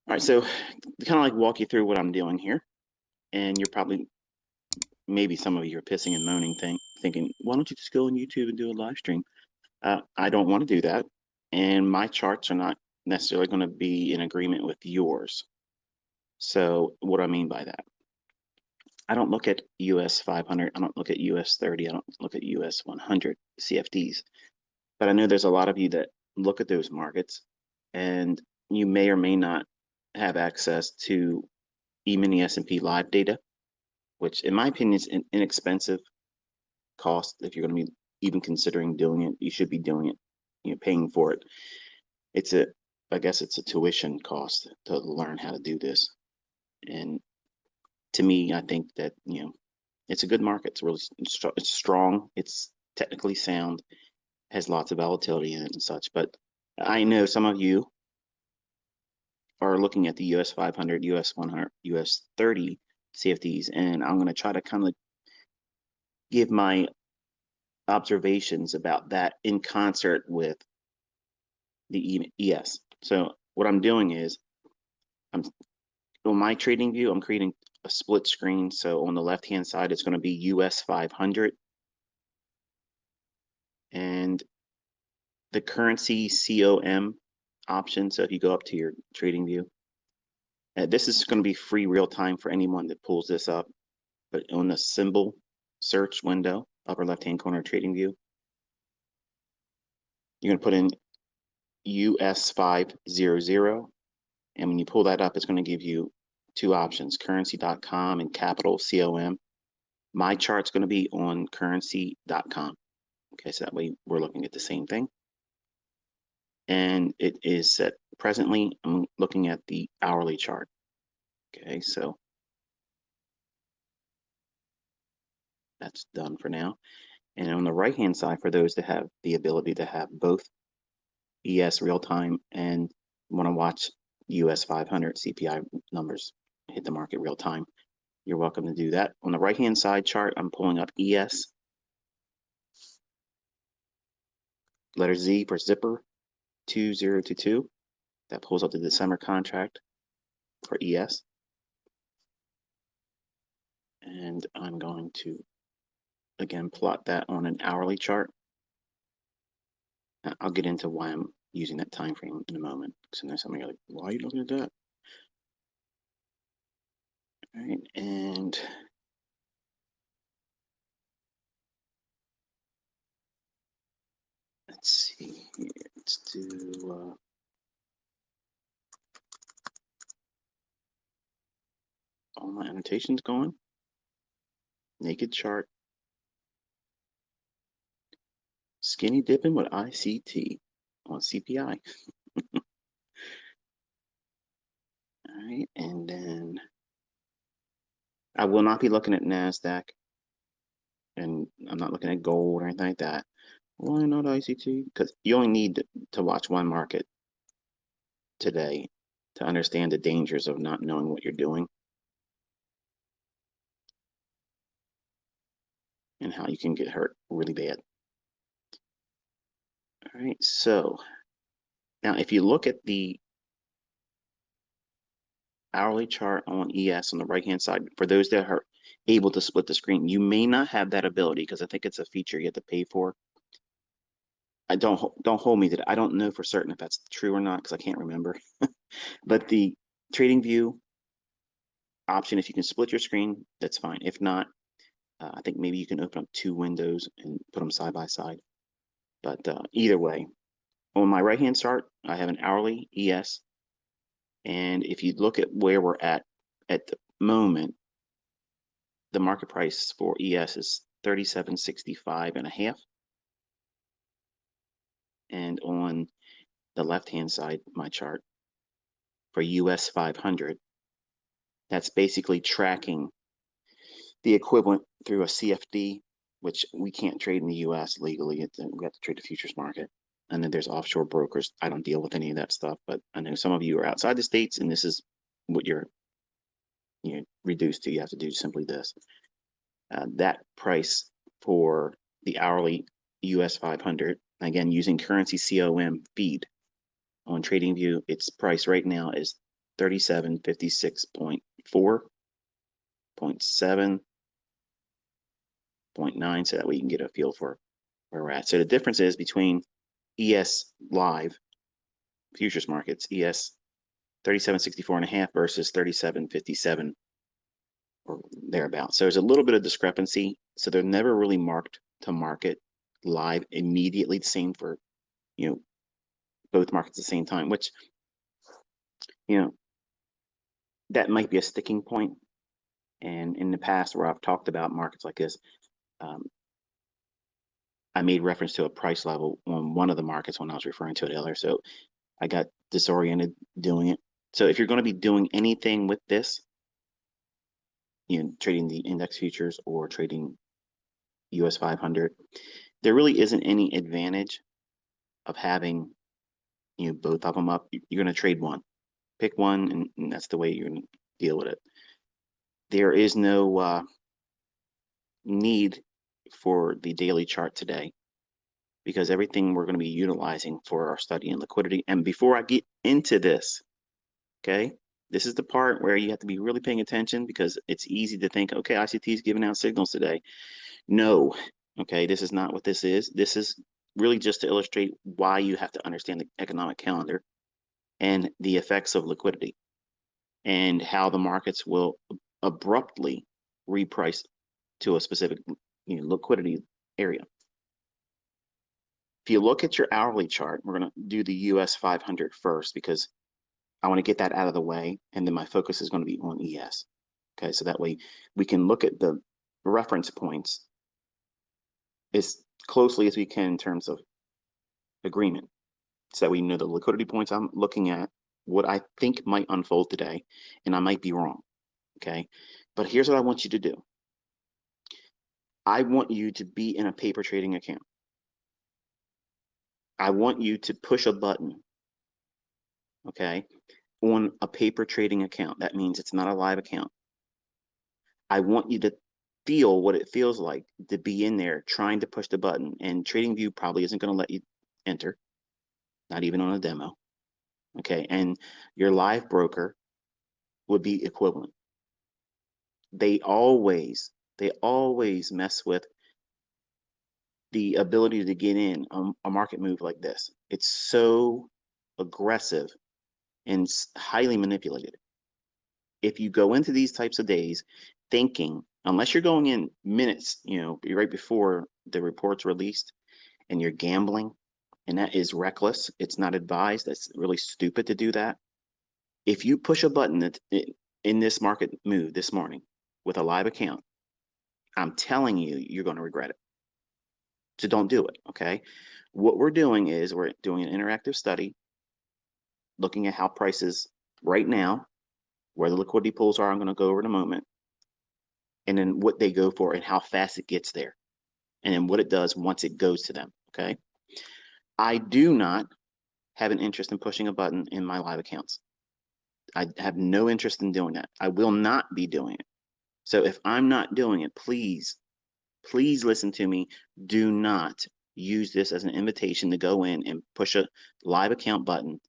All right, so to kind of like walk you through what I'm doing here, and you're probably, maybe some of you are pissing and moaning, thinking, why don't you just go on YouTube and do a live stream? I don't want to do that, and my charts are not necessarily going to be in agreement with yours. So what do I mean by that? I don't look at US 500, I don't look at US 30, I don't look at US 100 CFDs, but I know there's a lot of you that look at those markets, and you may or may not have access to E-mini S&P live data, which in my opinion is an inexpensive cost. If you're going to be even considering doing it, you should be doing it, paying for it. I guess it's a tuition cost to learn how to do this. And to me, I think that, it's a good market. It's really it's strong. It's technically sound, has lots of volatility in it and such. But I know some of you are looking at the US 500, US 100, US 30 CFDs, and I'm going to try to kind of give my observations about that in concert with the ES. So what I'm doing is, I'm on my trading view, I'm creating a split screen. So on the left hand side, it's going to be US 500, and the currency COM option. So if you go up to your trading view, this is going to be free real time for anyone that pulls this up. But on the symbol search window, upper left hand corner trading view, you're going to put in US500, and when you pull that up, it's going to give you two options, currency.com and capital COM. My chart's going to be on currency.com. Okay, so that way we're looking at the same thing. And it is set presently, I'm looking at the hourly chart. Okay, so that's done for now. And on the right hand side, for those that have the ability to have both ES real time and want to watch US 500 CPI numbers hit the market real time, you're welcome to do that. On the right hand side chart, I'm pulling up ES, letter Z for zipper 2022. That pulls up the December contract for ES. And I'm going to again plot that on an hourly chart. I'll get into why I'm using that time frame in a moment. So there's something like, why are you looking at that? All right, and let's see here. Let's do all my annotations going. Naked chart. Skinny dipping with ICT on CPI. All right, and then I will not be looking at NASDAQ, and I'm not looking at gold or anything like that. Why not ICT? Because you only need to watch one market today to understand the dangers of not knowing what you're doing and how you can get hurt really bad. All right, so now if you look at the hourly chart on ES on the right hand side, for those that are able to split the screen, you may not have that ability because I think it's a feature you have to pay for. I don't hold me to that. I don't know for certain if that's true or not because I can't remember. But the trading view option, if you can split your screen, that's fine. If not, I think maybe you can open up two windows and put them side by side. But either way, on my right hand chart, I have an hourly ES. And if you look at where we're at the moment, the market price for ES is 37.65.5. And on the left-hand side, my chart for US 500, that's basically tracking the equivalent through a CFD, which we can't trade in the US legally. We have to trade the futures market. And then there's offshore brokers. I don't deal with any of that stuff, but I know some of you are outside the States, and this is what you're reduced to. You have to do simply this. That price for the hourly US 500, again, using currency COM feed on TradingView, its price right now is 3756.4, 0.7, 0.9, so that way you can get a feel for where we're at. So the difference is between ES live futures markets, ES 3764.5 versus 3757 or thereabouts. So there's a little bit of discrepancy. So they're never really marked to market live immediately the same for, both markets at the same time, which, that might be a sticking point. And in the past where I've talked about markets like this, I made reference to a price level on one of the markets when I was referring to it earlier. So I got disoriented doing it. So if you're going to be doing anything with this, trading the index futures or trading US 500, there really isn't any advantage of having, both of them up. You're going to trade one, pick one, and that's the way you're going to deal with it. There is no need for the daily chart today, because everything we're going to be utilizing for our study in liquidity. And before I get into this, okay, this is the part where you have to be really paying attention, because it's easy to think, okay, ICT is giving out signals today. No, okay, this is not what this is. This is really just to illustrate why you have to understand the economic calendar and the effects of liquidity and how the markets will abruptly reprice to a specific liquidity area. If you look at your hourly chart, we're going to do the US 500 first, because I want to get that out of the way, and then my focus is going to be on ES. Okay, so that way we can look at the reference points as closely as we can in terms of agreement, so that we know the liquidity points I'm looking at, what I think might unfold today, and I might be wrong. Okay, but here's what I want you to do. I want you to be in a paper trading account. I want you to push a button, okay, on a paper trading account. That means it's not a live account. I want you to feel what it feels like to be in there trying to push the button, and TradingView probably isn't going to let you enter, not even on a demo. Okay, and your live broker would be equivalent. They always mess with the ability to get in a market move like this. It's so aggressive and highly manipulated. If you go into these types of days thinking, unless you're going in minutes, right before the report's released, and you're gambling, and that is reckless, it's not advised, that's really stupid to do that. If you push a button in this market move this morning with a live account, I'm telling you, you're going to regret it. So don't do it, okay? What we're doing is we're doing an interactive study, looking at how prices right now, where the liquidity pools are, I'm going to go over in a moment, and then what they go for and how fast it gets there, and then what it does once it goes to them, okay? I do not have an interest in pushing a button in my live accounts. I have no interest in doing that. I will not be doing it. So if I'm not doing it, please listen to me. Do not use this as an invitation to go in and push a live account button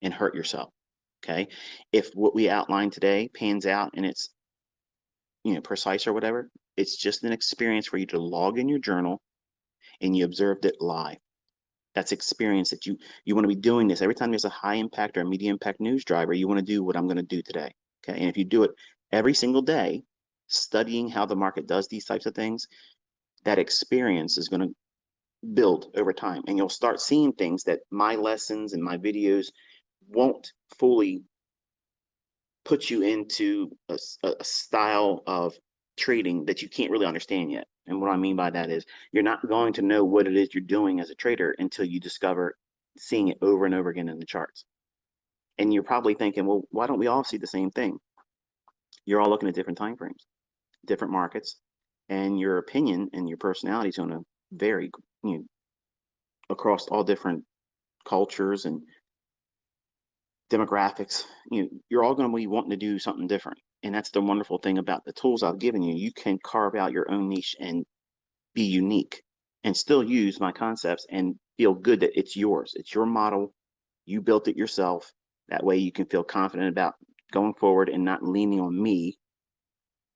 and hurt yourself, okay? If what we outlined today pans out and it's precise or whatever, it's just an experience for you to log in your journal and you observed it live. That's experience that you want to be doing this every time there's a high impact or a medium impact news driver. You want to do what I'm going to do today, okay? And if you do it every single day, studying how the market does these types of things, that experience is going to build over time, and you'll start seeing things that my lessons and my videos won't fully put you into a style of trading that you can't really understand yet. And what I mean by that is you're not going to know what it is you're doing as a trader until you discover seeing it over and over again in the charts. And you're probably thinking, well, why don't we all see the same thing? You're all looking at different time frames, different markets, and your opinion and your personality is going to vary, across all different cultures and demographics. You're all going to be wanting to do something different. And that's the wonderful thing about the tools I've given you. You can carve out your own niche and be unique and still use my concepts and feel good that it's yours. It's your model. You built it yourself. That way you can feel confident about going forward and not leaning on me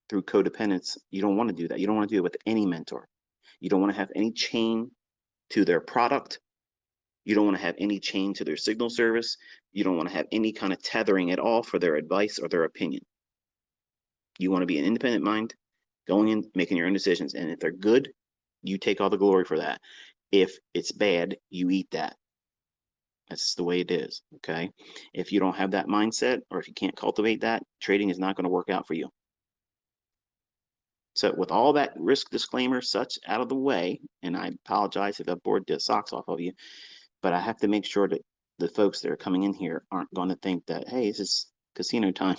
through codependence. You don't want to do that. You don't want to do it with any mentor. You don't want to have any chain to their product. You don't want to have any chain to their signal service. You don't want to have any kind of tethering at all for their advice or their opinion. You want to be an independent mind, going in, making your own decisions. And if they're good, you take all the glory for that. If it's bad, you eat that. That's the way it is, okay? If you don't have that mindset, or if you can't cultivate that, trading is not going to work out for you. So with all that risk disclaimer such out of the way, and I apologize if I bored the socks off of you, but I have to make sure that the folks that are coming in here aren't going to think that, hey, this is casino time.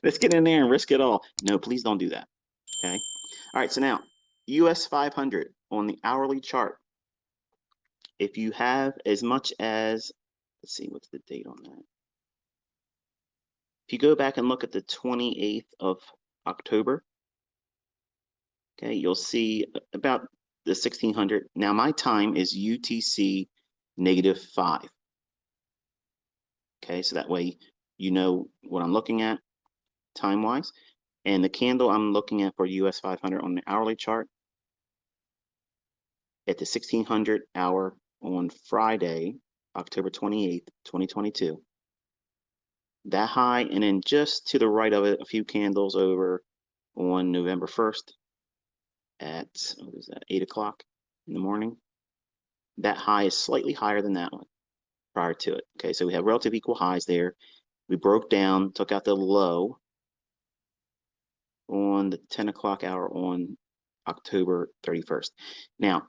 Let's get in there and risk it all. No, please don't do that, okay? All right, so now, US 500 on the hourly chart. If you have as much as, let's see, what's the date on that? If you go back and look at the 28th of October, okay, you'll see about the 1600. Now my time is UTC -5. Okay, so that way you know what I'm looking at time-wise. And the candle I'm looking at for US 500 on the hourly chart at the 1600 hour on Friday, October 28th, 2022. That high, and then just to the right of it, a few candles over on November 1st at, what is that, 8 o'clock in the morning. That high is slightly higher than that one prior to it. Okay, so we have relative equal highs there. We broke down, took out the low on the 10 o'clock hour on October 31st. Now,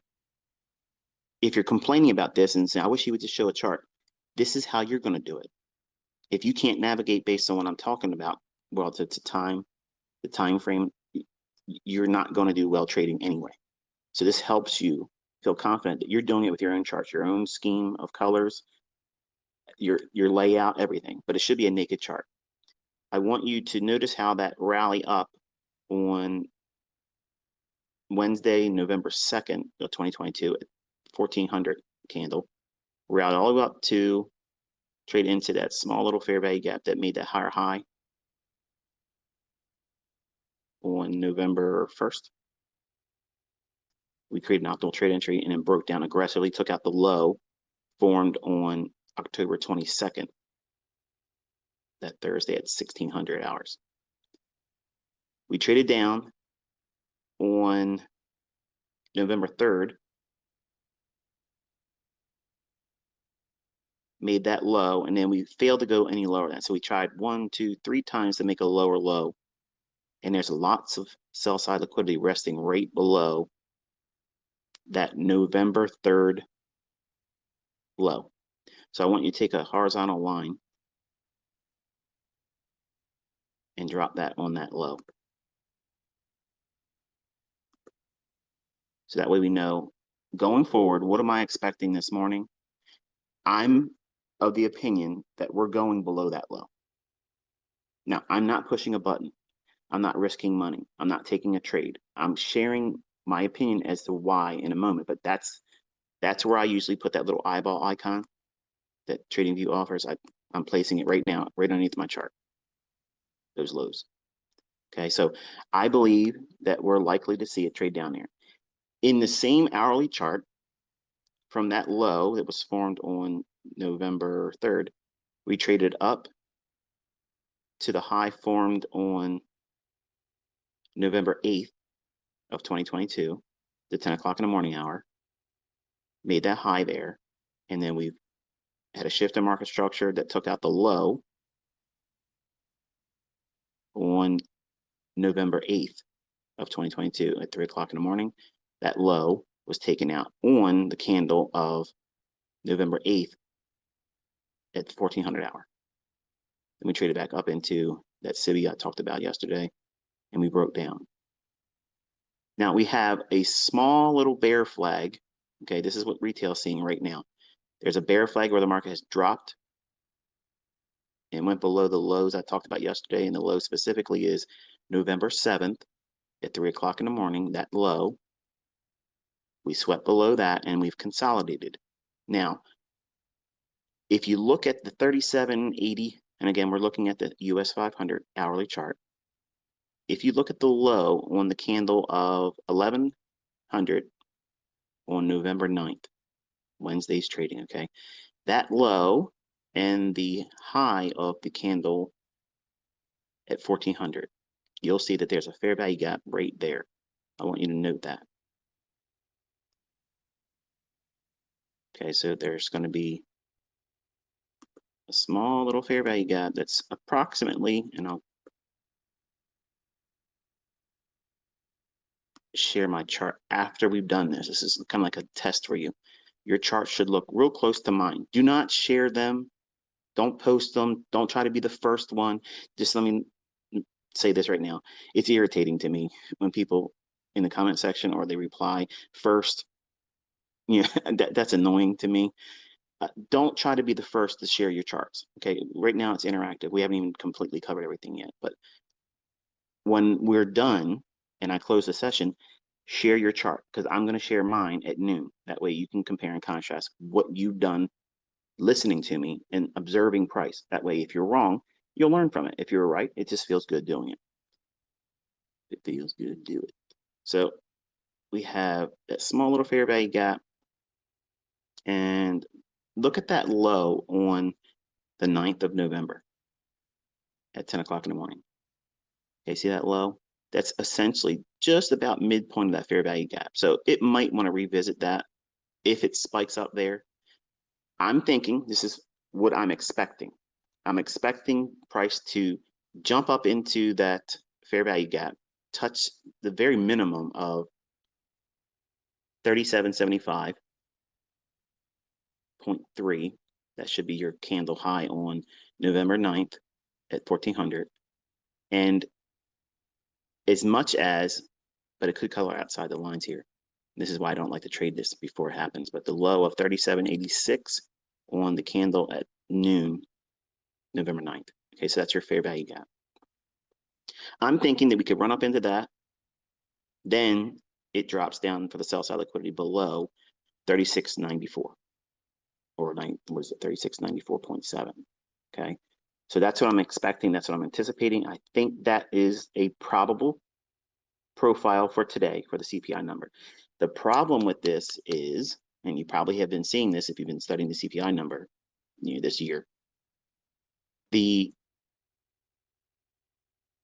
if you're complaining about this and saying, I wish you would just show a chart, this is how you're going to do it. If you can't navigate based on what I'm talking about, well, it's a time, the time frame, you're not going to do well trading anyway. So this helps you feel confident that you're doing it with your own charts, your own scheme of colors, your layout, everything. But it should be a naked chart. I want you to notice how that rally up on Wednesday, November 2nd of 2022 at 1400 candle, rallied all the way up to trade into that small little fair value gap that made that higher high on November 1st. We created an optimal trade entry and then broke down aggressively, took out the low formed on October 22nd, that Thursday at 1600 hours. We traded down on November 3rd, made that low, and then we failed to go any lower than that. So we tried 1, 2, 3 times to make a lower low, and there's lots of sell side liquidity resting right below that November 3rd low. So I want you to take a horizontal line and drop that on that low. So that way we know going forward, what am I expecting this morning? I'm of the opinion that we're going below that low. Now, I'm not pushing a button. I'm not risking money. I'm not taking a trade. I'm sharing my opinion as to why in a moment, but that's where I usually put that little eyeball icon that TradingView offers. I'm placing it right now, right underneath my chart, those lows. Okay, so I believe that we're likely to see it trade down there. In the same hourly chart, from that low that was formed on November 3rd, we traded up to the high formed on November 8th of 2022, the 10 o'clock in the morning hour, made that high there, and then we had a shift in market structure that took out the low on November 8th of 2022 at 3 o'clock in the morning. That low was taken out on the candle of November 8th at 1400 hour. Then we traded back up into that CPI I talked about yesterday, and we broke down. Now we have a small little bear flag. Okay, this is what retail is seeing right now. There's a bear flag where the market has dropped and went below the lows I talked about yesterday, and the low specifically is November 7th at 3 o'clock in the morning, that low. We swept below that and we've consolidated. Now, If you look at the 37.80, and again, we're looking at the US 500 hourly chart. If you look at the low on the candle of 1100 on November 9th, Wednesday's trading, okay? That low and the high of the candle at 1400, you'll see that there's a fair value gap right there. I want you to note that. Okay, so there's going to be a small little fair value gap that's approximately, and I'll share my chart after we've done this. This is kind of like a test for you. Your chart should look real close to mine. Do not share them. Don't post them. Don't try to be the first one. Just let me say this right now. It's irritating to me when people in the comment section or they reply first. Yeah, that's annoying to me. Don't try to be the first to share your charts. Okay, right now it's interactive. We haven't even completely covered everything yet, but when we're done and I close the session, share your chart, because I'm going to share mine at noon. That way you can compare and contrast what you've done listening to me and observing price. That way, if you're wrong, you'll learn from it. If you're right, it just feels good doing it. It feels good to do it. So we have that small little fair value gap, and look at that low on the 9th of November at 10 o'clock in the morning. Okay, see that low? That's essentially just about midpoint of that fair value gap. So it might want to revisit that if it spikes up there. I'm thinking, this is what I'm expecting. I'm expecting price to jump up into that fair value gap, touch the very minimum of 3775.3. That should be your candle high on November 9th at 1400. And as much as, but it could color outside the lines here. This is why I don't like to trade this before it happens. But the low of 37.86 on the candle at noon, November 9th. Okay, so that's your fair value gap. I'm thinking that we could run up into that. Then it drops down for the sell side liquidity below 36.94 or what is it, 36.94.7. Okay, so that's what I'm expecting. That's what I'm anticipating. I think that is a probable profile for today for the CPI number. The problem with this is, and you probably have been seeing this if you've been studying the CPI number this year, the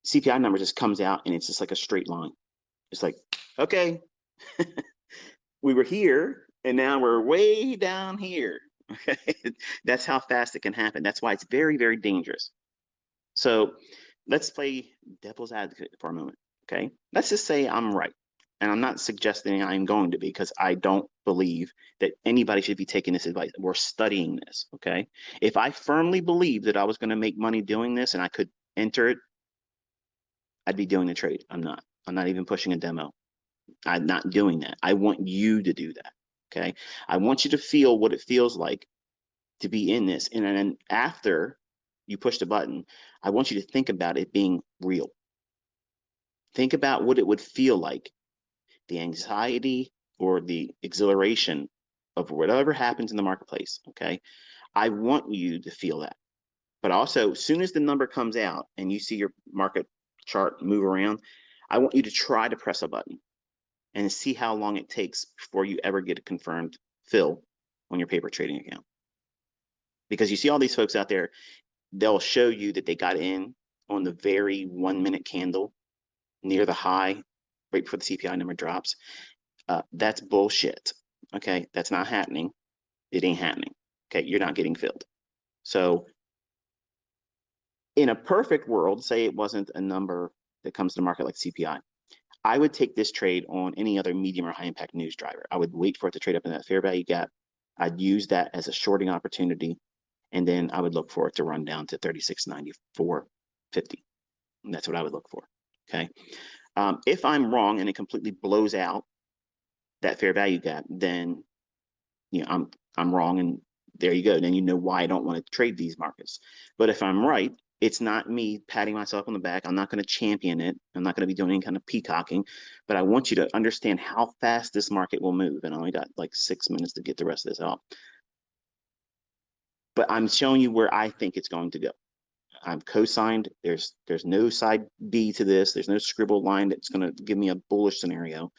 CPI number just comes out and it's just like a straight line. It's like, okay, we were here and now we're way down here. Okay, that's how fast it can happen. That's why it's very, very dangerous. So let's play devil's advocate for a moment. Okay, let's just say I'm right. And I'm not suggesting I'm going to be, because I don't believe that anybody should be taking this advice. We're studying this, okay? If I firmly believed that I was going to make money doing this and I could enter it, I'd be doing the trade. I'm not. I'm not even pushing a demo. I'm not doing that. I want you to do that, okay? I want you to feel what it feels like to be in this. And then after you push the button, I want you to think about it being real. Think about what it would feel like, the anxiety or the exhilaration of whatever happens in the marketplace, okay? I want you to feel that. But also, as soon as the number comes out and you see your market chart move around, I want you to try to press a button and see how long it takes before you ever get a confirmed fill on your paper trading account. Because you see all these folks out there, they'll show you that they got in on the very 1 minute candle near the high right before the CPI number drops. That's bullshit. Okay, that's not happening. It ain't happening. Okay, you're not getting filled. So in a perfect world, say it wasn't a number that comes to market like CPI, I would take this trade on any other medium or high impact news driver. I would wait for it to trade up in that fair value gap. I'd use that as a shorting opportunity, and then I would look for it to run down to 36.94.50. That's what I would look for. Okay. If I'm wrong and it completely blows out that fair value gap, then I'm wrong, and there you go. Then you know why I don't want to trade these markets. But if I'm right, it's not me patting myself on the back. I'm not going to champion it. I'm not going to be doing any kind of peacocking. But I want you to understand how fast this market will move. And I only got like 6 minutes to get the rest of this out. but I'm showing you where I think it's going to go. I'm cosigned. There's no side B to this. There's no scribbled line that's going to give me a bullish scenario.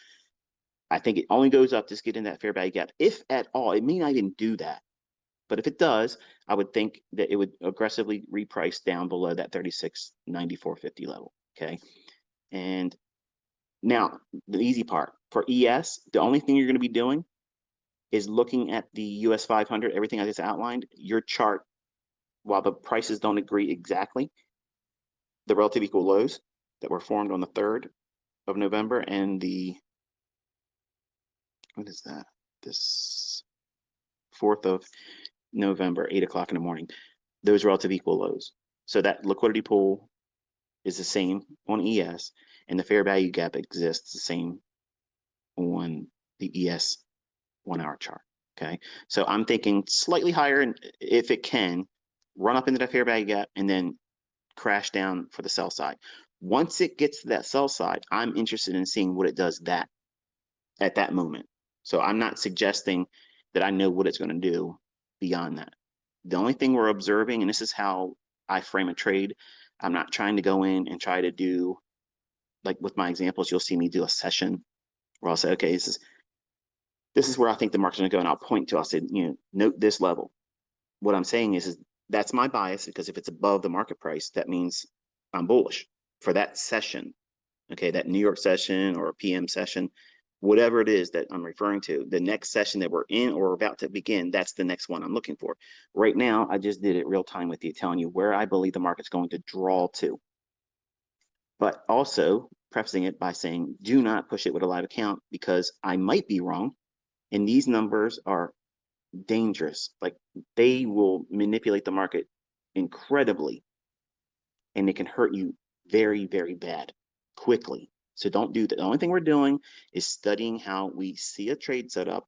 I think it only goes up to get in that fair value gap, if at all. It may not even do that. But if it does, I would think that it would aggressively reprice down below that 36.9450 level. Okay. And now the easy part for ES, the only thing you're going to be doing is looking at the US 500, everything I just outlined, your chart, while the prices don't agree exactly, the relative equal lows that were formed on the 3rd of November and the, what is that? This 4th of November, 8 o'clock in the morning, those relative equal lows. So that liquidity pool is the same on ES, and the fair value gap exists the same on the ES 1 hour chart. Okay, so I'm thinking slightly higher, and if it can, run up into that fair value gap and then crash down for the sell side. Once it gets to that sell side, I'm interested in seeing what it does that at that moment. So I'm not suggesting that I know what it's going to do beyond that. The only thing we're observing, and this is how I frame a trade, I'm not trying to go in and try to do, like with my examples, you'll see me do a session where I'll say, okay, this is where I think the market's going to go, and I'll point to, I'll say, note this level. What I'm saying is that's my bias, because if it's above the market price, that means I'm bullish for that session. Okay, that New York session or a PM session, whatever it is that I'm referring to, the next session that we're in or about to begin, that's the next one I'm looking for. Right now, I just did it real time with you, telling you where I believe the market's going to draw to. But also prefacing it by saying, do not push it with a live account, because I might be wrong. And these numbers are dangerous. Like, they will manipulate the market incredibly, and it can hurt you very, very bad quickly. So don't do that. The only thing we're doing is studying how we see a trade set up.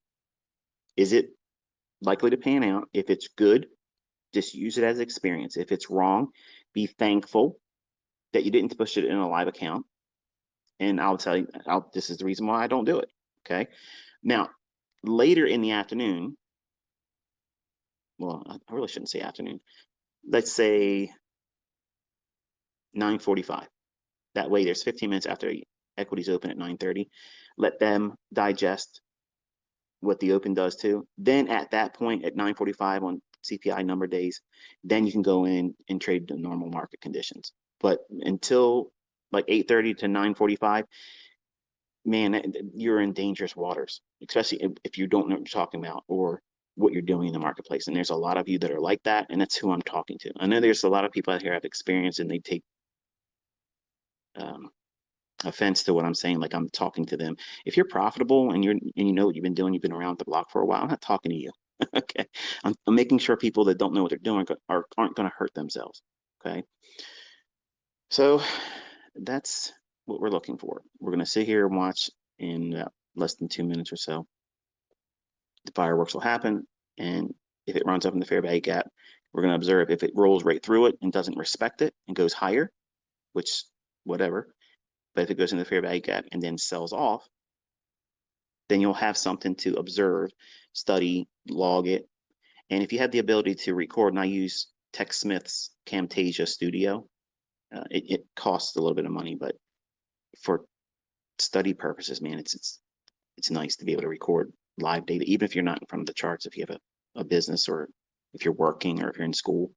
Is it likely to pan out? If it's good, just use it as experience. If it's wrong, be thankful that you didn't push it in a live account. And I'll tell you, this is the reason why I don't do it. Okay. Now, later in the afternoon, well, I really shouldn't say afternoon. Let's say 9:45. That way, there's 15 minutes after equities open at 9:30. Let them digest what the open does too. Then at that point, at 9:45 on CPI number days, then you can go in and trade the normal market conditions. But until like 8:30 to 9:45, man, you're in dangerous waters, especially if you don't know what you're talking about or what you're doing in the marketplace. And there's a lot of you that are like that, and that's who I'm talking to. I know there's a lot of people out here have experience, and they take offense to what I'm saying, like I'm talking to them. If you're profitable and you know what you've been doing, you've been around the block for a while, I'm not talking to you. Okay, I'm making sure people that don't know what they're doing aren't going to hurt themselves. Okay, so that's what we're looking for. We're going to sit here and watch in less than 2 minutes or so. The fireworks will happen, and if it runs up in the fair value gap, we're going to observe. If it rolls right through it and doesn't respect it and goes higher, which whatever, but if it goes in the fair value gap and then sells off, then you'll have something to observe, study, log it. And if you have the ability to record, and I use TechSmith's Camtasia Studio, it costs a little bit of money, but for study purposes, man, it's nice to be able to record live data, even if you're not in front of the charts. If you have a business, or if you're working, or if you're in school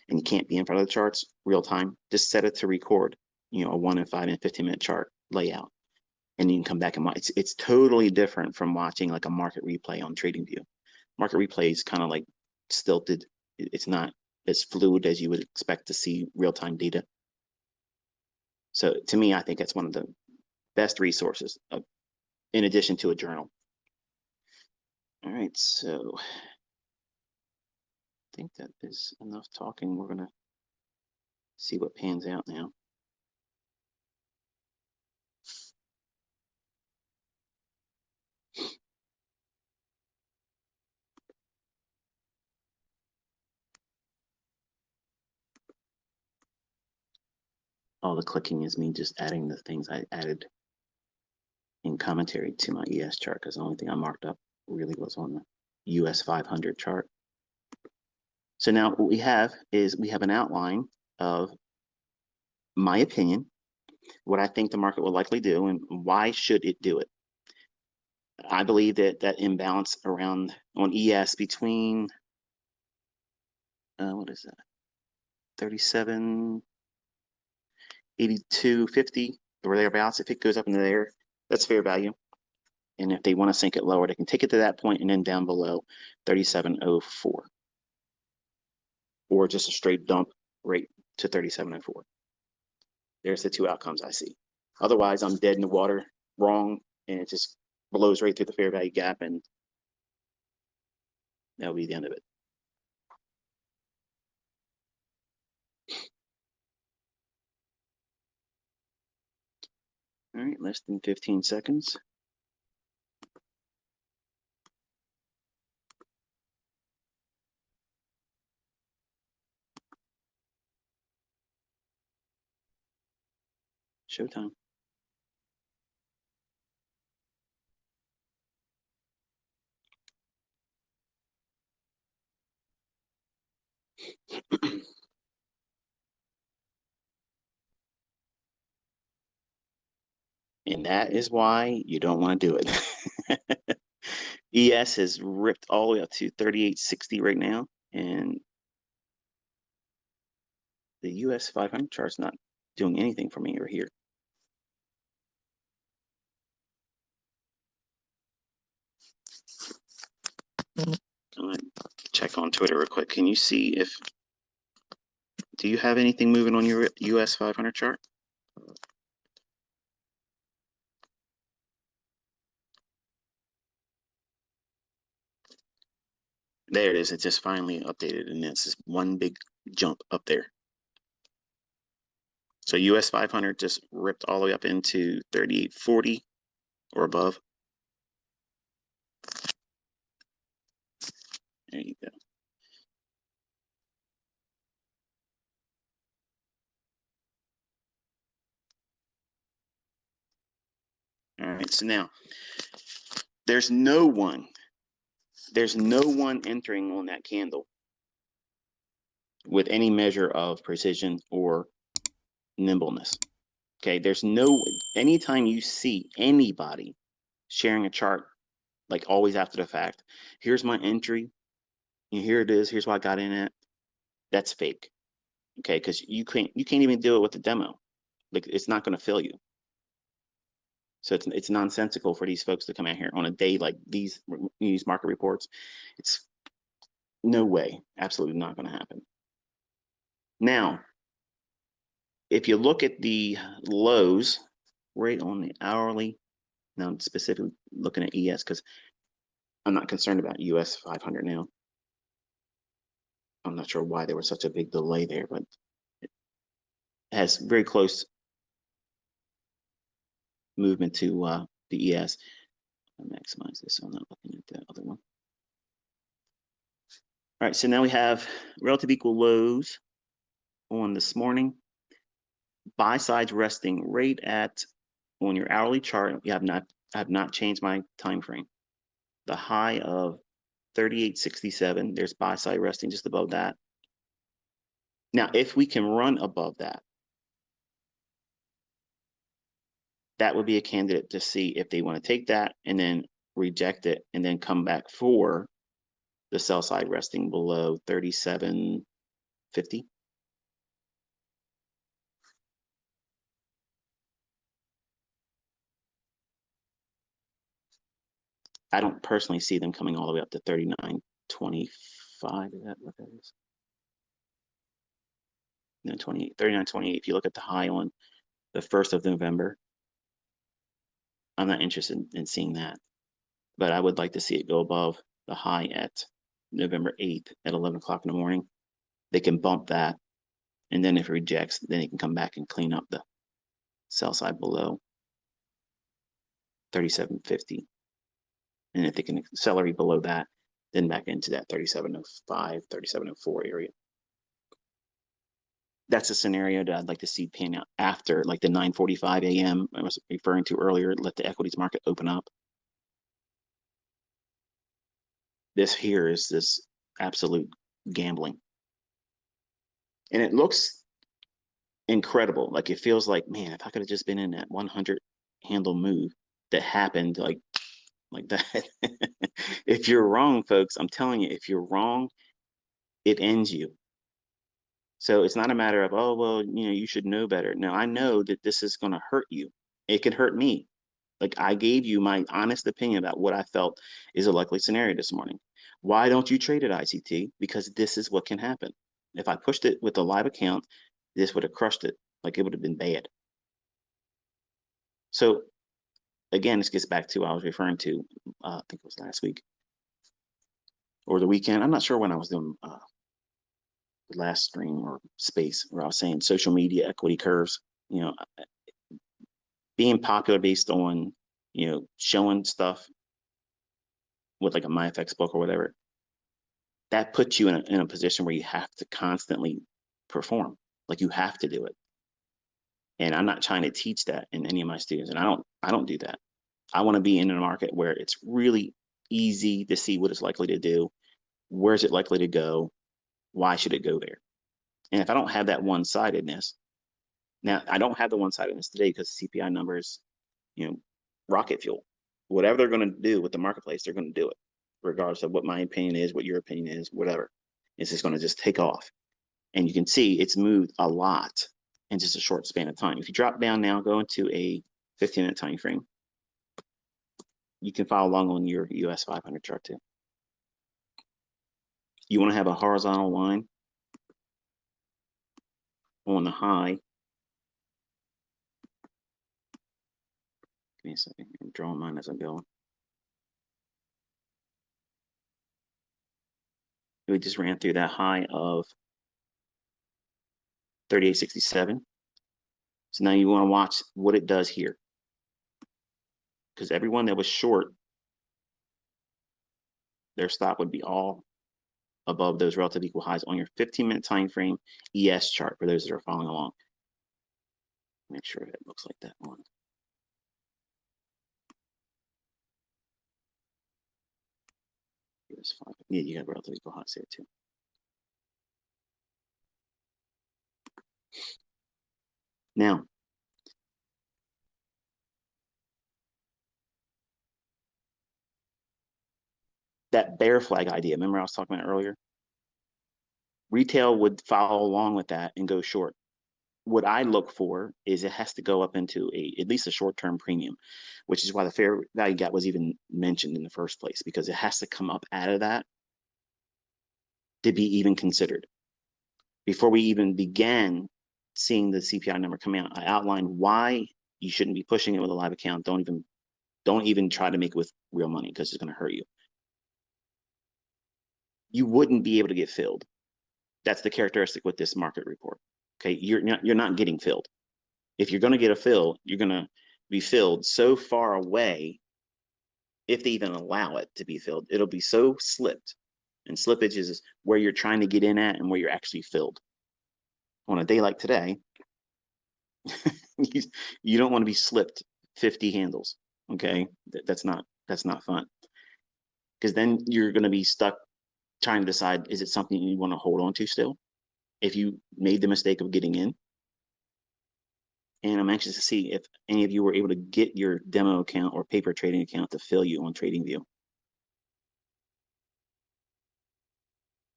and you can't be in front of the charts real time, just set it to record, a 1 and 5 and 15-minute chart layout, and you can come back and watch. It's totally different from watching like a market replay on TradingView. Market replay is kind of like stilted. It's not as fluid as you would expect to see real-time data. So to me, I think that's one of the best resources, in addition to a journal. All right, so I think that is enough talking. We're gonna see what pans out now. All the clicking is me just adding the things I added in commentary to my ES chart, because the only thing I marked up really was on the US 500 chart. So now what we have is we have an outline of my opinion, what I think the market will likely do, and why should it do it. I believe that that imbalance around on ES between what is that, 37.82.50 or thereabouts. If it goes up into there, that's fair value. And if they want to sink it lower, they can take it to that point and then down below 37.04, or just a straight dump rate to 37.04. There's the two outcomes I see. Otherwise, I'm dead in the water, wrong, and it just blows right through the fair value gap, and that'll be the end of it. All right, less than 15 seconds. Showtime. And that is why you don't want to do it. ES has ripped all the way up to 38.60 right now, and the US 500 chart's not doing anything for me over here. I'm gonna check on Twitter real quick. Can you see if, do you have anything moving on your US 500 chart? There it is. It just finally updated, and it's just one big jump up there. So US 500 just ripped all the way up into 38.40 or above. There you go. All right, so now there's no one entering on that candle with any measure of precision or nimbleness. Okay, there's no, anytime you see anybody sharing a chart, like always after the fact, here's my entry, and here it is, here's what I got in it, that's fake. Okay, because you can't even do it with the demo. Like, it's not going to fill you. So it's nonsensical for these folks to come out here on a day like these market reports. It's no way, absolutely not going to happen. Now, if you look at the lows right on the hourly, now I'm specifically looking at ES because I'm not concerned about US 500 now. I'm not sure why there was such a big delay there, but it has very close movement to the ES. I'll maximize this so I'm not looking at the other one. All right, so now we have relative equal lows on this morning. Buy sides resting right at, on your hourly chart, I have not changed my time frame. The high of 38.67, there's buy side resting just above that. Now, if we can run above that, that would be a candidate to see if they want to take that and then reject it and then come back for the sell side resting below 37.50. I don't personally see them coming all the way up to 39.25. Is that what that is? No, 39.28. If you look at the high on the 1st of November, I'm not interested in seeing that. But I would like to see it go above the high at November 8th at 11 o'clock in the morning. They can bump that, and then if it rejects, then it can come back and clean up the sell side below 37.50. And if they can accelerate below that, then back into that 37.05, 37.04 area. That's a scenario that I'd like to see pan out after, like the 9:45 a.m. I was referring to earlier. Let the equities market open up. This here is this absolute gambling. And it looks incredible. Like it feels like, man, if I could have just been in that 100 handle move that happened like that. If you're wrong, folks, I'm telling you, if you're wrong, it ends you. So it's not a matter of, oh, well, you should know better. No, I know that this is going to hurt you. It could hurt me. Like I gave you my honest opinion about what I felt is a likely scenario this morning. Why don't you trade at ICT? Because this is what can happen. If I pushed it with a live account, this would have crushed it. Like it would have been bad. So again, this gets back to what I was referring to, I think it was last week or the weekend. I'm not sure when I was doing the last stream or space where I was saying social media equity curves, being popular based on, showing stuff with like a MyFX book or whatever, that puts you in a position where you have to constantly perform. Like you have to do it. And I'm not trying to teach that in any of my students. And I don't do that. I want to be in a market where it's really easy to see what it's likely to do. Where's it likely to go? Why should it go there? And if I don't have that one-sidedness, now I don't have the one-sidedness today because CPI numbers, rocket fuel. Whatever they're going to do with the marketplace, they're going to do it, regardless of what my opinion is, what your opinion is, whatever. It's just going to just take off. And you can see it's moved a lot in just a short span of time. If you drop down now, go into a 15-minute time frame, you can follow along on your US500 chart too. You want to have a horizontal line on the high. Give me a second. I'm drawing mine as I'm going. We just ran through that high of 38.67. So now you want to watch what it does here. Because everyone that was short, their stop would be all above those relative equal highs on your 15-minute time frame ES chart for those that are following along. Make sure it looks like that one. US5. Yeah, you got relative equal highs there too. Now, that bear flag idea, remember I was talking about earlier? Retail would follow along with that and go short. What I look for is it has to go up into at least a short-term premium, which is why the fair value gap was even mentioned in the first place, because it has to come up out of that to be even considered. Before we even began seeing the CPI number come out, I outlined why you shouldn't be pushing it with a live account. Don't even try to make it with real money because it's going to hurt you. You wouldn't be able to get filled. That's the characteristic with this market report. Okay, you're not getting filled. If you're going to get a fill, you're going to be filled so far away, if they even allow it to be filled, it'll be so slipped. And slippage is where you're trying to get in at and where you're actually filled. On a day like today, you don't want to be slipped 50 handles. Okay, that's not fun, because then you're going to be stuck trying to decide, is it something you want to hold on to still if you made the mistake of getting in. And I'm anxious to see if any of you were able to get your demo account or paper trading account to fill you on TradingView.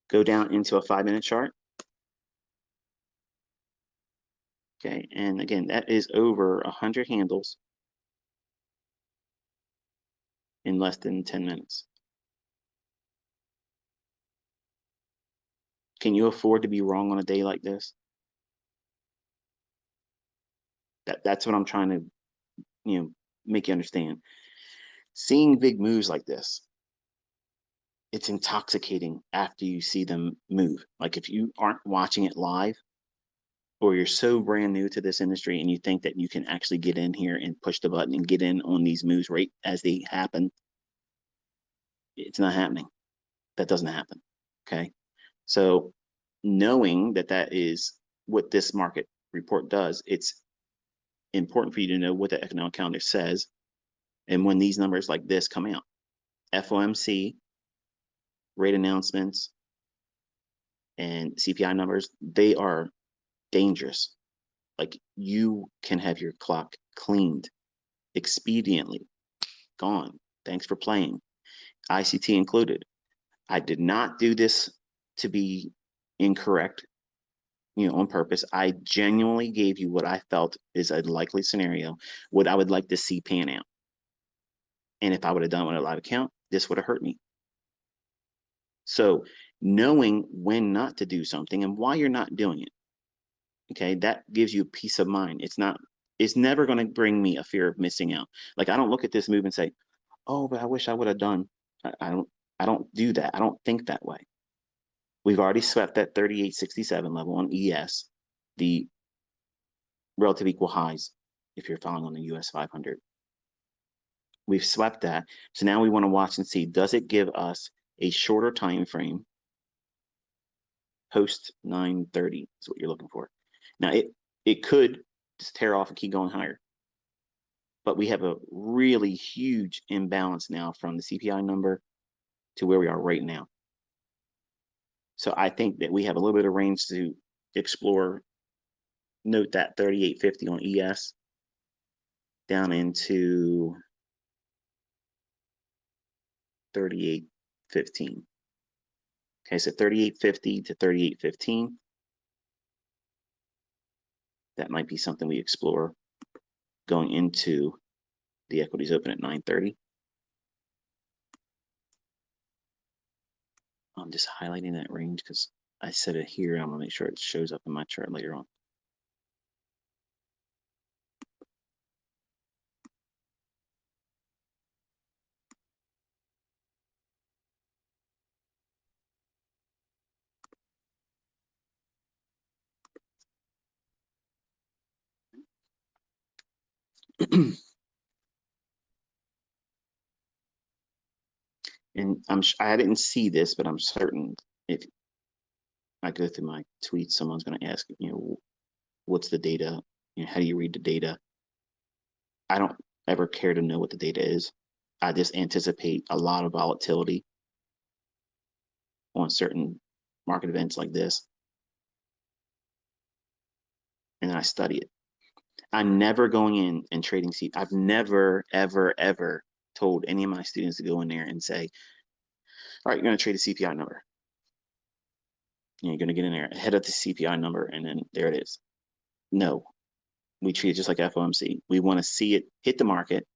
Go down into a 5-minute chart. Okay, and again, that is over 100 handles in less than 10 minutes. Can you afford to be wrong on a day like this? That's what I'm trying to, make you understand. Seeing big moves like this, it's intoxicating after you see them move. Like if you aren't watching it live, or you're so brand new to this industry and you think that you can actually get in here and push the button and get in on these moves right as they happen, it's not happening. That doesn't happen. Okay. So knowing that that is what this market report does, it's important for you to know what the economic calendar says. And when these numbers like this come out, FOMC, rate announcements, and CPI numbers, they are dangerous. Like, you can have your clock cleaned expediently. Gone. Thanks for playing. ICT included. I did not do this to be incorrect, on purpose. I genuinely gave you what I felt is a likely scenario, what I would like to see pan out. And if I would have done it with a live account, this would have hurt me. So knowing when not to do something and why you're not doing it, okay, that gives you peace of mind. It's never going to bring me a fear of missing out. Like, I don't look at this move and say, oh, but I wish I would have done. I don't do that. I don't think that way. We've already swept that 38.67 level on ES, the relative equal highs, if you're following on the US 500. We've swept that. So now we want to watch and see, does it give us a shorter time frame post 9:30 is what you're looking for. Now, it could just tear off and keep going higher. But we have a really huge imbalance now from the CPI number to where we are right now. So I think that we have a little bit of range to explore. Note that 38.50 on ES down into 38.15. Okay, so 38.50 to 38.15. That might be something we explore going into the equities open at 9:30. I'm just highlighting that range because I set it here and I'm gonna make sure it shows up in my chart later on. And I didn't see this, but I'm certain if I go through my tweets, someone's going to ask, what's the data? How do you read the data? I don't ever care to know what the data is. I just anticipate a lot of volatility on certain market events like this, and then I study it. I'm never going in and trading I've never, ever, ever told any of my students to go in there and say, all right, you're going to trade a CPI number. You're going to get in there ahead of the CPI number, and then there it is. No, we treat it just like FOMC. We want to see it hit the market,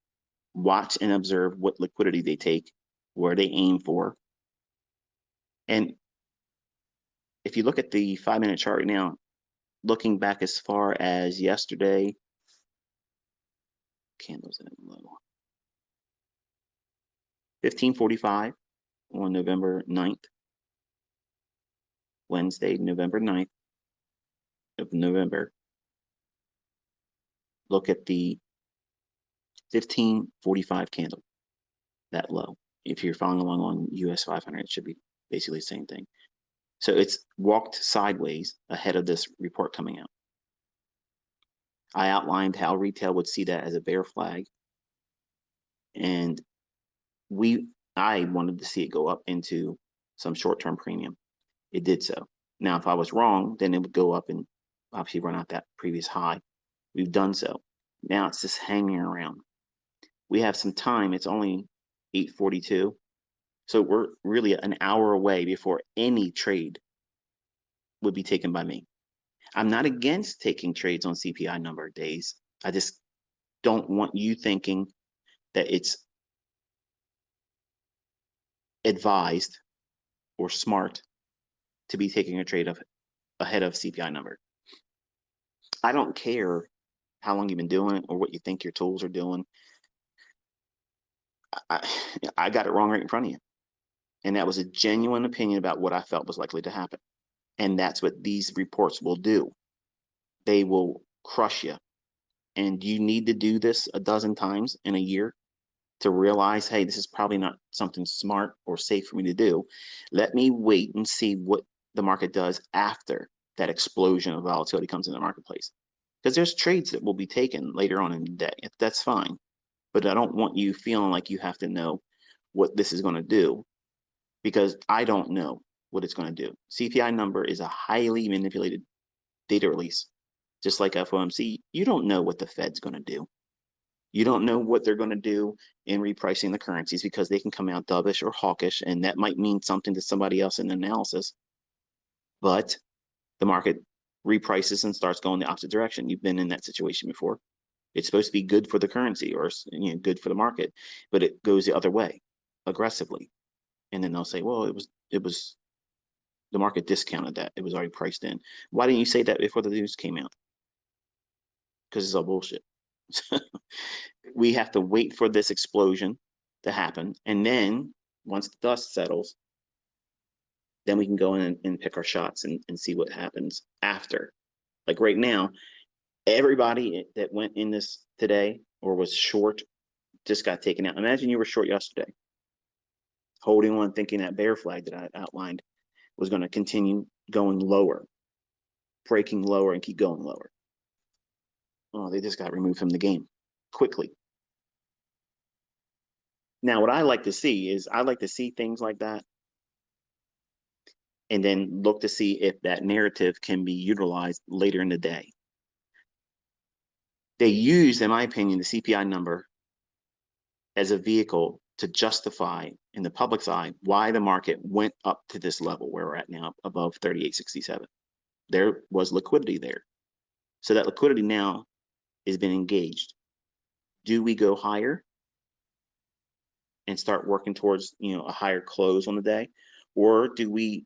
watch and observe what liquidity they take, where they aim for. And if you look at the 5-minute chart right now, looking back as far as yesterday, candles at low, 15:45 on November 9th, Wednesday, November 9th of November. Look at the 15:45 candle, that low. If you're following along on US 500, it should be basically the same thing. So it's walked sideways ahead of this report coming out. I outlined how retail would see that as a bear flag. And I wanted to see it go up into some short-term premium. It did so. Now, if I was wrong, then it would go up and obviously run out that previous high. We've done so. Now it's just hanging around. We have some time. It's only 8:42. So we're really an hour away before any trade would be taken by me. I'm not against taking trades on CPI number days. I just don't want you thinking that it's advised or smart to be taking a trade ahead of CPI number. I don't care how long you've been doing it or what you think your tools are doing. I got it wrong right in front of you. And that was a genuine opinion about what I felt was likely to happen. And that's what these reports will do. They will crush you. And you need to do this a dozen times in a year to realize, hey, this is probably not something smart or safe for me to do. Let me wait and see what the market does after that explosion of volatility comes in the marketplace. Because there's trades that will be taken later on in the day. That's fine. But I don't want you feeling like you have to know what this is going to do, because I don't know what it's going to do. CPI number is a highly manipulated data release. Just like FOMC, you don't know what the Fed's going to do. You don't know what they're going to do in repricing the currencies because they can come out dovish or hawkish, and that might mean something to somebody else in the analysis. But the market reprices and starts going the opposite direction. You've been in that situation before. It's supposed to be good for the currency or good for the market, but it goes the other way aggressively. And then they'll say, well, it was the market discounted that. It was already priced in. Why didn't you say that before the news came out? Because it's all bullshit. We have to wait for this explosion to happen. And then once the dust settles, then we can go in and pick our shots and see what happens after. Like right now, everybody that went in this today or was short just got taken out. Imagine you were short yesterday, holding on, thinking that bear flag that I outlined was going to continue going lower, breaking lower and keep going lower. Oh, they just got removed from the game quickly. Now, what I like to see is I like to see things like that and then look to see if that narrative can be utilized later in the day. They use, in my opinion, the CPI number as a vehicle to justify in the public's eye why the market went up to this level where we're at now, above 38.67. There was liquidity there. So that liquidity now has been engaged. Do we go higher and start working towards a higher close on the day, or do we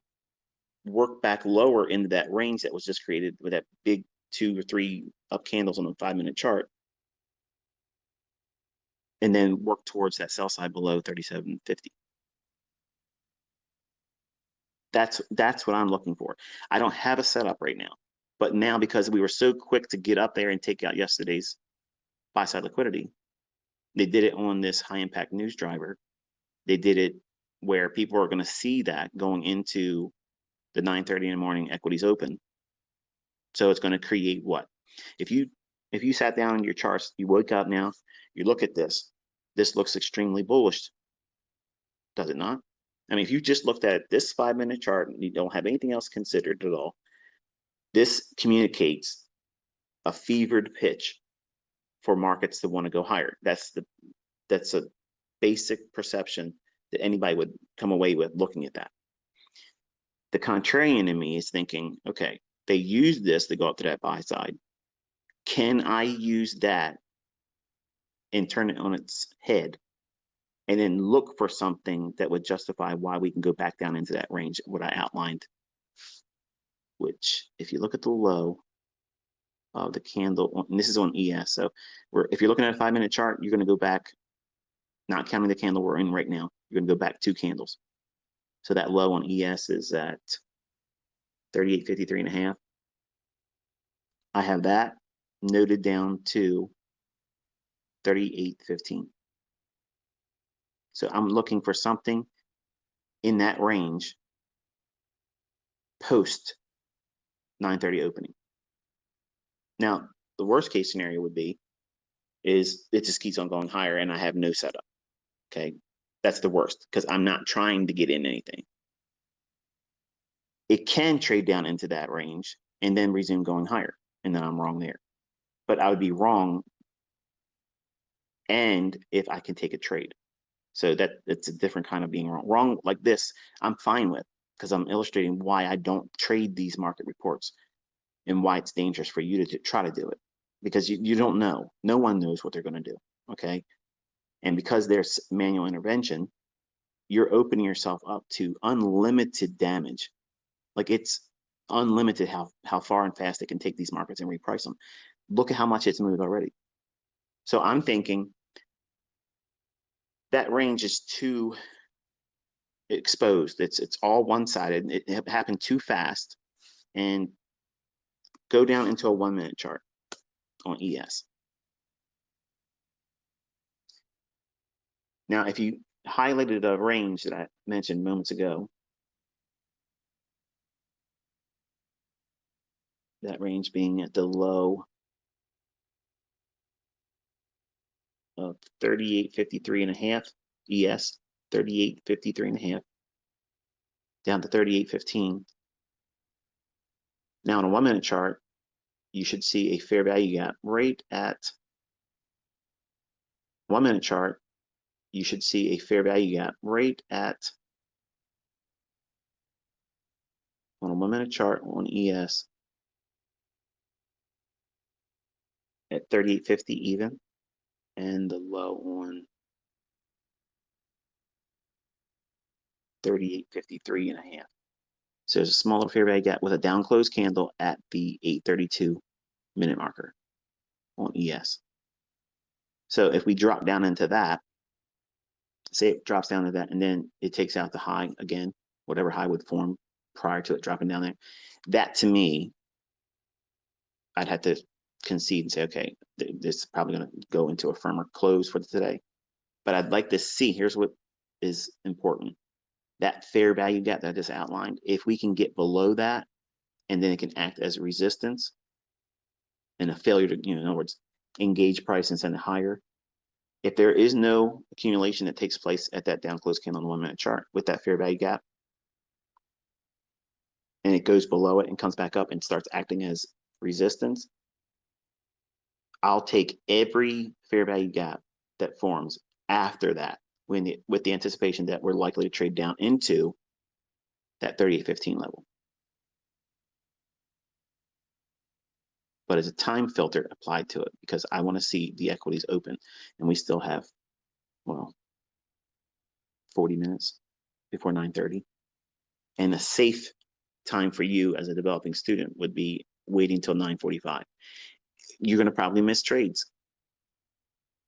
work back lower into that range that was just created with that big 2 or 3 up candles on the 5-minute chart, and then work towards that sell side below 37.50? That's what I'm looking for. I don't have a setup right now, but now because we were so quick to get up there and take out yesterday's buy side liquidity, they did it on this high impact news driver. They did it where people are going to see that going into the 9:30 in the morning equities open. So it's going to create what? If you sat down in your charts, you woke up now, you look at this. This looks extremely bullish, does it not? I mean, if you just looked at this 5-minute chart and you don't have anything else considered at all, this communicates a fevered pitch for markets to want to go higher. That's a basic perception that anybody would come away with looking at that. The contrarian in me is thinking, okay, they use this to go up to that buy side. Can I use that and turn it on its head and then look for something that would justify why we can go back down into that range, what I outlined, which if you look at the low of the candle, and this is on ES, so if you're looking at a 5-minute chart, you're going to go back, not counting the candle we're in right now, you're going to go back 2 candles. So that low on ES is at 38.53.5. I have that noted down to 38.15. So I'm looking for something in that range post 9:30 opening. Now, the worst case scenario would be is it just keeps on going higher and I have no setup. Okay, that's the worst because I'm not trying to get in anything. It can trade down into that range and then resume going higher, and then I'm wrong there. But I would be wrong, and if I can take a trade. So it's a different kind of being wrong. Wrong like this, I'm fine with, because I'm illustrating why I don't trade these market reports and why it's dangerous for you to try to do it, because you don't know. No one knows what they're going to do, okay? And because there's manual intervention, you're opening yourself up to unlimited damage. Like it's unlimited how far and fast they can take these markets and reprice them. Look at how much it's moved already. So I'm thinking that range is too exposed. It's all one-sided. It happened too fast. And go down into a 1-minute chart on ES. Now, if you highlighted a range that I mentioned moments ago, that range being at the low of 38.53.5 ES, 38.53.5, down to 38.15. Now on a 1-minute chart, you should see a fair value gap right at 1 minute chart. You should see a fair value gap right at, on a 1 minute chart on ES, at 38.50 even, and the low on 38.53 and a half. So there's a smaller fair value gap with a down close candle at the 8:32 minute marker on ES. So if we drop down into that, say it drops down to that, and then it takes out the high again, whatever high would form prior to it dropping down there, that to me, I'd have to concede and say, okay, this is probably going to go into a firmer close for today. But I'd like to see, here's what is important. That fair value gap that I just outlined, if we can get below that, and then it can act as a resistance and a failure to, in other words, engage price and send it higher. If there is no accumulation that takes place at that down close candle on the 1 minute chart with that fair value gap, and it goes below it and comes back up and starts acting as resistance, I'll take every fair value gap that forms after that with the anticipation that we're likely to trade down into that 38.15 level. But as a time filter applied to it, because I want to see the equities open, and we still have, well, 40 minutes before 9:30. And a safe time for you as a developing student would be waiting till 9:45. You're going to probably miss trades.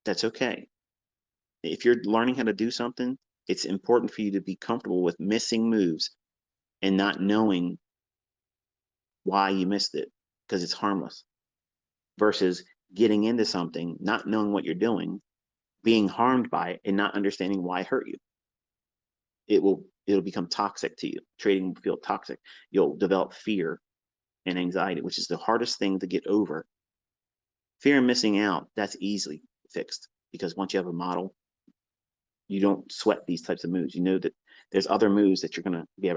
That's okay. If you're learning how to do something, it's important for you to be comfortable with missing moves and not knowing why you missed it, because it's harmless, versus getting into something, not knowing what you're doing, being harmed by it, and not understanding why it hurt you. It'll become toxic to you. Trading will feel toxic. You'll develop fear and anxiety, which is the hardest thing to get over. Fear of missing out, that's easily fixed, because once you have a model, you don't sweat these types of moves. You know that there's other moves that you're going to be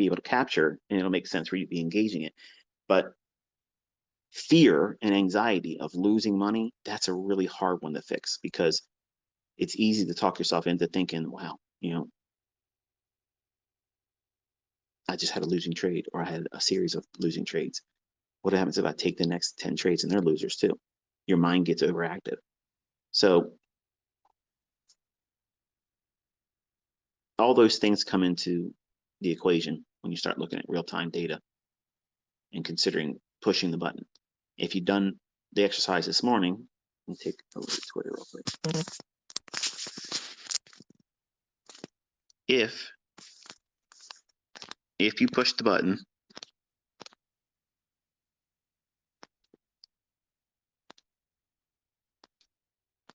able to capture, and it'll make sense for you to be engaging it. But fear and anxiety of losing money, that's a really hard one to fix, because it's easy to talk yourself into thinking, wow, I just had a losing trade, or I had a series of losing trades. What happens if I take the next 10 trades and they're losers too? Your mind gets overactive. So all those things come into the equation when you start looking at real-time data and considering pushing the button. If you've done the exercise this morning, let me take a look at Twitter real quick. If you push the button,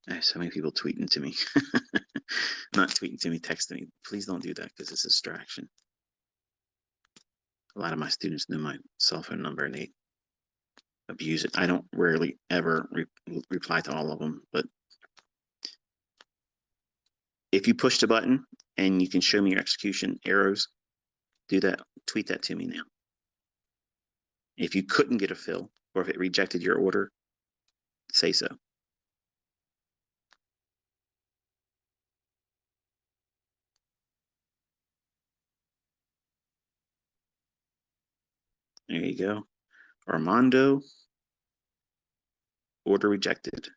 I have so many people tweeting to me. Not tweeting to me, texting me. Please don't do that, because it's a distraction. A lot of my students know my cell phone number and they abuse it. I don't rarely ever reply to all of them, but if you push the button and you can show me your execution arrows, do that. Tweet that to me now. If you couldn't get a fill, or if it rejected your order, say so. There you go. Armando, order rejected.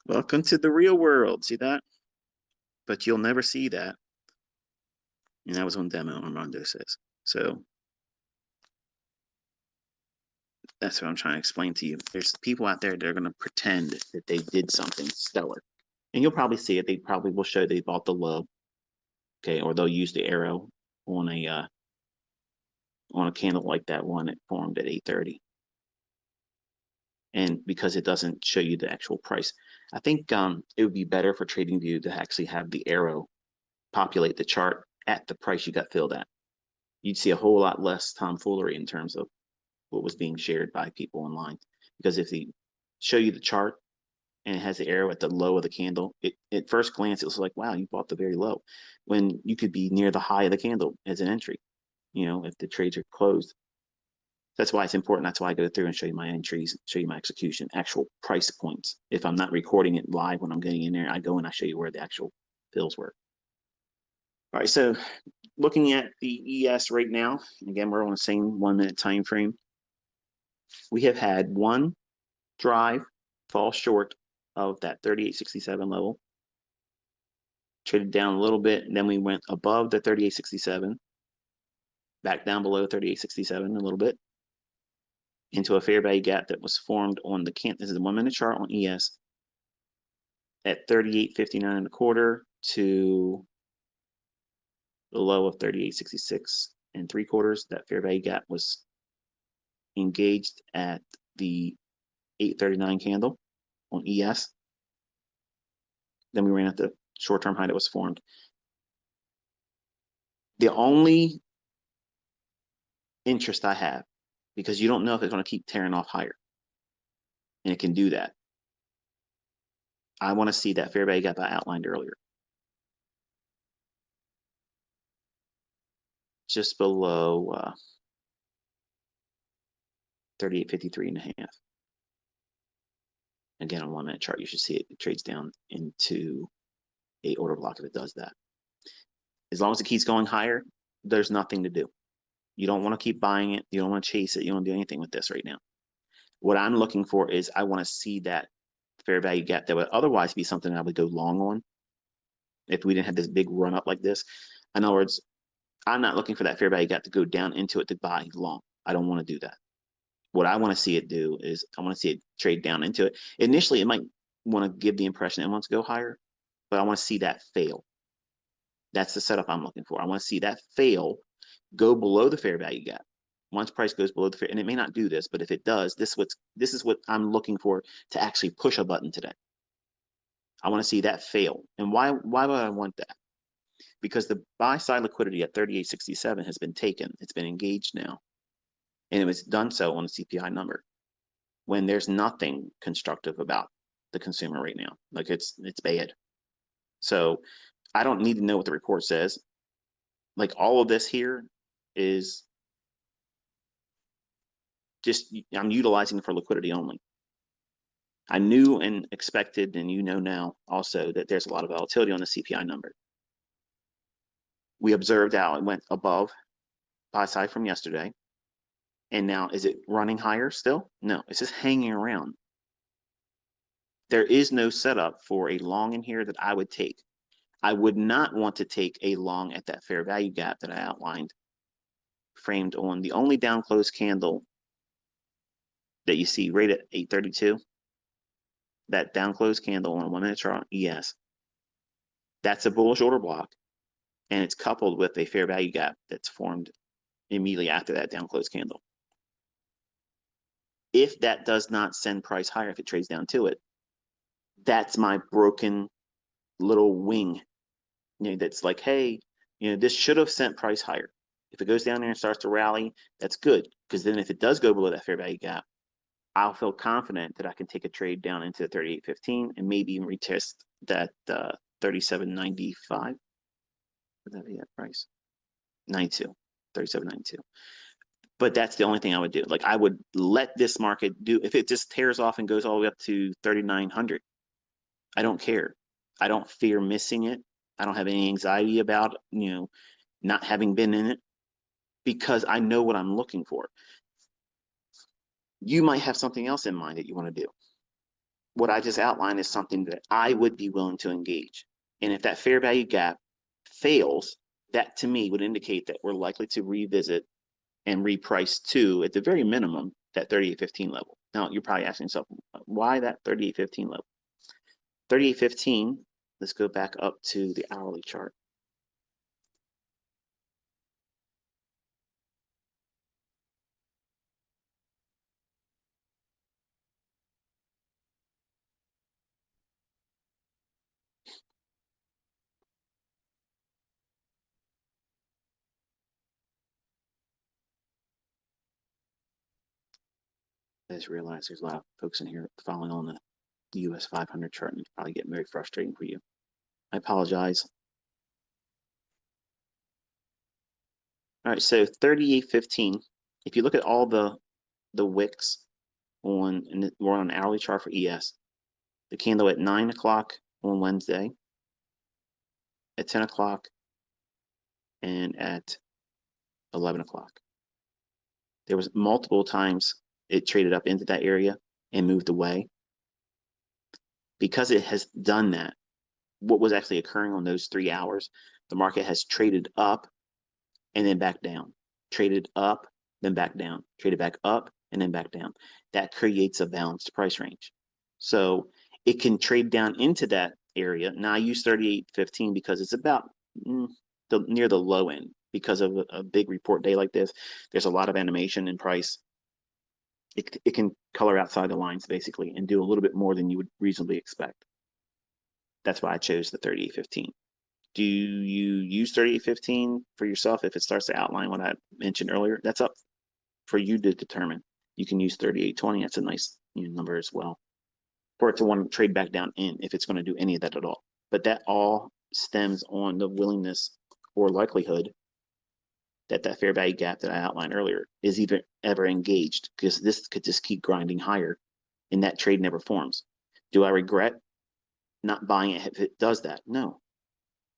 Welcome to the real world. See that? But you'll never see that. And that was on demo, Armando says. So that's what I'm trying to explain to you. There's people out there that are going to pretend that they did something stellar. And you'll probably see it. They probably will show they bought the low. Okay, or they'll use the arrow on a candle like that one that formed at 8:30. And because it doesn't show you the actual price, I think it would be better for TradingView to actually have the arrow populate the chart at the price you got filled at. You'd see a whole lot less tomfoolery in terms of what was being shared by people online. Because if they show you the chart and it has the arrow at the low of the candle, at first glance, it was like, wow, you bought the very low, when you could be near the high of the candle as an entry, if the trades are closed. That's why it's important. That's why I go through and show you my entries, show you my execution, actual price points. If I'm not recording it live when I'm getting in there, I go and I show you where the actual fills were. All right, so looking at the ES right now, again, we're on the same 1 minute time frame. We have had one drive fall short of that 38.67 level, traded down a little bit, and then we went above the 38.67, back down below 38.67 a little bit, into a fair value gap that was formed on the this is the 1 minute chart on ES at 38.59 and a quarter to the low of 38.66 and 3/4. That fair value gap was engaged at the 8.39 candle on ES. Then we ran at the short-term high that was formed. The only interest I have, because you don't know if it's going to keep tearing off higher, and it can do that, I want to see that fair value gap I outlined earlier, just below 38.53 and a half. Again, on 1 minute chart, you should see it trades down into a order block if it does that. As long as it keeps going higher, there's nothing to do. You don't want to keep buying it. You don't want to chase it. You don't want to do anything with this right now. What I'm looking for is I want to see that fair value gap that would otherwise be something I would go long on if we didn't have this big run up like this. In other words, I'm not looking for that fair value gap to go down into it to buy long. I don't want to do that. What I want to see it do is I want to see it trade down into it. Initially, it might want to give the impression it wants to go higher, but I want to see that fail. That's the setup I'm looking for. I want to see that fail, go below the fair value gap. Once price goes below the fair, and it may not do this, but if it does, this is what I'm looking for to actually push a button today. I want to see that fail. And why would I want that? Because the buy side liquidity at 38.67 has been taken. It's been engaged now. And it was done so on the CPI number when there's nothing constructive about the consumer right now. Like it's bad. So I don't need to know what the report says. Like all of this here is just, I'm utilizing it for liquidity only. I knew and expected, and you know now also, that there's a lot of volatility on the CPI number. We observed how it went above buy side from yesterday. And now, is it running higher still? No, it's just hanging around. There is no setup for a long in here that I would take. I would not want to take a long at that fair value gap that I outlined, framed on the only down close candle that you see right at 832. That down close candle on a 1 minute chart on ES. That's a bullish order block, and it's coupled with a fair value gap that's formed immediately after that down close candle. If that does not send price higher, if it trades down to it, that's my broken little wing. That's like, hey, this should have sent price higher. If it goes down there and starts to rally, that's good, because then if it does go below that fair value gap, I'll feel confident that I can take a trade down into 38.15 and maybe even retest that 37.95. Would that be that price? 92, 37.92. But that's the only thing I would do. Like I would let this market do, if it just tears off and goes all the way up to 3900, I don't care. I don't fear missing it. I don't have any anxiety about, not having been in it, because I know what I'm looking for. You might have something else in mind that you want to do. What I just outlined is something that I would be willing to engage. And if that fair value gap fails, that to me would indicate that we're likely to revisit and reprice to, at the very minimum, that 38.15 level. Now, you're probably asking yourself, why that 38.15 level? 38.15, let's go back up to the hourly chart. I just realized there's a lot of folks in here following on the US500 chart, and it's probably getting very frustrating for you. I apologize. All right, so 38.15, if you look at all the the wicks on, and we're on an hourly chart for ES. The candle at 9 o'clock on Wednesday, at 10 o'clock, and at 11 o'clock. There was multiple times it traded up into that area and moved away. Because it has done that, what was actually occurring on those 3 hours, the market has traded up and then back down, traded up, then back down, traded back up, and then back down. That creates a balanced price range. So it can trade down into that area. Now I use 38.15 because it's about near the low end. Because of a big report day like this, there's a lot of animation in price. It can color outside the lines basically and do a little bit more than you would reasonably expect. That's why I chose the 38.15. Do you use 38.15 for yourself if it starts to outline what I mentioned earlier? That's up for you to determine. You can use 38.20. That's a nice number as well. For it to want to trade back down in, if it's going to do any of that at all. But that all stems on the willingness or likelihood that that fair value gap that I outlined earlier is even ever engaged, because this could just keep grinding higher and that trade never forms. Do I regret not buying it if it does that? No,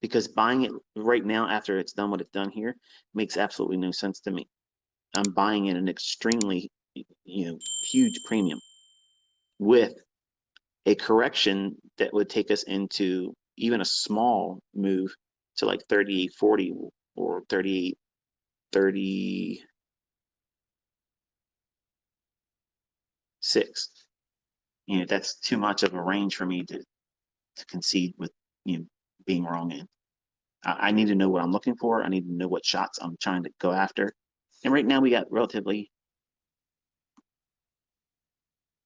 because buying it right now after it's done what it's done here makes absolutely no sense to me. I'm buying at an extremely huge premium with a correction that would take us into even a small move to like 38.40 or 38.36. That's too much of a range for me to concede with being wrong in. I need to know what I'm looking for. I need to know what shots I'm trying to go after. And right now we got relatively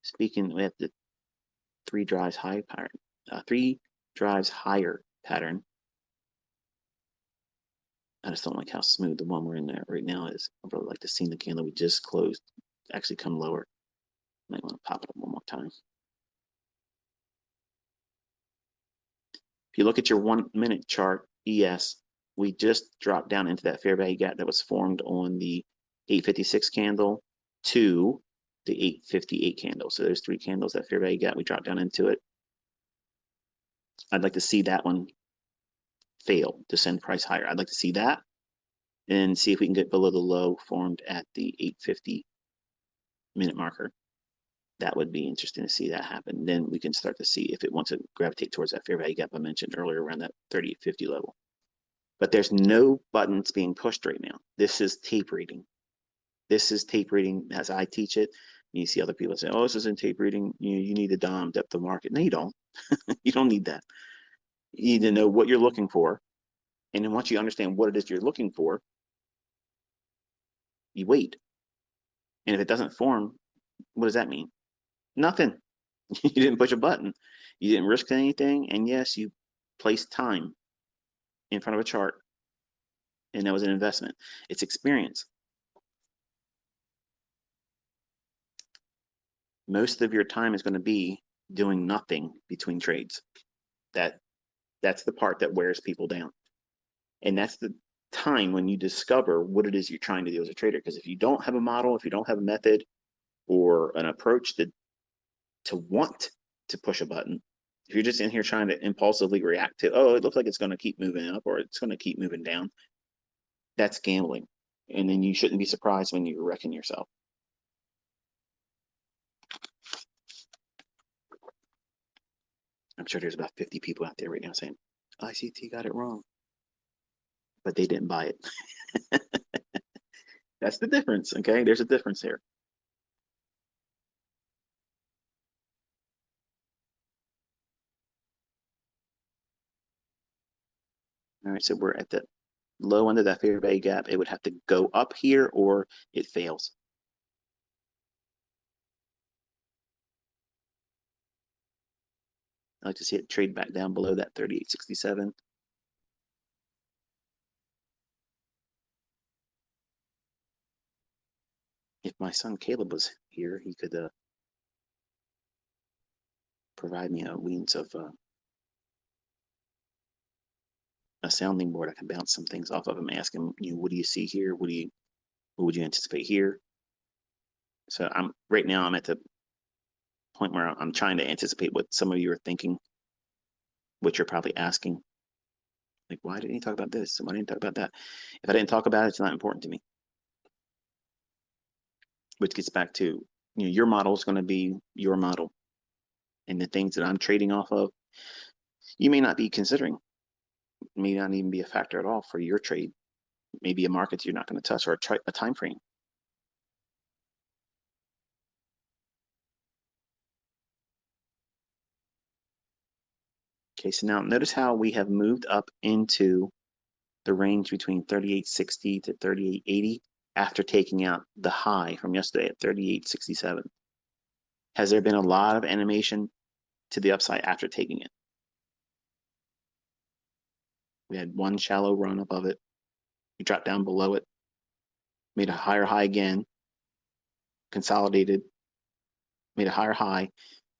speaking, we have the 3 drives high pattern, 3 drives higher pattern. I just don't like how smooth the one we're in there right now is. I'd really like to see the candle we just closed actually come lower. Might want to pop it up one more time. If you look at your 1 minute chart, ES, we just dropped down into that fair value gap that was formed on the 856 candle to the 858 candle. So there's 3 candles, that fair value gap, we dropped down into it. I'd like to see that one fail to send price higher. I'd like to see that and see if we can get below the low formed at the 850 minute marker. That would be interesting to see that happen. Then we can start to see if it wants to gravitate towards that fair value gap I mentioned earlier around that 38.50 level. But there's no buttons being pushed right now. This is tape reading. This is tape reading as I teach it. You see other people say, oh, this isn't tape reading. You need a DOM, depth of market. No, you don't. You don't need that. You need to know what you're looking for. And then once you understand what it is you're looking for, you wait. And if it doesn't form, what does that mean? Nothing. You didn't push a button. You didn't risk anything. And yes, you placed time in front of a chart. And that was an investment. It's experience. Most of your time is going to be doing nothing between trades. That's the part that wears people down. And that's the time when you discover what it is you're trying to do as a trader. Because if you don't have a model, if you don't have a method or an approach to want to push a button, if you're just in here trying to impulsively react to, oh, it looks like it's going to keep moving up or it's going to keep moving down, that's gambling. And then you shouldn't be surprised when you're wrecking yourself. I'm sure there's about 50 people out there right now saying, ICT got it wrong. But they didn't buy it. That's the difference, okay? There's a difference here. All right, so we're at the low end of that fair value gap. It would have to go up here or it fails. I like to see it trade back down below that 38.67. If my son Caleb was here, he could provide me a means of a sounding board. I can bounce some things off of him, ask him, what do you see here? What would you anticipate here? So right now I'm at the point where I'm trying to anticipate what some of you are thinking, what you're probably asking. Like, why didn't he talk about this? Why didn't he talk about that? If I didn't talk about it, it's not important to me. Which gets back to, your model is going to be your model. And the things that I'm trading off of, you may not be considering, may not even be a factor at all for your trade. Maybe a market you're not going to touch, or a time frame. Okay, so now notice how we have moved up into the range between 38.60 to 38.80 after taking out the high from yesterday at 38.67. Has there been a lot of animation to the upside after taking it? We had one shallow run above it. We dropped down below it, made a higher high again, consolidated, made a higher high,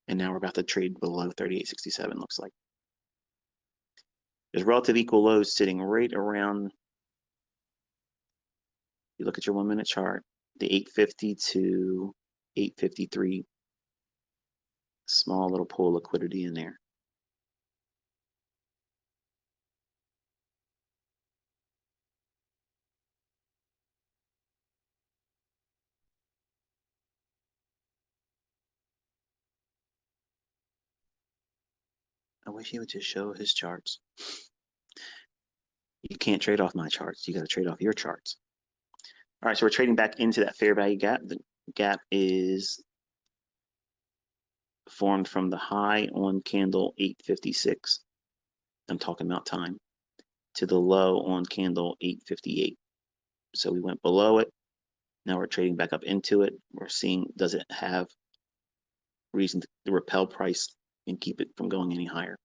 and now we're about to trade below 38.67, looks like. There's relative equal lows sitting right around, you look at your 1 minute chart, the 850 to 853, small little pool of liquidity in there. I wish he would just show his charts. You can't trade off my charts. You got to trade off your charts. All right, so we're trading back into that fair value gap. The gap is formed from the high on candle 856. I'm talking about time, to the low on candle 858. So we went below it. Now we're trading back up into it. We're seeing, does it have reason to repel price and keep it from going any higher?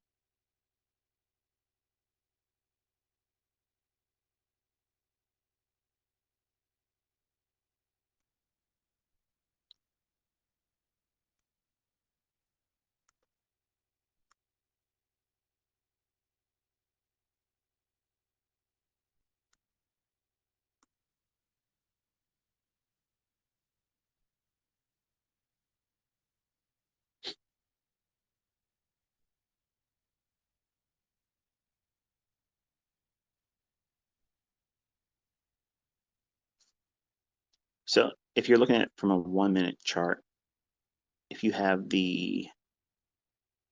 So if you're looking at it from a 1 minute chart, if you have the,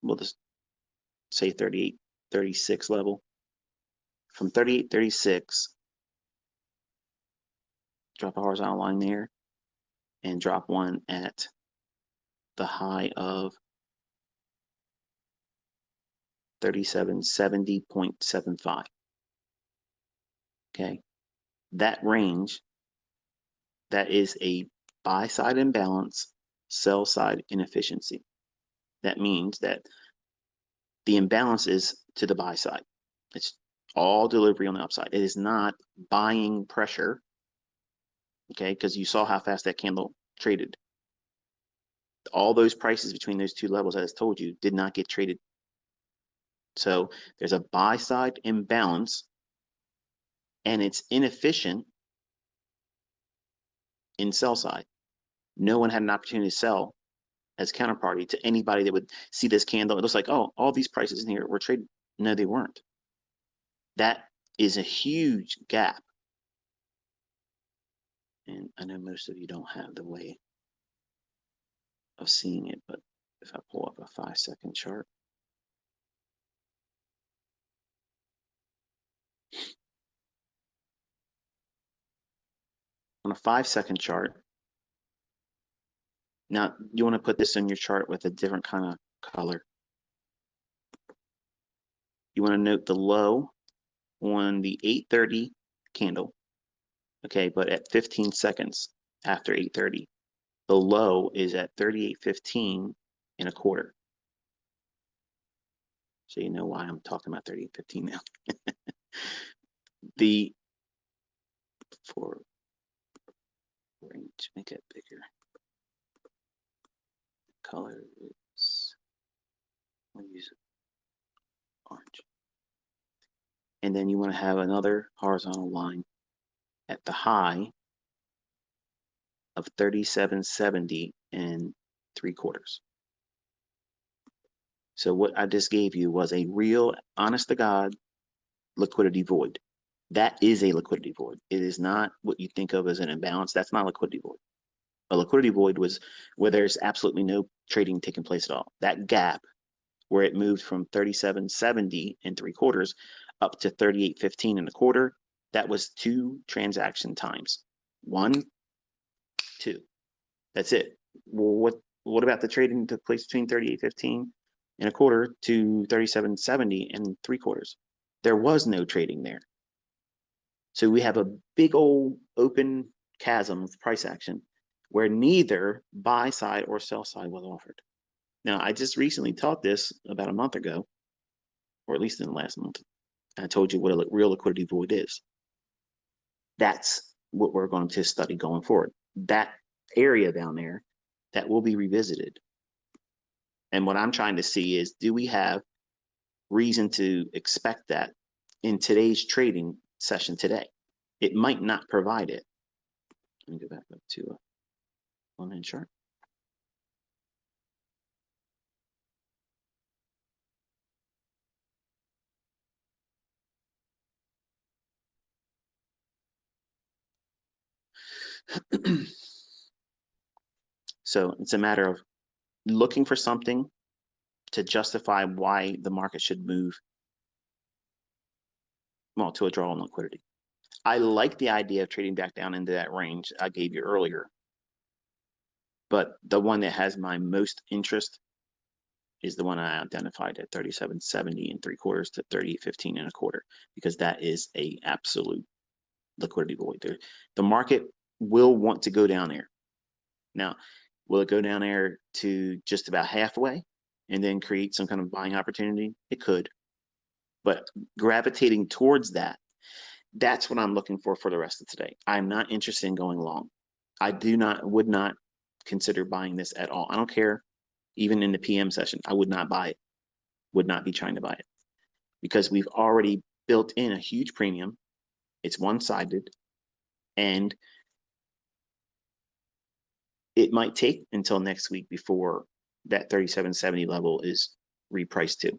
we'll just say 38.36 level, from 38.36, drop a horizontal line there and drop one at the high of 3770.75. Okay, that range, that is a buy side imbalance, sell side inefficiency. That means that the imbalance is to the buy side. It's all delivery on the upside. It is not buying pressure, okay, because you saw how fast that candle traded. All those prices between those two levels, as I told you, did not get traded. So there's a buy side imbalance, and it's inefficient in sell side. No one had an opportunity to sell as counterparty to anybody that would see this candle. It looks like, oh, all these prices in here were traded. No, they weren't. That is a huge gap. And I know most of you don't have the way of seeing it, but if I pull up a 5-second chart, on a 5-second chart, now you want to put this in your chart with a different kind of color. You want to note the low on the 8:30 candle, okay, but at 15 seconds after 8:30. The low is at 38.15 and a quarter. So you know why I'm talking about 38.15 now. The for range, make it bigger. Color is, we'll use orange. And then you want to have another horizontal line at the high of 37.70 and 3/4. So what I just gave you was a real, honest to God, liquidity void. That is a liquidity void. It is not what you think of as an imbalance. That's not a liquidity void. A liquidity void was where there's absolutely no trading taking place at all. That gap where it moved from 37.70 and 3/4 up to 38.15 and 1/4, that was 2 transaction times. 1, 2. That's it. Well, what about the trading that took place between 38.15 and 1/4 to 37.70 and 3/4? There was no trading there. So we have a big old open chasm of price action where neither buy side or sell side was offered. Now, I just recently taught this about a month ago, or at least in the last month. I told you what a real liquidity void is. That's what we're going to study going forward. That area down there, that will be revisited. And what I'm trying to see is, do we have reason to expect that in today's trading session today? It might not provide it. Let me go back up to a one-hand chart. So it's a matter of looking for something to justify why the market should move, well, to a draw on liquidity. I like the idea of trading back down into that range I gave you earlier, but the one that has my most interest is the one I identified at 37.70 and 3/4 to 38.15 and 1/4, because that is a absolute liquidity void there. The market will want to go down there. Now, will it go down there to just about halfway and then create some kind of buying opportunity? It could, but gravitating towards that, that's what I'm looking for the rest of today. I'm not interested in going long. I would not consider buying this at all. I don't care. Even in the PM session, I would not buy it, would not be trying to buy it, because we've already built in a huge premium. It's one-sided, and it might take until next week before that 37.70 level is repriced to.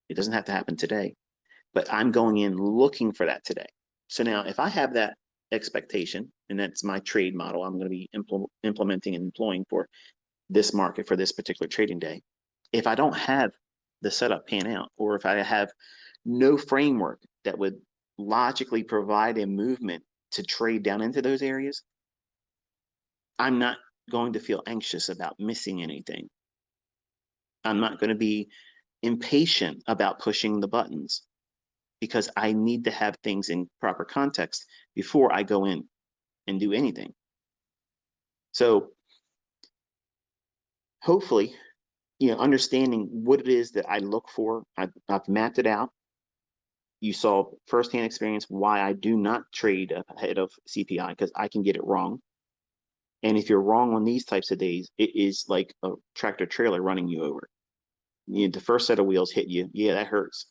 It doesn't have to happen today, but I'm going in looking for that today. So now if I have that expectation, and that's my trade model I'm going to be implementing and employing for this market for this particular trading day, if I don't have the setup pan out, or if I have no framework that would logically provide a movement to trade down into those areas, I'm not going to feel anxious about missing anything. I'm not going to be impatient about pushing the buttons, because I need to have things in proper context before I go in and do anything. So hopefully, understanding what it is that I look for, I've mapped it out. You saw firsthand experience why I do not trade ahead of CPI, because I can get it wrong. And if you're wrong on these types of days, it is like a tractor trailer running you over. The first set of wheels hit you. Yeah, that hurts.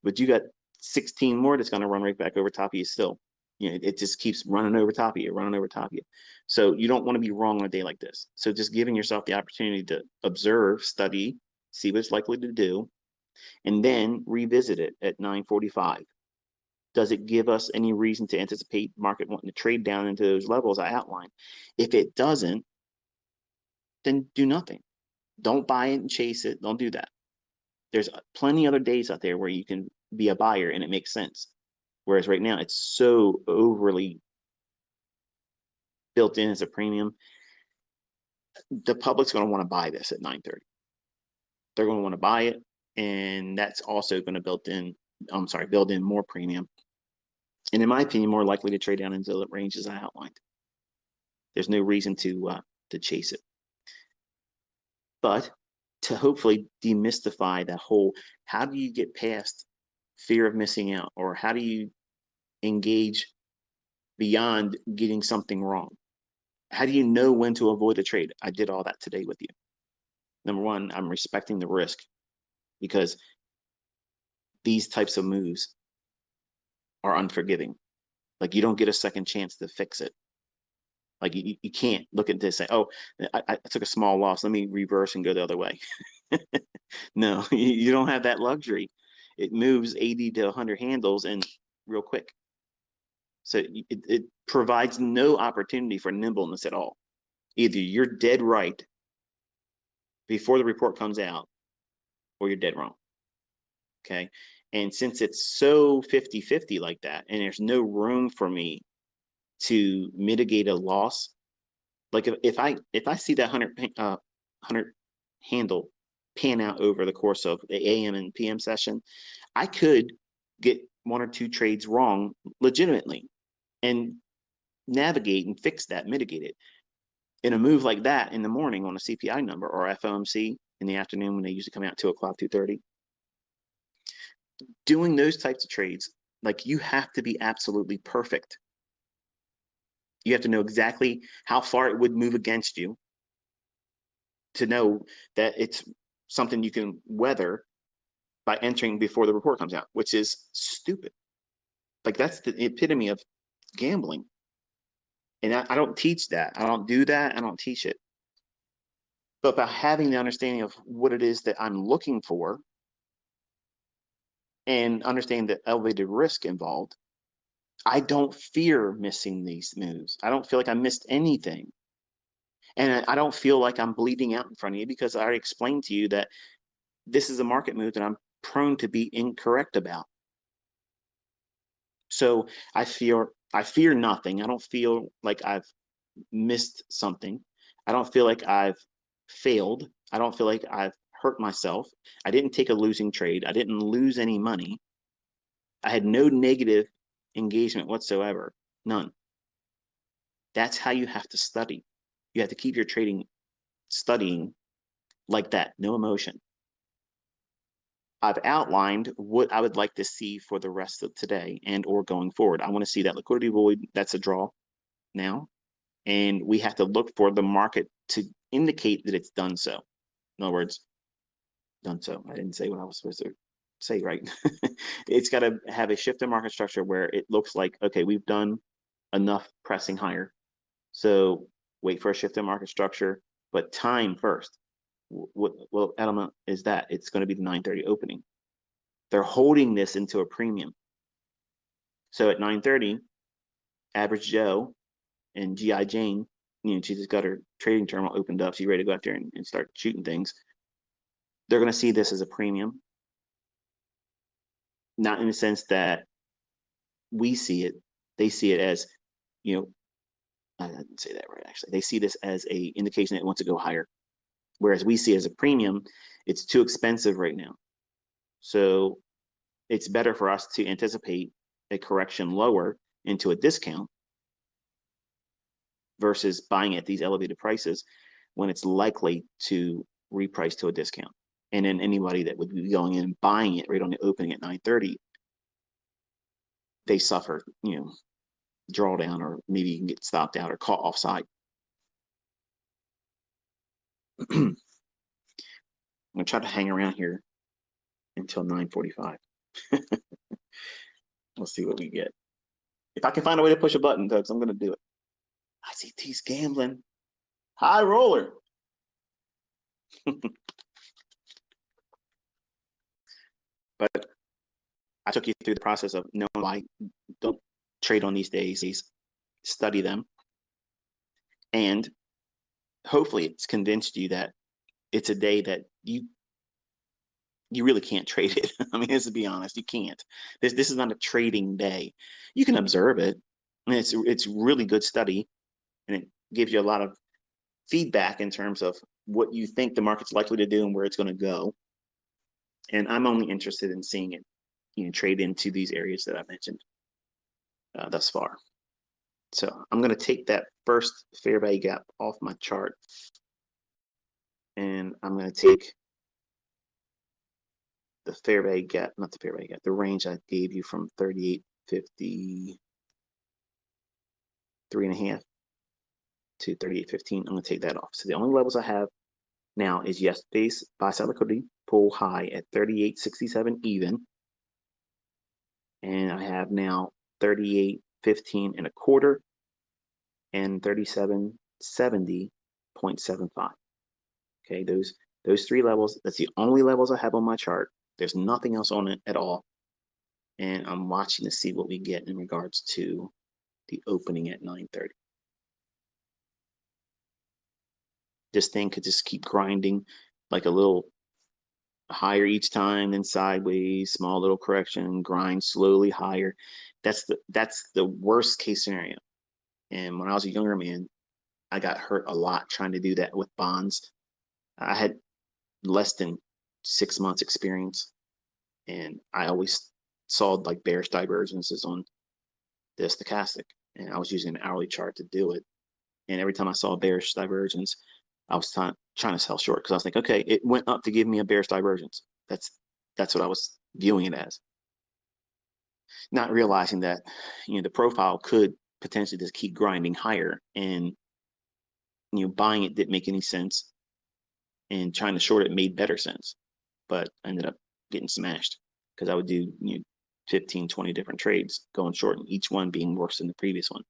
But you got 16 more that's going to run right back over top of you still. It just keeps running over top of you, running over top of you. So you don't want to be wrong on a day like this. So just giving yourself the opportunity to observe, study, see what it's likely to do, and then revisit it at 9:45. Does it give us any reason to anticipate market wanting to trade down into those levels I outlined? If it doesn't, then do nothing. Don't buy it and chase it. Don't do that. There's plenty other days out there where you can be a buyer and it makes sense. Whereas right now it's so overly built in as a premium. The public's going to want to buy this at 9:30. They're going to want to buy it, and that's also going to build in more premium. And in my opinion, more likely to trade down into the ranges I outlined. There's no reason to chase it. But to hopefully demystify that whole, how do you get past fear of missing out, or how do you engage beyond getting something wrong? How do you know when to avoid a trade? I did all that today with you. Number one, I'm respecting the risk, because these types of moves are unforgiving. Like, you don't get a second chance to fix it. Like you can't look at this and say, oh, I took a small loss. Let me reverse and go the other way. No, you don't have that luxury. It moves 80 to 100 handles and real quick. So it provides no opportunity for nimbleness at all. Either you're dead right before the report comes out, or you're dead wrong. Okay. And since it's so 50-50 like that, and there's no room for me to mitigate a loss, like if I see that 100 handle pan out over the course of the AM and PM session, I could get one or two trades wrong legitimately and navigate and fix that, mitigate it. In a move like that in the morning on a CPI number or FOMC in the afternoon when they usually come out 2 o'clock, 2:30, doing those types of trades, like you have to be absolutely perfect. You have to know exactly how far it would move against you to know that it's something you can weather by entering before the report comes out, which is stupid. Like that's the epitome of gambling. And I don't teach that. I don't do that. I don't teach it. But by having the understanding of what it is that I'm looking for and understanding the elevated risk involved, I don't fear missing these moves. I don't feel like I missed anything. And I don't feel like I'm bleeding out in front of you because I already explained to you that this is a market move that I'm prone to be incorrect about. So I fear nothing. I don't feel like I've missed something. I don't feel like I've failed. I don't feel like I've hurt myself. I didn't take a losing trade. I didn't lose any money. I had no negative engagement whatsoever. None. That's how you have to study. You have to keep your trading studying like that, no emotion. I've outlined what I would like to see for the rest of today and or going forward. I want to see that liquidity void. That's a draw now. And we have to look for the market to indicate that it's done so. In other words, done so. I didn't say what I was supposed to say, right? It's got to have a shift in market structure where it looks like, okay, we've done enough pressing higher. So wait for a shift in market structure, but time first. What element is that? It's going to be the 9:30 opening. They're holding this into a premium. So at 9:30, average Joe and GI Jane, you know, she just got her trading terminal opened up. She's ready to go out there and start shooting things. They're going to see this as a premium, not in the sense that we see it. They see it as, you know, I didn't say that right, actually. They see this as a indication that it wants to go higher. Whereas we see it as a premium, it's too expensive right now. So it's better for us to anticipate a correction lower into a discount versus buying at these elevated prices when it's likely to reprice to a discount. And then anybody that would be going in and buying it right on the opening at 9:30, they suffer, you know, drawdown, or maybe you can get stopped out or caught offside. I'm gonna try to hang around here until 9:45. We'll see what we get. If I can find a way to push a button, folks, I'm gonna do it. ICT's gambling. High roller. But I took you through the process of knowing why don't trade on these days, study them, and hopefully it's convinced you that it's a day that you really can't trade it. I mean, let's be honest, you can't. This is not a trading day. You can observe it, and it's really good study, and it gives you a lot of feedback in terms of what you think the market's likely to do and where it's going to go. And I'm only interested in seeing it, you know, trade into these areas that I mentioned thus far. So I'm going to take that first fair value gap off my chart, and I'm going to take the fair value gap, not the fair value gap, the range I gave you from 38.53.5 to 38.15. I'm going to take that off. So the only levels I have now is yesterday's buy side liquidity pull high at 38.67 even, and I have now 38.15 and a quarter, and 3770.75. Okay, those three levels, that's the only levels I have on my chart. There's nothing else on it at all. And I'm watching to see what we get in regards to the opening at 9:30. This thing could just keep grinding like a little higher each time, then sideways, small little correction, grind slowly higher. That's the worst case scenario. And when I was a younger man, I got hurt a lot trying to do that with bonds. I had less than 6 months experience, and I always saw like bearish divergences on the stochastic, and I was using an hourly chart to do it. And every time I saw a bearish divergence, I was trying to sell short because I was thinking, okay, it went up to give me a bearish divergence. That's what I was viewing it as, not realizing that the profile could potentially just keep grinding higher, and buying it didn't make any sense, and trying to short it made better sense, but I ended up getting smashed because I would do 15, 20 different trades going short, and each one being worse than the previous one.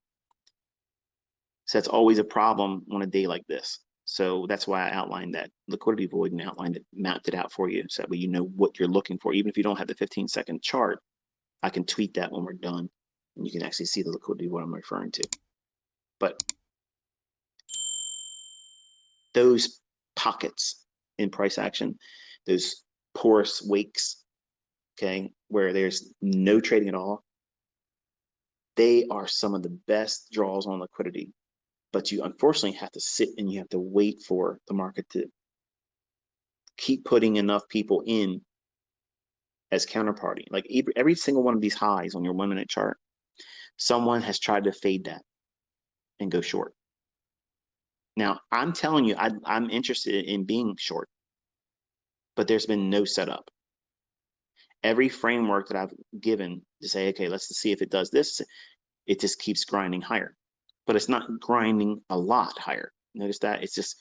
So that's always a problem on a day like this. So that's why I outlined that liquidity void and outlined it, mapped it out for you, so that way you know what you're looking for. Even if you don't have the 15-second chart, I can tweet that when we're done, and you can actually see the liquidity void I'm referring to. But those pockets in price action, those porous wakes, okay, where there's no trading at all, they are some of the best draws on liquidity. But you unfortunately have to sit and you have to wait for the market to keep putting enough people in as counterparty. Like every single one of these highs on your 1 minute chart, someone has tried to fade that and go short. Now, I'm telling you, I'm interested in being short, but there's been no setup. Every framework that I've given to say, okay, let's see if it does this, it just keeps grinding higher. But it's not grinding a lot higher. Notice that it's just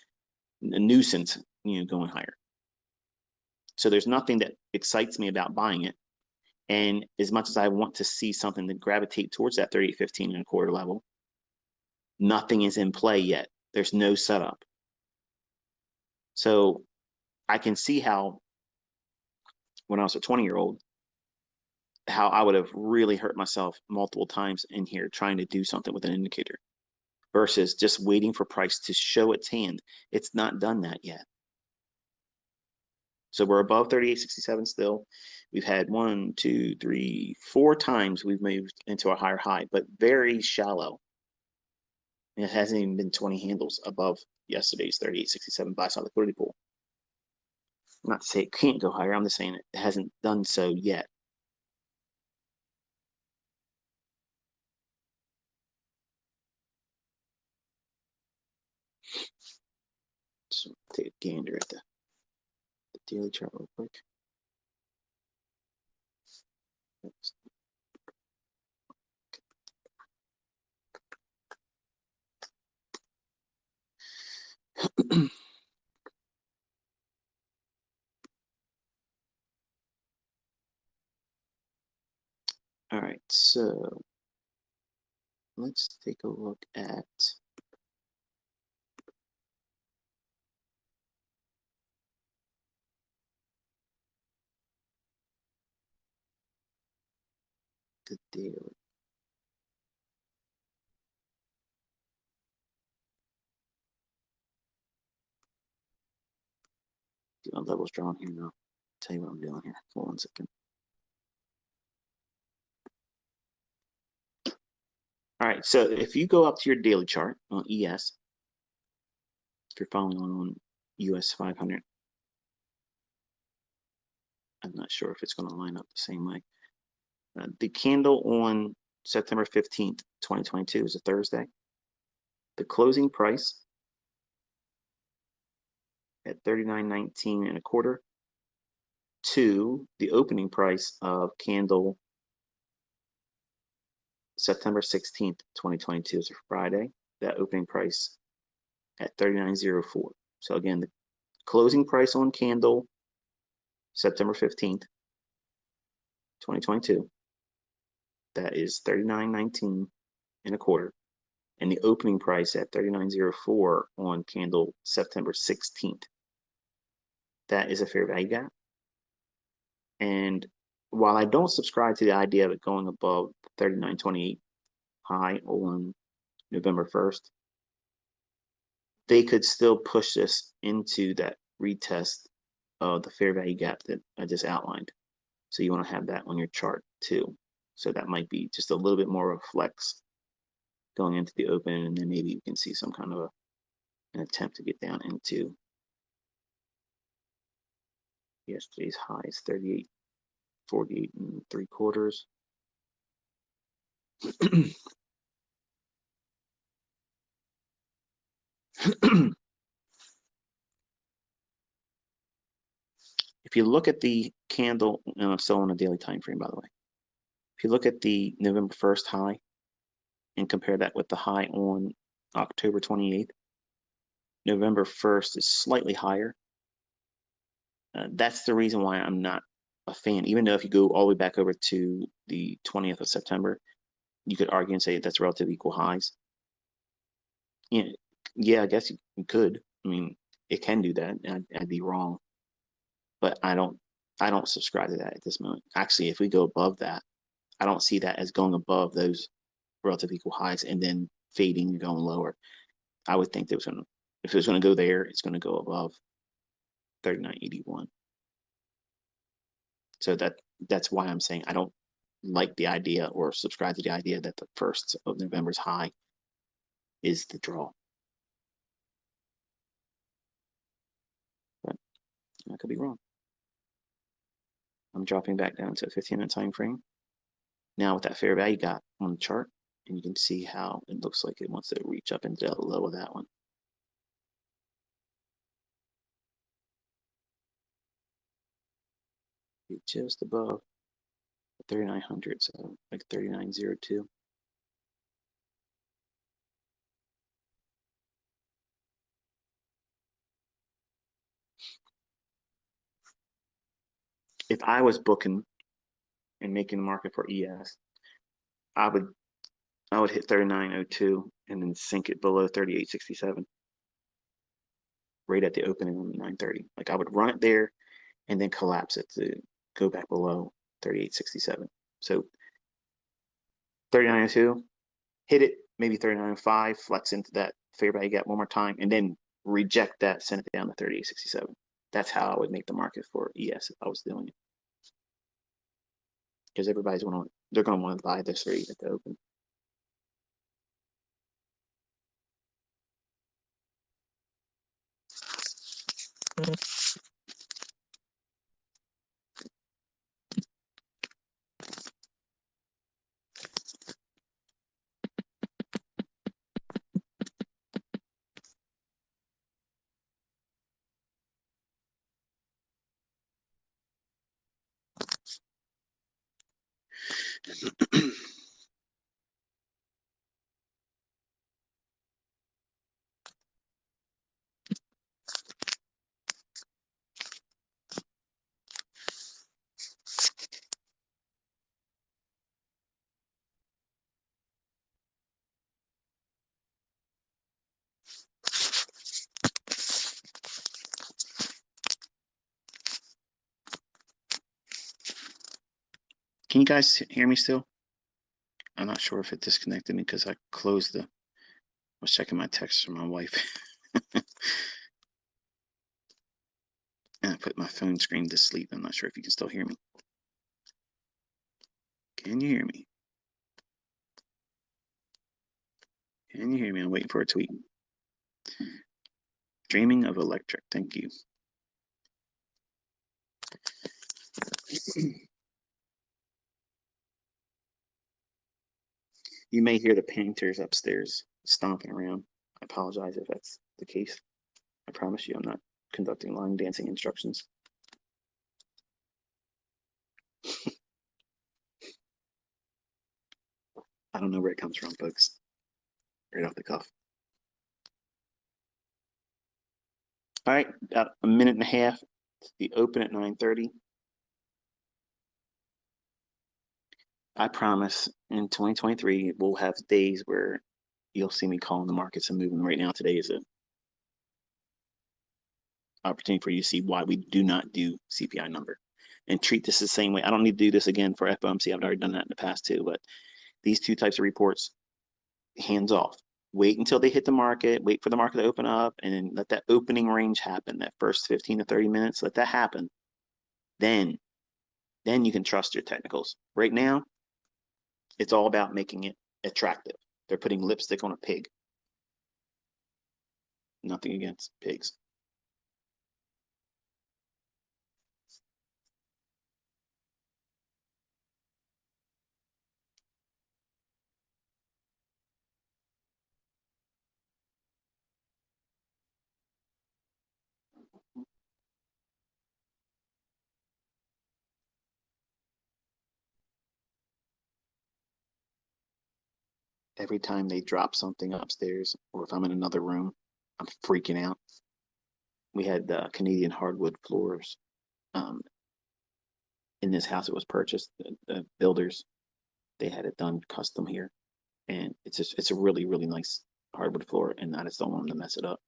a nuisance, going higher. So there's nothing that excites me about buying it. And as much as I want to see something to gravitate towards that 38.15 level, nothing is in play yet. There's no setup. So I can see how, when I was a 20-year-old, how I would have really hurt myself multiple times in here trying to do something with an indicator versus just waiting for price to show its hand. It's not done that yet. So we're above 38.67 still. We've had 1, 2, 3, 4 times we've moved into a higher high, but very shallow. And it hasn't even been 20 handles above yesterday's 38.67 buy side liquidity pool. Not to say it can't go higher, I'm just saying it hasn't done so yet. So take a gander at the daily chart real quick. All right, so let's take a look at the daily. See my levels drawn here now. Tell you what I'm doing here. Hold on a second. All right, so if you go up to your daily chart on ES, if you're following on US500, I'm not sure if it's going to line up the same way. The candle on September 15th, 2022 is a Thursday. The closing price at 39.19 to the opening price of candle September 16th, 2022 is a Friday. That opening price at 39.04. So again, the closing price on candle September 15th, 2022, that is 39.19. and the opening price at 39.04 on candle September 16th. That is a fair value gap. And while I don't subscribe to the idea of it going above 39.28 high on November 1st, they could still push this into that retest of the fair value gap that I just outlined. So you want to have that on your chart too. So that might be just a little bit more of a flex going into the open, and then maybe you can see some kind of an attempt to get down into yesterday's highs, 38.48 3/4. If you look at the candle, still on a daily time frame, by the way. If you look at the November 1st high and compare that with the high on October 28th, November 1st is slightly higher. That's the reason why I'm not a fan. Even though if you go all the way back over to the 20th of September, you could argue and say that's relative equal highs. Yeah, I guess you could. I mean, it can do that. I'd be wrong, but I don't subscribe to that at this moment. Actually, if we go above that, I don't see that as going above those relative equal highs and then fading and going lower. I would think that if it was going to go there, it's going to go above 39.81. So that's why I'm saying I don't like the idea or subscribe to the idea that the 1st of November's high is the draw. But I could be wrong. I'm dropping back down to a 15-minute time frame. Now with that fair value gap on the chart, and you can see how it looks like it wants to reach up into the low of that one. Just above 3,900, so like 39.02. If I was booking and making the market for ES, I would hit 39.02 and then sink it below 38.67 right at the opening on 9:30. Like I would run it there and then collapse it to go back below 38.67. So 39.02, hit it, maybe 39.05, flex into that fair value gap one more time, and then reject that, send it down to 38.67. That's how I would make the market for ES if I was doing it. Because they're going to want to buy this rate at the open. Can you guys hear me still? I'm not sure if it disconnected me because I was checking my texts from my wife. And I put my phone screen to sleep. I'm not sure if you can still hear me. Can you hear me? Can you hear me? I'm waiting for a tweet. Dreaming of electric. Thank you. You may hear the painters upstairs stomping around. I apologize if that's the case. I promise you I'm not conducting line dancing instructions. I don't know where it comes from, folks. Right off the cuff. All right, about a minute and a half. The open at 9:30. I promise in 2023 we'll have days where you'll see me calling the markets and moving. Right now, today is an opportunity for you to see why we do not do CPI number and treat this the same way. I don't need to do this again for FOMC. I've already done that in the past too, but these two types of reports, hands off. Wait until they hit the market, wait for the market to open up, and then let that opening range happen, that first 15 to 30 minutes, let that happen. Then you can trust your technicals. Right now, it's all about making it attractive. They're putting lipstick on a pig. Nothing against pigs. Every time they drop something upstairs, or if I'm in another room, I'm freaking out. We had Canadian hardwood floors in this house. It was purchased. The builders, they had it done custom here, and it's a really nice hardwood floor, and I just don't want them to mess it up.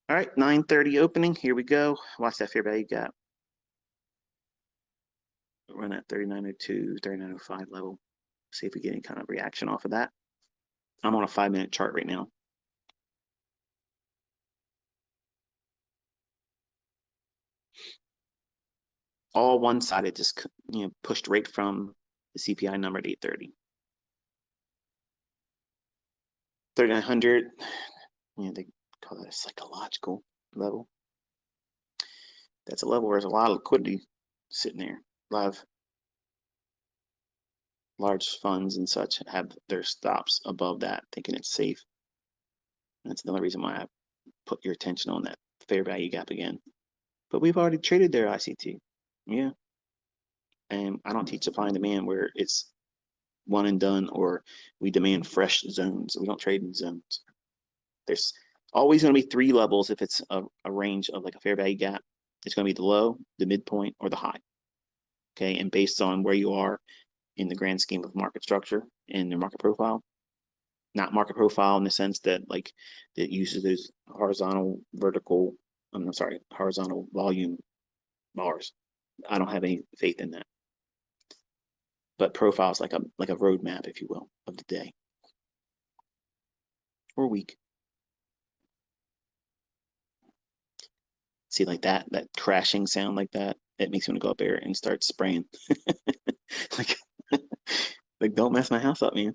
All right, 9:30 opening. Here we go. Watch that fair value gap. Run at 39.02, 39.05 level. See if we get any kind of reaction off of that. I'm on a 5-minute chart right now. All one-sided, just pushed right from the CPI number at 830. 3900, they call that a psychological level. That's a level where there's a lot of liquidity sitting there. A lot of large funds and such have their stops above that, thinking it's safe. And that's another reason why I put your attention on that fair value gap again. But we've already traded their ICT. Yeah. And I don't teach supply and demand where it's one and done, or we demand fresh zones. We don't trade in zones. There's always going to be 3 levels if it's a range of like a fair value gap. It's going to be the low, the midpoint, or the high. Okay, and based on where you are in the grand scheme of market structure and their market profile, not market profile in the sense that like that uses those horizontal, vertical, I'm sorry, horizontal volume bars. I don't have any faith in that. But profile is like a roadmap, if you will, of the day or week. See, like that crashing sound like that, it makes me want to go up there and start spraying. like, like don't mess my house up, man.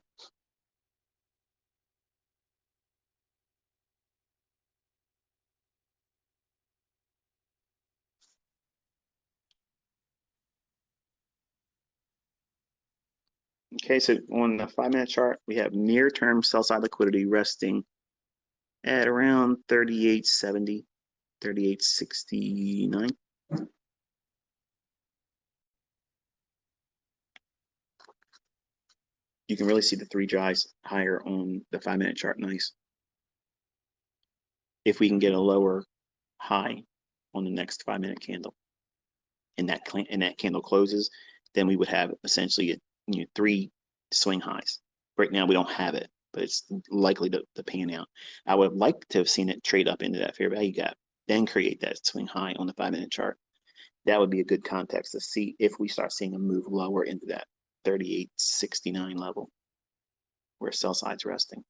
Okay, so on the 5-minute chart, we have near-term sell-side liquidity resting at around 38.70, 38.69. You can really see the 3 drives higher on the 5-minute chart. Nice. If we can get a lower high on the next 5-minute candle, and that candle closes, then we would have essentially 3 swing highs. Right now we don't have it, but it's likely to pan out. I would like to have seen it trade up into that fair value gap, then create that swing high on the 5-minute chart. That would be a good context to see if we start seeing a move lower into that 38.69 level where sell side's resting.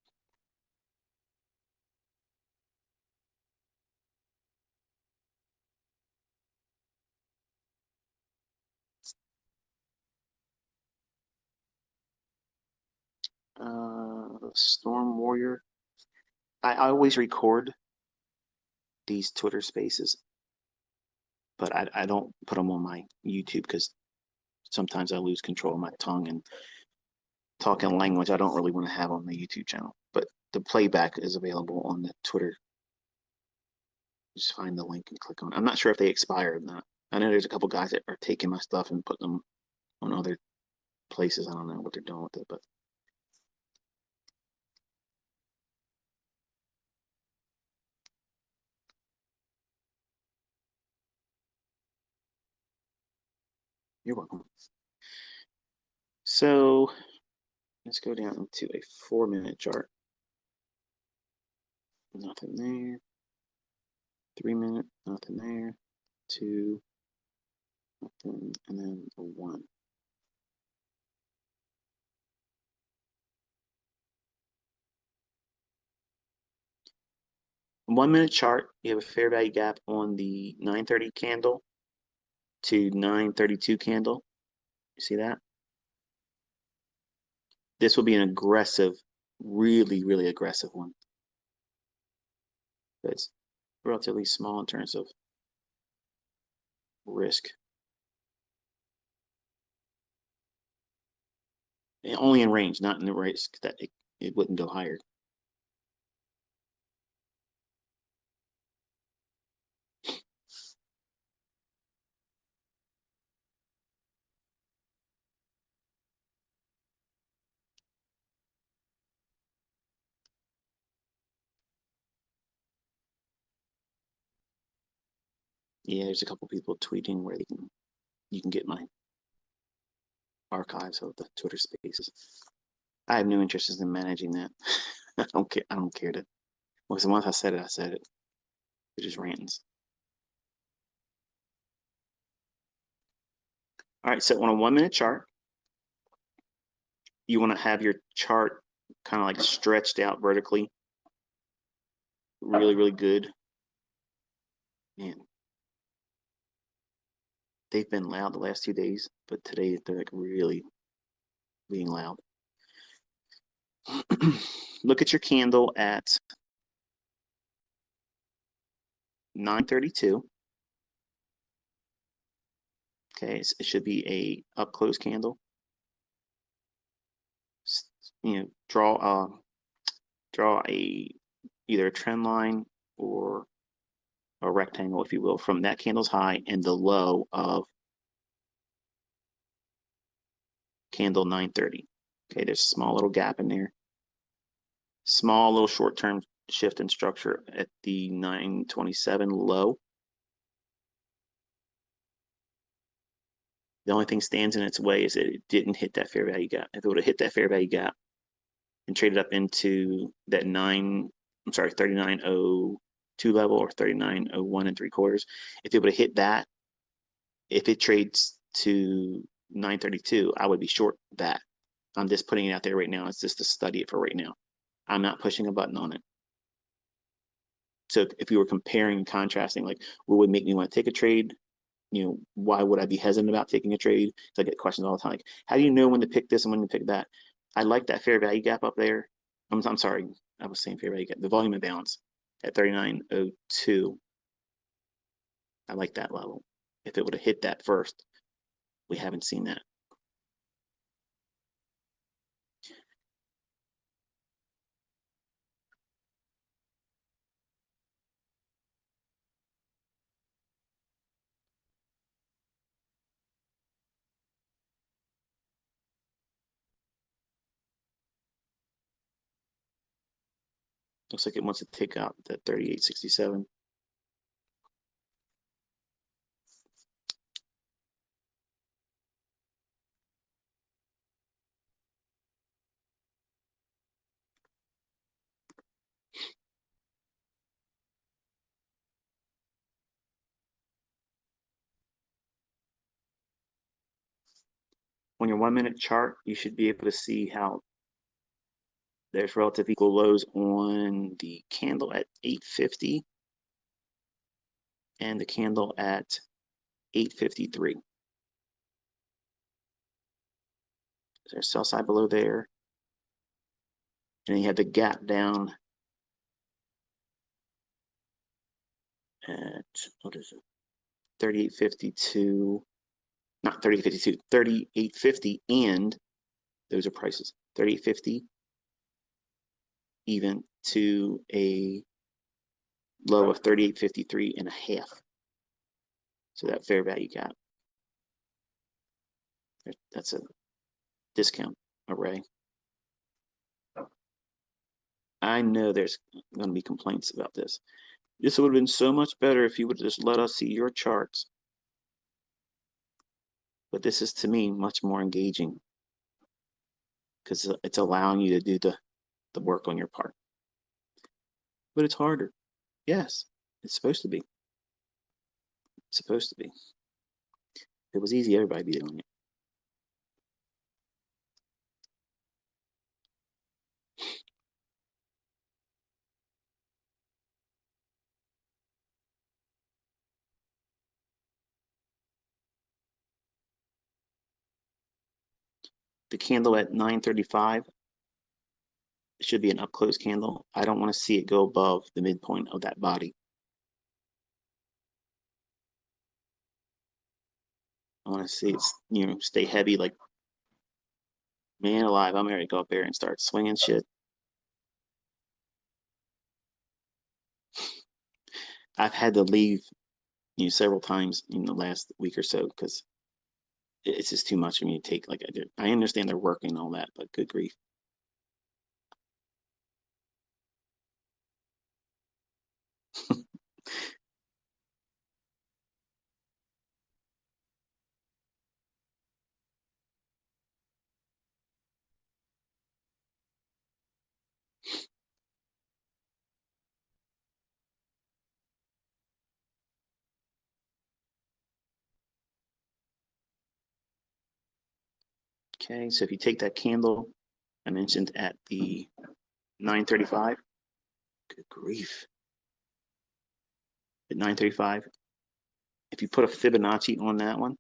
Storm Warrior. I always record these Twitter spaces, but I don't put them on my YouTube because sometimes I lose control of my tongue and talking language I don't really want to have on the YouTube channel. But the playback is available on the Twitter. Just find the link and click on it. I'm not sure if they expire or not. I know there's a couple guys that are taking my stuff and putting them on other places. I don't know what they're doing with it, but you're welcome. So let's go down to a 4-minute chart. nothing there. 3 minute, nothing there. 2, nothing, and then a 1. One minute chart, you have a fair value gap on the 930 candle to 932 candle. You see that? This will be an aggressive, really, really aggressive one. But it's relatively small in terms of risk. And only in range, not in the risk that it wouldn't go higher. Yeah, there's a couple people tweeting where you can get my archives of the Twitter Spaces. I have no interest in managing that. I don't care. I don't care to. Because once I said it, I said it. It just rants. All right. So on a 1 minute chart, you want to have your chart kind of like stretched out vertically. Really, really good. Man, they've been loud the last 2 days, but today they're like really being loud. Look at your candle at 932. Okay, so it should be a up close candle. You know, draw a either a trend line or a rectangle, if you will, from that candle's high and the low of candle 930. Okay, there's a small little gap in there. Small little short-term shift in structure at the 927 low. The only thing stands in its way is that it didn't hit that fair value gap. If it would have hit that fair value gap and traded up into that 3902 level or 3901 3/4, if it would have hit that, if it trades to 932, I would be short that. I'm just putting it out there right now. It's just to study it for right now. I'm not pushing a button on it. So if you were comparing and contrasting, like what would make me want to take a trade, you know, why would I be hesitant about taking a trade? So I get questions all the time, like, how do you know when to pick this and when to pick that? I like that fair value gap up there. I'm sorry, I was saying fair value gap. The volume imbalance at 3902. I like that level. If it would have hit that first, we haven't seen that. Looks like it wants to take out that 3867. On your 1 minute chart, you should be able to see how there's relative equal lows on the candle at 850 and the candle at 853. There's sell side below there. And then you have the gap down at, what is it? 3852, not 3852, 3850, and those are prices. 3850 even to a low of 3853.5. So that fair value gap. That's a discount array. I know there's going to be complaints about this. This would have been so much better if you would just let us see your charts. But this is, to me, much more engaging because it's allowing you to do the work on your part. but it's harder. Yes, it's supposed to be. It's supposed to be. If it was easy, everybody would be doing it. The candle at 9:35 should be an up close candle. I don't want to see it go above the midpoint of that body. I want to see it, stay heavy. Like, man alive, I'm ready to go up there and start swinging shit. I've had to leave, several times in the last week or so because it's just too much for me to take. Like I did. I understand they're working and all that, but good grief. Okay, so if you take that candle I mentioned at the 9:35, good grief. At 9:35, if you put a Fibonacci on that one,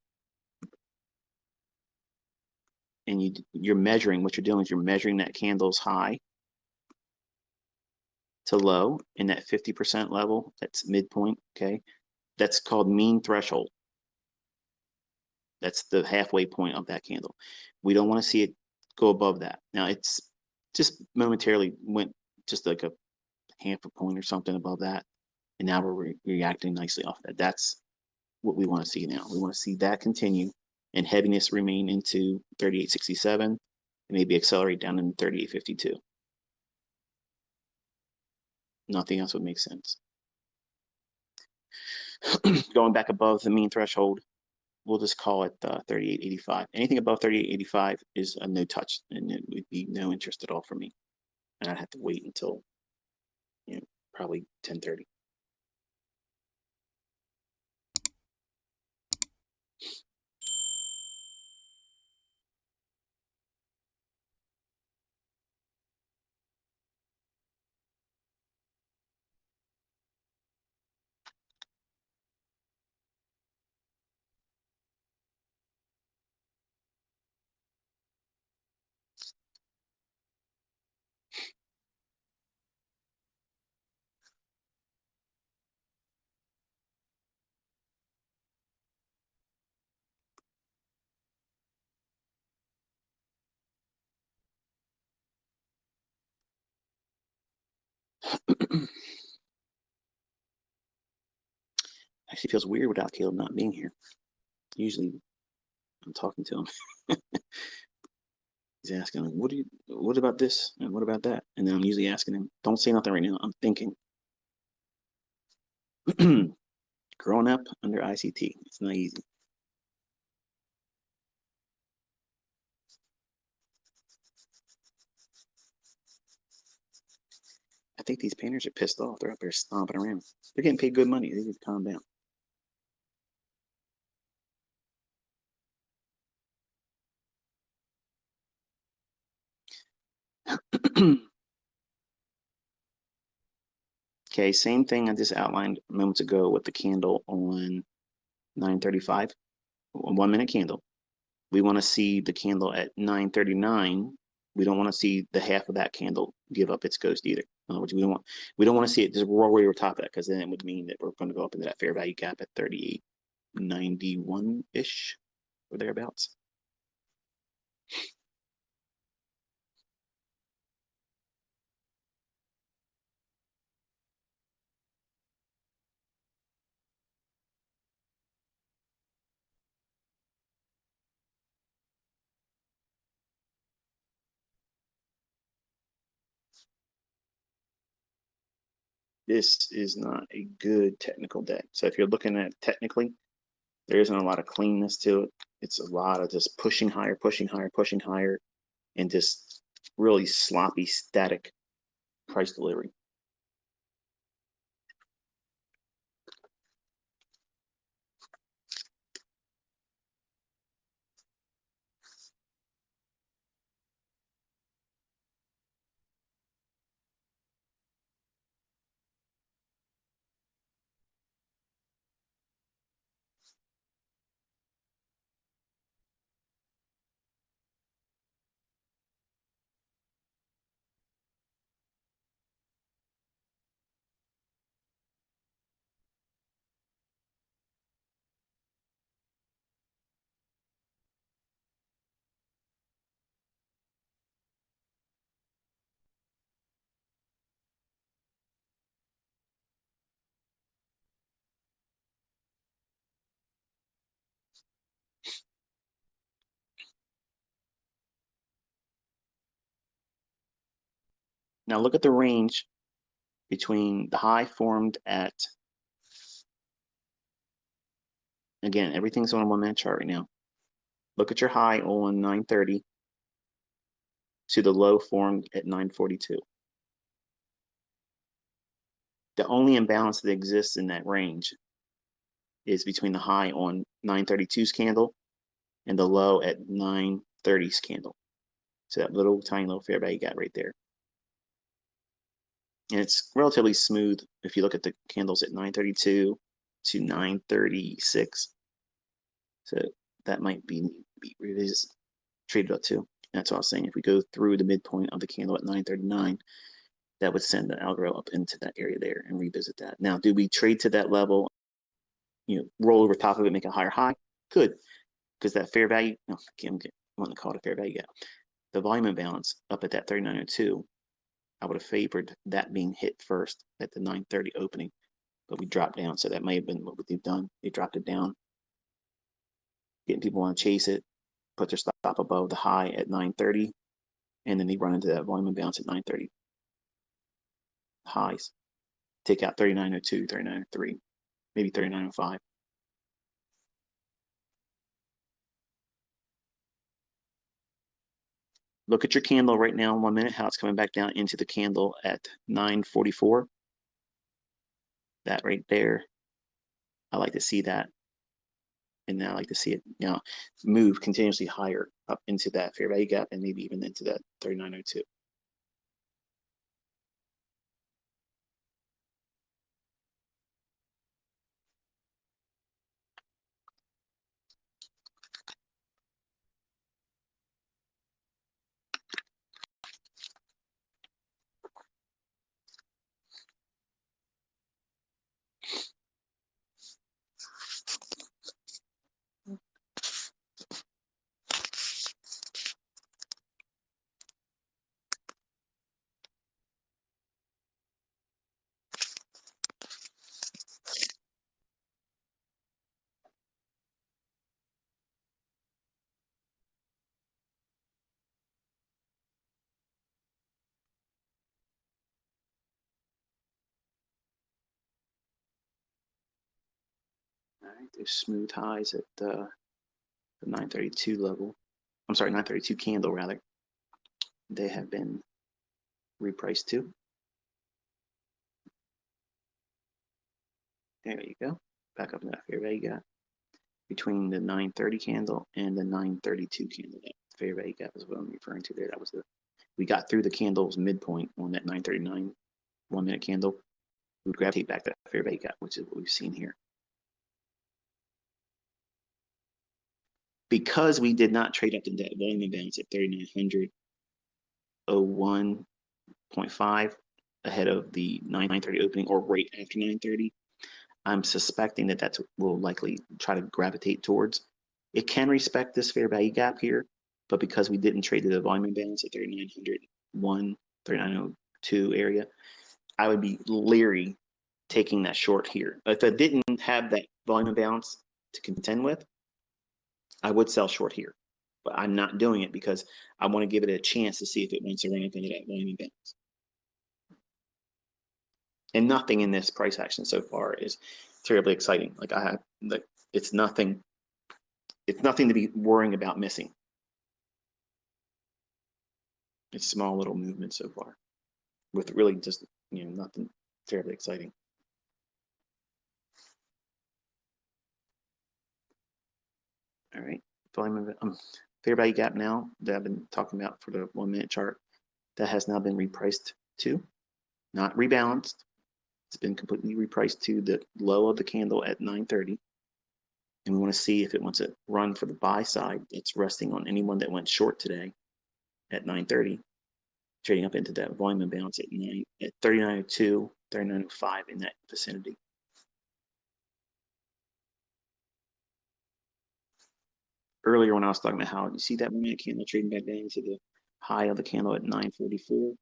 and you're measuring, what you're doing is you're measuring that candle's high to low in that 50% level, that's midpoint, okay? That's called mean threshold. That's the halfway point of that candle. We don't want to see it go above that. Now it's just momentarily went just like a half a point or something above that, and now we're reacting nicely off that. That's what we want to see now. We want to see that continue and heaviness remain into 38.67 and maybe accelerate down in 38.52. Nothing else would make sense. Going back above the mean threshold, we'll just call it 38.85. Anything above 38.85 is a no touch, and it would be no interest at all for me. And I'd have to wait until, probably 10:30. Actually feels weird without Caleb not being here. Usually I'm talking to him. He's asking, what about this? And what about that? And then I'm usually asking him, don't say nothing right now. I'm thinking. Growing up under ICT, it's not easy. I think these painters are pissed off. They're up there stomping around. They're getting paid good money. They need to calm down. Okay, same thing I just outlined moments ago with the candle on 9:35, 1 minute candle. We want to see the candle at 9:39. We don't want to see the half of that candle give up its ghost either. In other words, we don't want to see it just roll right over top of that, because then it would mean that we're going to go up into that fair value gap at 38.91-ish or thereabouts. This is not a good technical day. So if you're looking at technically, there isn't a lot of cleanness to it. It's a lot of just pushing higher, pushing higher, pushing higher, and just really sloppy, static price delivery. Now look at the range between the high formed at, again, everything's on a 1 minute chart right now. Look at your high on 9:30 to the low formed at 9:42. The only imbalance that exists in that range is between the high on 9:32's candle and the low at 9:30's candle. So that little tiny little fair value gap right there. And it's relatively smooth if you look at the candles at 9:32 to 9:36. So that might be revisited, traded up too. That's what I was saying. If we go through the midpoint of the candle at 9:39, that would send the algo up into that area there and revisit that. Now, do we trade to that level, roll over top of it, make a higher high? Could, because that fair value, I want to call it a fair value gap. The volume imbalance up at that 39.02, I would have favored that being hit first at the 9:30 opening, but we dropped down. So that may have been what they've done. They dropped it down, getting people want to chase it, put their stop above the high at 9:30, and then they run into that volume imbalance at 9:30 highs. Take out 39.02, 39.03, maybe 39.05. Look at your candle right now in 1 minute, how it's coming back down into the candle at 9:44. That right there, I like to see that. And now I like to see it move continuously higher up into that fair value gap and maybe even into that 39.02. All right, there's smooth highs at the 9:32 level. I'm sorry, 9:32 candle rather. They have been repriced too. There you go. Back up in that fair value gap between the 9:30 candle and the 9:32 candle. That fair value gap is what I'm referring to there. That was we got through the candle's midpoint on that 9:39 1 minute candle. We would gravitate back that fair value gap, which is what we've seen here. Because we did not trade up to that volume imbalance at 3,900, 01.5 ahead of the 9:30 opening or right after 9:30, I'm suspecting that that's will likely try to gravitate towards. It can respect this fair value gap here, but because we didn't trade to the volume imbalance at 3,901, 3,902 area, I would be leery taking that short here. If I didn't have that volume imbalance to contend with, I would sell short here, but I'm not doing it because I want to give it a chance to see if it wants to run up into that volume imbalance. And nothing in this price action so far is terribly exciting. It's nothing to be worrying about missing. It's small little movements so far with really just nothing terribly exciting. All right, fair value gap now that I've been talking about for the 1 minute chart, that has now been repriced to, not rebalanced. It's been completely repriced to the low of the candle at 9:30. And we want to see if it wants to run for the buy side. It's resting on anyone that went short today at 9:30, trading up into that volume imbalance at 39.02, 39.05 in that vicinity. Earlier when I was talking about how you see that 1 minute candle trading back down to the high of the candle at 9:44,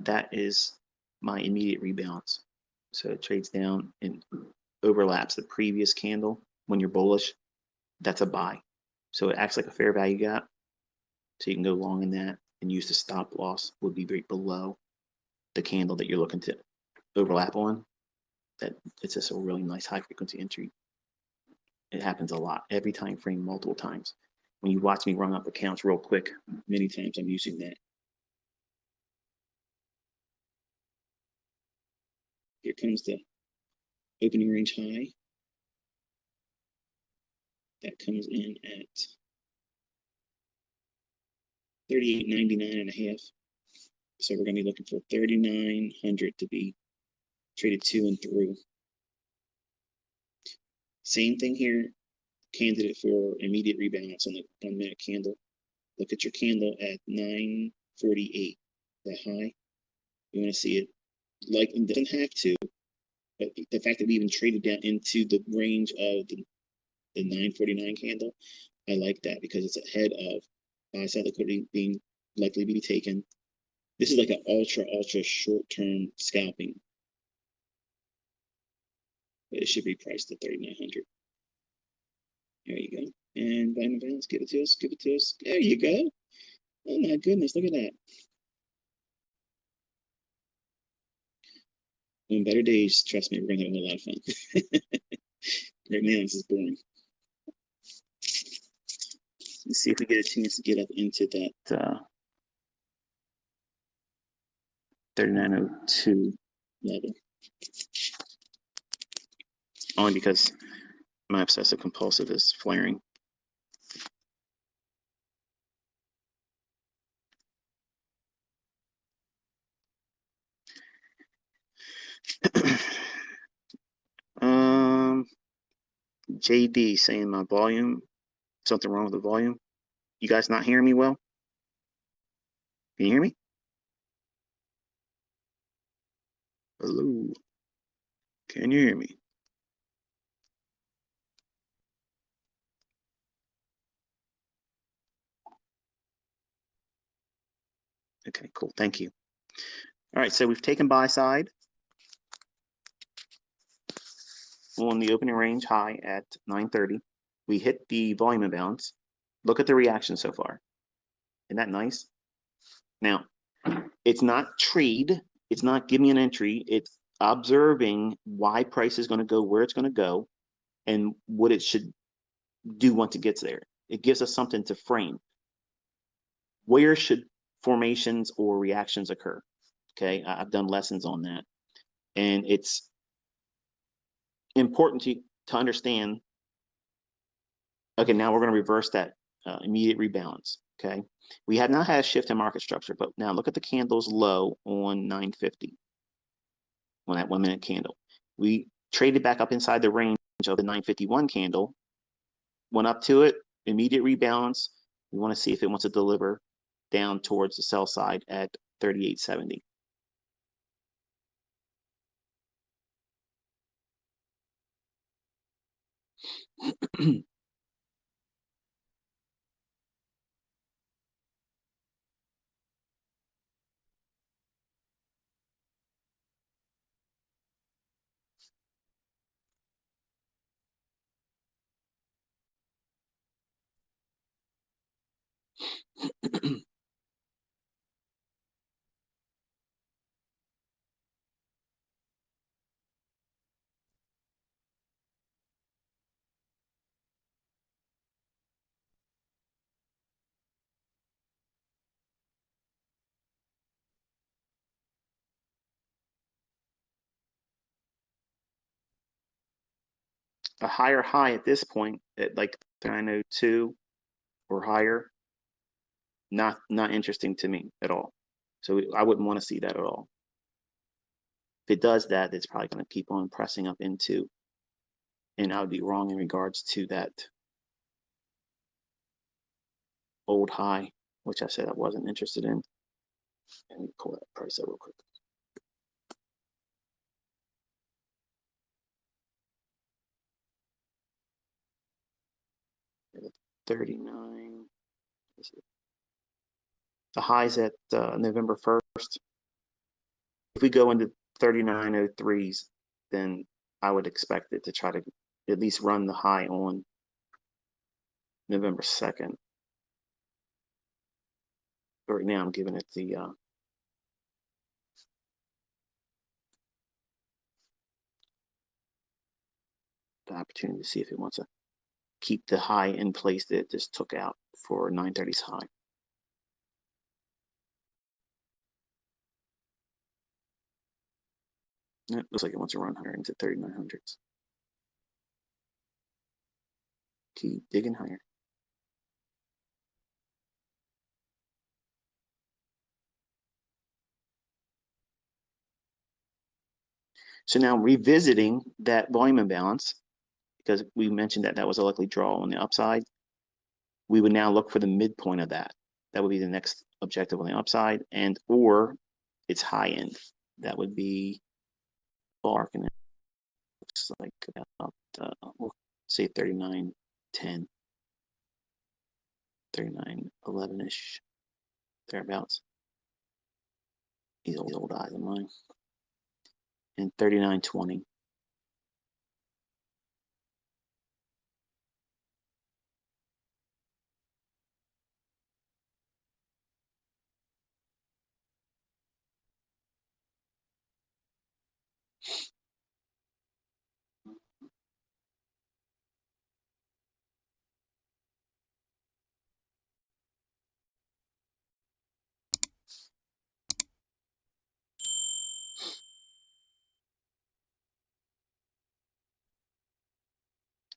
that is my immediate rebalance. So it trades down and overlaps the previous candle. When you're bullish, that's a buy. So it acts like a fair value gap. So you can go long in that and use the stop loss would be right below the candle that you're looking to overlap on, that it's just a really nice high frequency entry. It happens a lot, every time frame, multiple times. When you watch me run up accounts real quick, many times I'm using that. Here comes the opening range high. That comes in at 38.99 and a half. So we're going to be looking for 3,900 to be traded to and through. Same thing here, candidate for immediate rebalance on the 1 minute candle. Look at your candle at 948, that high. You want to see it, like, it doesn't have to, but the fact that we even traded down into the range of the 949 candle, I like that because it's ahead of buy side liquidity being likely to be taken. This is like an ultra short-term scalping. But it should be priced at 3,900. There you go. And volume balance, give it to us, give it to us. There you go. Oh my goodness, look at that. On better days, trust me, we're gonna have a lot of fun. Right now, this is boring. Let's see if we get a chance to get up into that 3902 level. Only because my obsessive compulsive is flaring. JD saying my volume, something wrong with the volume. You guys not hearing me well? Can you hear me? Hello. Can you hear me? Okay, cool. Thank you. All right, so we've taken buy side on the opening range high at 930. We hit the volume imbalance. Look at the reaction so far. Isn't that nice? Now, it's not trade. It's not give me an entry. It's observing why price is going to go where it's going to go and what it should do once it gets there. It gives us something to frame. Where should formations or reactions occur? Okay, I've done lessons on that. And it's important to understand. Okay, now we're going to reverse that immediate rebalance. Okay, we have not had a shift in market structure, but now look at the candles low on 950 on that 1 minute candle. We traded back up inside the range of the 951 candle, went up to it, immediate rebalance. We want to see if it wants to deliver down towards the sell side at 38.70. A higher high at this point at like 902 or higher, not interesting to me at all. So I wouldn't want to see that at all. If it does that, it's probably going to keep on pressing up into, and I would be wrong in regards to that old high, which I said I wasn't interested in. Let me pull that price up real quick. At 39. The highs at November 1st. If we go into 3903s, then I would expect it to try to at least run the high on November 2nd. Right now I'm giving it the the opportunity to see if it wants to keep the high in place that it just took out for 930's high. It looks like it wants to run higher into 3900s. Keep digging higher. So now revisiting that volume imbalance, because we mentioned that that was a likely draw on the upside, we would now look for the midpoint of that. That would be the next objective on the upside, and or its high end. That would be bark, and it looks like about we'll say 39.10, 39.11ish, thereabouts. These old eyes of mine. And 39.20.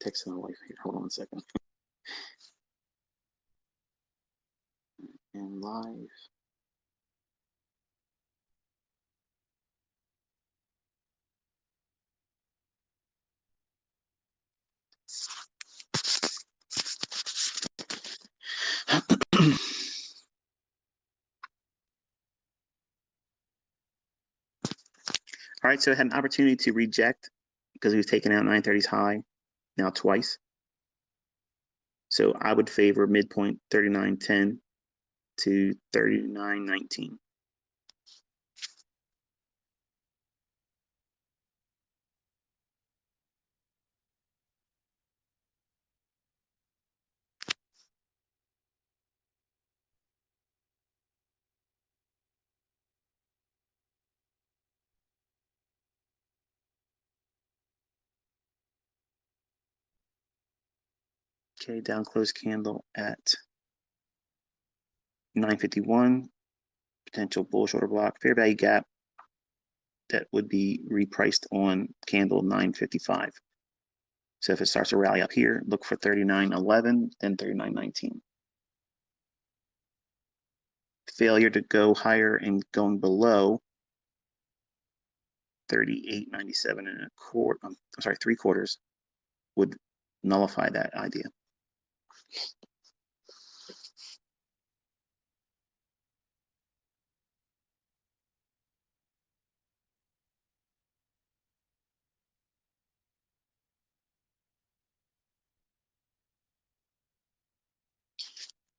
Text my wife here. Hold on a second. And live. All right, so I had an opportunity to reject because he was taking out 930's high now twice. So I would favor midpoint 39.10 to 39.19. Okay, down close candle at 951, potential bullish order block, fair value gap that would be repriced on candle 955. So if it starts to rally up here, look for 39.11, then 39.19. Failure to go higher and going below 38.97 and a quarter, I'm sorry, 3/4 would nullify that idea.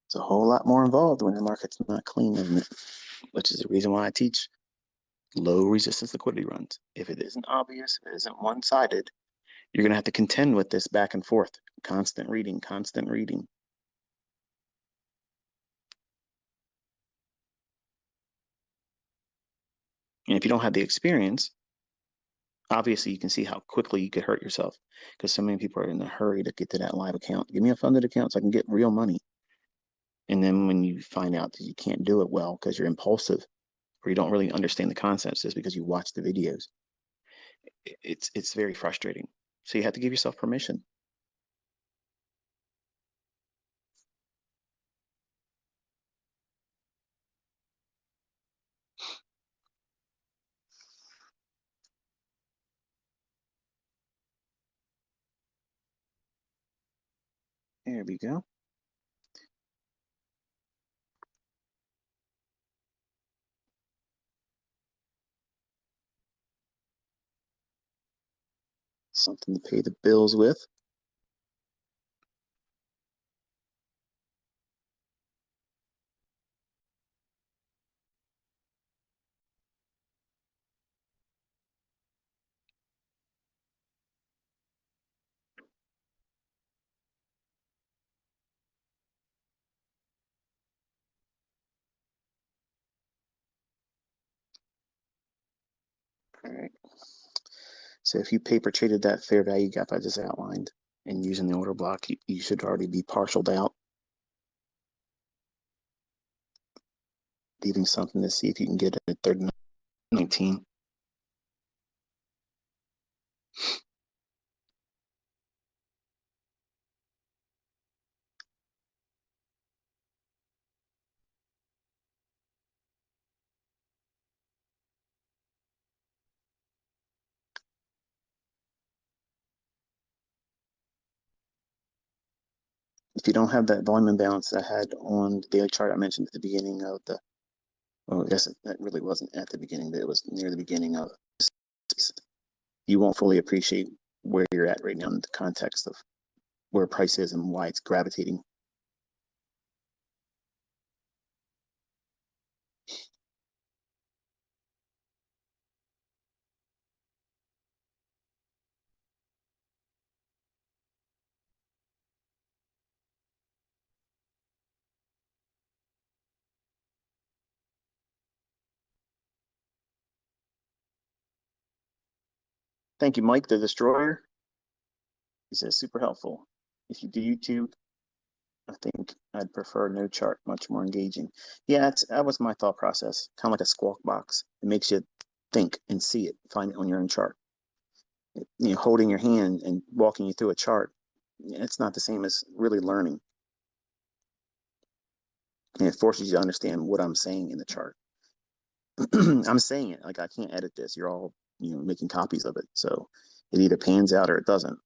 It's a whole lot more involved when the market's not clean, isn't it? Which is the reason why I teach low resistance liquidity runs. If it isn't obvious, if it isn't one-sided, you're going to have to contend with this back and forth. Constant reading, constant reading. And if you don't have the experience, obviously you can see how quickly you could hurt yourself because so many people are in a hurry to get to that live account. Give me a funded account so I can get real money. And then when you find out that you can't do it well because you're impulsive or you don't really understand the concepts just because you watch the videos, it's very frustrating. So you have to give yourself permission. There we go. Something to pay the bills with. All right. So if you paper traded that fair value gap I just outlined and using the order block, you should already be partialed out, leaving something to see if you can get it at 30.19. If you don't have that volume imbalance I had on the daily chart I mentioned at the beginning of the, well, I guess that really wasn't at the beginning, but it was near the beginning of this, you won't fully appreciate where you're at right now in the context of where price is and why it's gravitating. Thank you, Mike, the Destroyer. He says super helpful. If you do YouTube, I think I'd prefer no chart, much more engaging. Yeah, that was my thought process, kind of like a squawk box. It makes you think and see it, find it on your own chart. You know, holding your hand and walking you through a chart, it's not the same as really learning. And it forces you to understand what I'm saying in the chart. I'm saying it, like I can't edit this. You're all, you know, making copies of it. So it either pans out or it doesn't.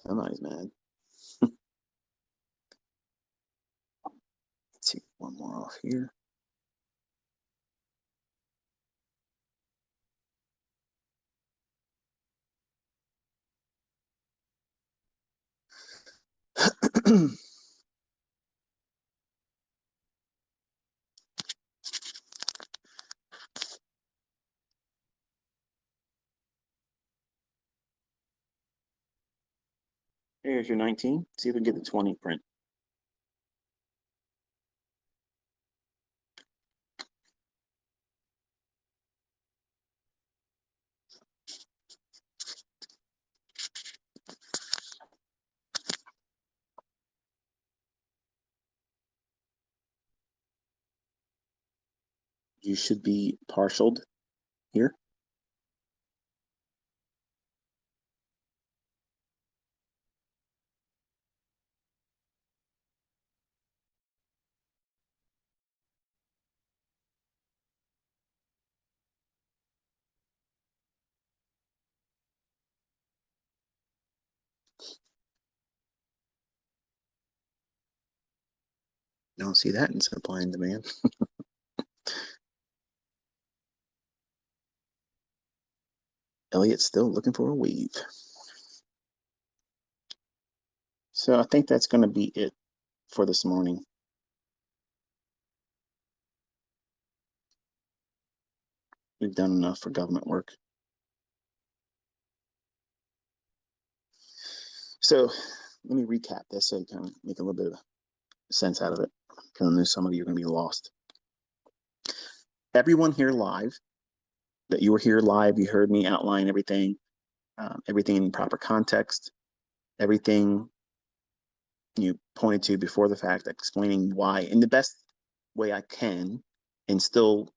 Somebody's mad. Let's see, one more off here. Here's your 19. See if we can get the 20 print. You should be partialed here. Don't see that in supply and demand. Elliot's still looking for a wave. So I think that's going to be it for this morning. We've done enough for government work. So let me recap this so you kind of make a little bit of sense out of it, because I know some of you are going to be lost. Everyone here live, that you were here live, you heard me outline everything, everything in proper context, everything you pointed to before the fact, explaining why in the best way I can and still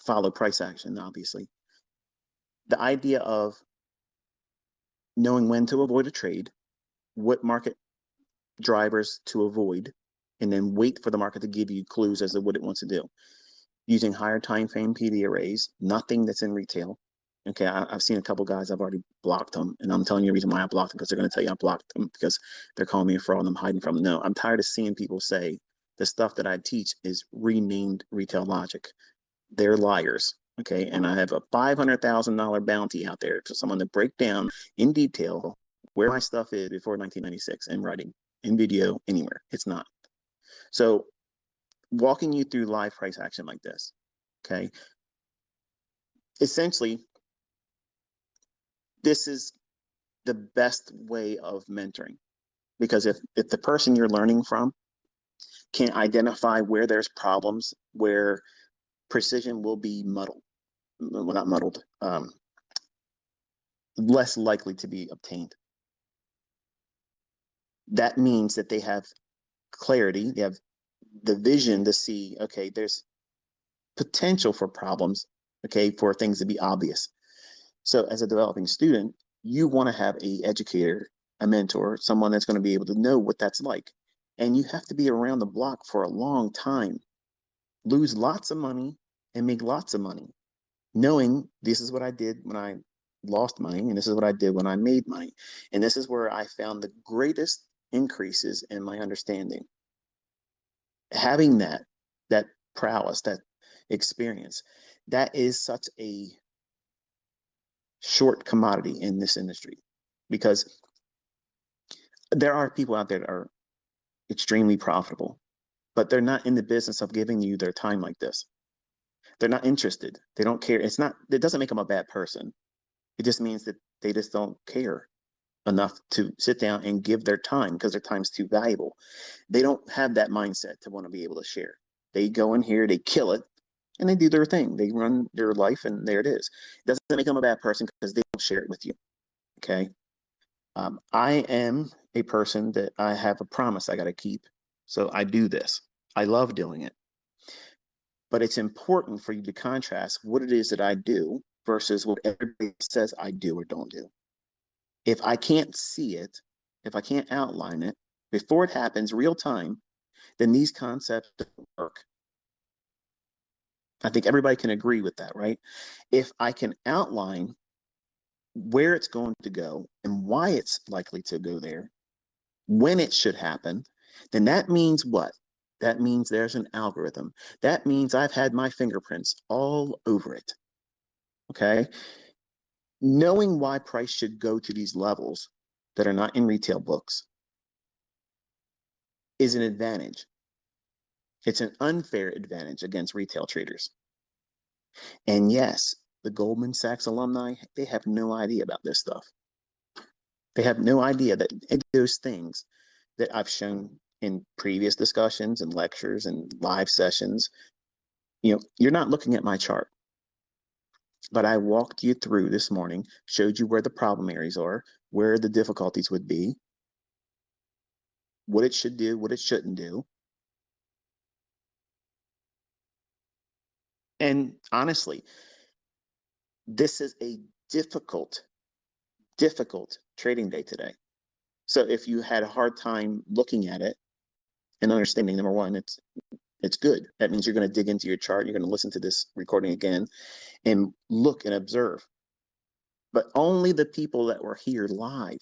follow price action, obviously. The idea of knowing when to avoid a trade, what market drivers to avoid, and then wait for the market to give you clues as to what it wants to do. Using higher time frame PD arrays, nothing that's in retail. Okay, I've seen a couple guys, I've already blocked them, and I'm telling you the reason why I blocked them, because they're going to tell you I blocked them because they're calling me a fraud and I'm hiding from them. No, I'm tired of seeing people say the stuff that I teach is renamed retail logic. They're liars. Okay, and I have a $500,000 bounty out there for someone to break down in detail where my stuff is before 1996 in writing, in video, anywhere. It's not. So walking you through live price action like this, okay, essentially, this is the best way of mentoring, because if the person you're learning from can identify where there's problems, where precision will be muddled, well, not muddled, less likely to be obtained. That means that they have clarity, they have the vision to see, okay, there's potential for problems, okay, for things to be obvious. So as a developing student, you want to have a educator, a mentor, someone that's going to be able to know what that's like. And you have to be around the block for a long time, lose lots of money and make lots of money, knowing this is what I did when I lost money, and this is what I did when I made money. And this is where I found the greatest increases in my understanding. Having that prowess, that experience, that is such a short commodity in this industry, because there are people out there that are extremely profitable, but they're not in the business of giving you their time like this. They're not interested. They don't care. It doesn't make them a bad person. It just means that they just don't care enough to sit down and give their time, because their time's too valuable. They don't have that mindset to want to be able to share. They go in here, they kill it, and they do their thing. They run their life, and there it is. It doesn't make them a bad person because they don't share it with you. Okay. I am a person that I have a promise I got to keep. So I do this. I love doing it. But it's important for you to contrast what it is that I do versus what everybody says I do or don't do. If I can't see it, if I can't outline it before it happens real time, then these concepts don't work. I think everybody can agree with that, right? If I can outline where it's going to go and why it's likely to go there, when it should happen, then that means what? That means there's an algorithm. That means I've had my fingerprints all over it. Okay. Knowing why price should go to these levels that are not in retail books is an advantage. It's an unfair advantage against retail traders. And yes, the Goldman Sachs alumni, they have no idea about this stuff. They have no idea that those things that I've shown in previous discussions and lectures and live sessions, you're not looking at my chart. But I walked you through this morning, showed you where the problem areas are, where the difficulties would be, what it should do, what it shouldn't do. And honestly, this is a difficult trading day today. So if you had a hard time looking at it and understanding, number one, it's good. That means you're going to dig into your chart. You're going to listen to this recording again and look and observe. But only the people that were here live,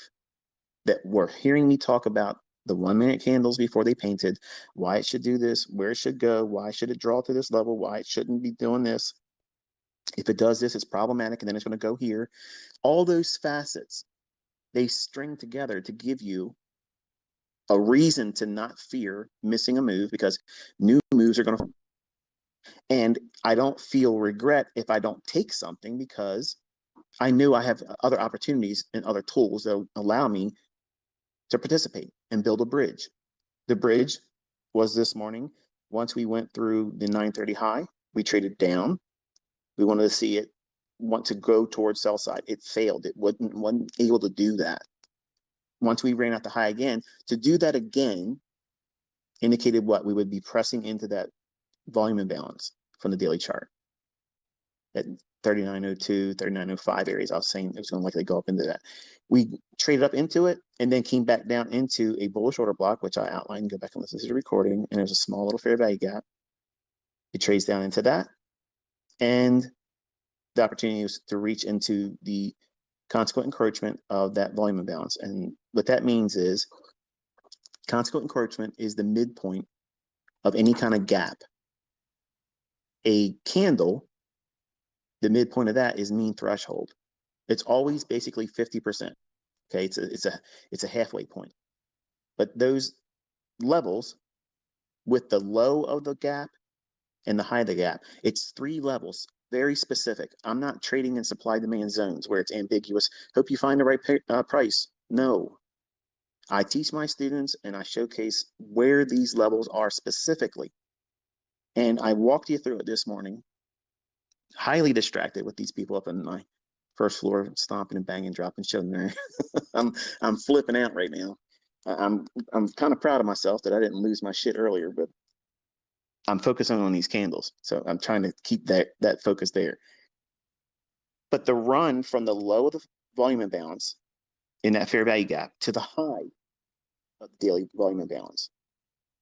that were hearing me talk about the 1 minute candles before they painted, why it should do this, where it should go, why should it draw to this level, why it shouldn't be doing this. If it does this, it's problematic, and then it's going to go here. All those facets, they string together to give you a reason to not fear missing a move, because new moves are going to. And I don't feel regret if I don't take something, because I know I have other opportunities and other tools that allow me to participate and build a bridge. The bridge was this morning. Once we went through the 930 high, we traded down. We wanted to see it want to go towards sell side. It failed. It wasn't able to do that. Once we ran out the high again, to do that again indicated what? We would be pressing into that volume imbalance from the daily chart at 3902, 3905 areas. I was saying it was going to likely go up into that. We traded up into it and then came back down into a bullish order block, which I outlined. Go back and listen to the recording. And there's a small little fair value gap. It trades down into that. And the opportunity was to reach into the consequent encroachment of that volume imbalance. And what that means is consequent encroachment is the midpoint of any kind of gap. A candle, the midpoint of that is mean threshold. It's always basically 50%. Okay, it's a halfway point. But those levels, with the low of the gap and the high of the gap, it's 3 levels, very specific. I'm not trading in supply demand zones where it's ambiguous. Hope you find the right price. No, I teach my students and I showcase where these levels are specifically. And I walked you through it this morning, highly distracted with these people up in my first floor, stomping and banging, dropping, shooting there. I'm flipping out right now. I'm kind of proud of myself that I didn't lose my shit earlier, but I'm focusing on these candles. So I'm trying to keep that focus there. But the run from the low of the volume imbalance in that fair value gap to the high of the daily volume imbalance.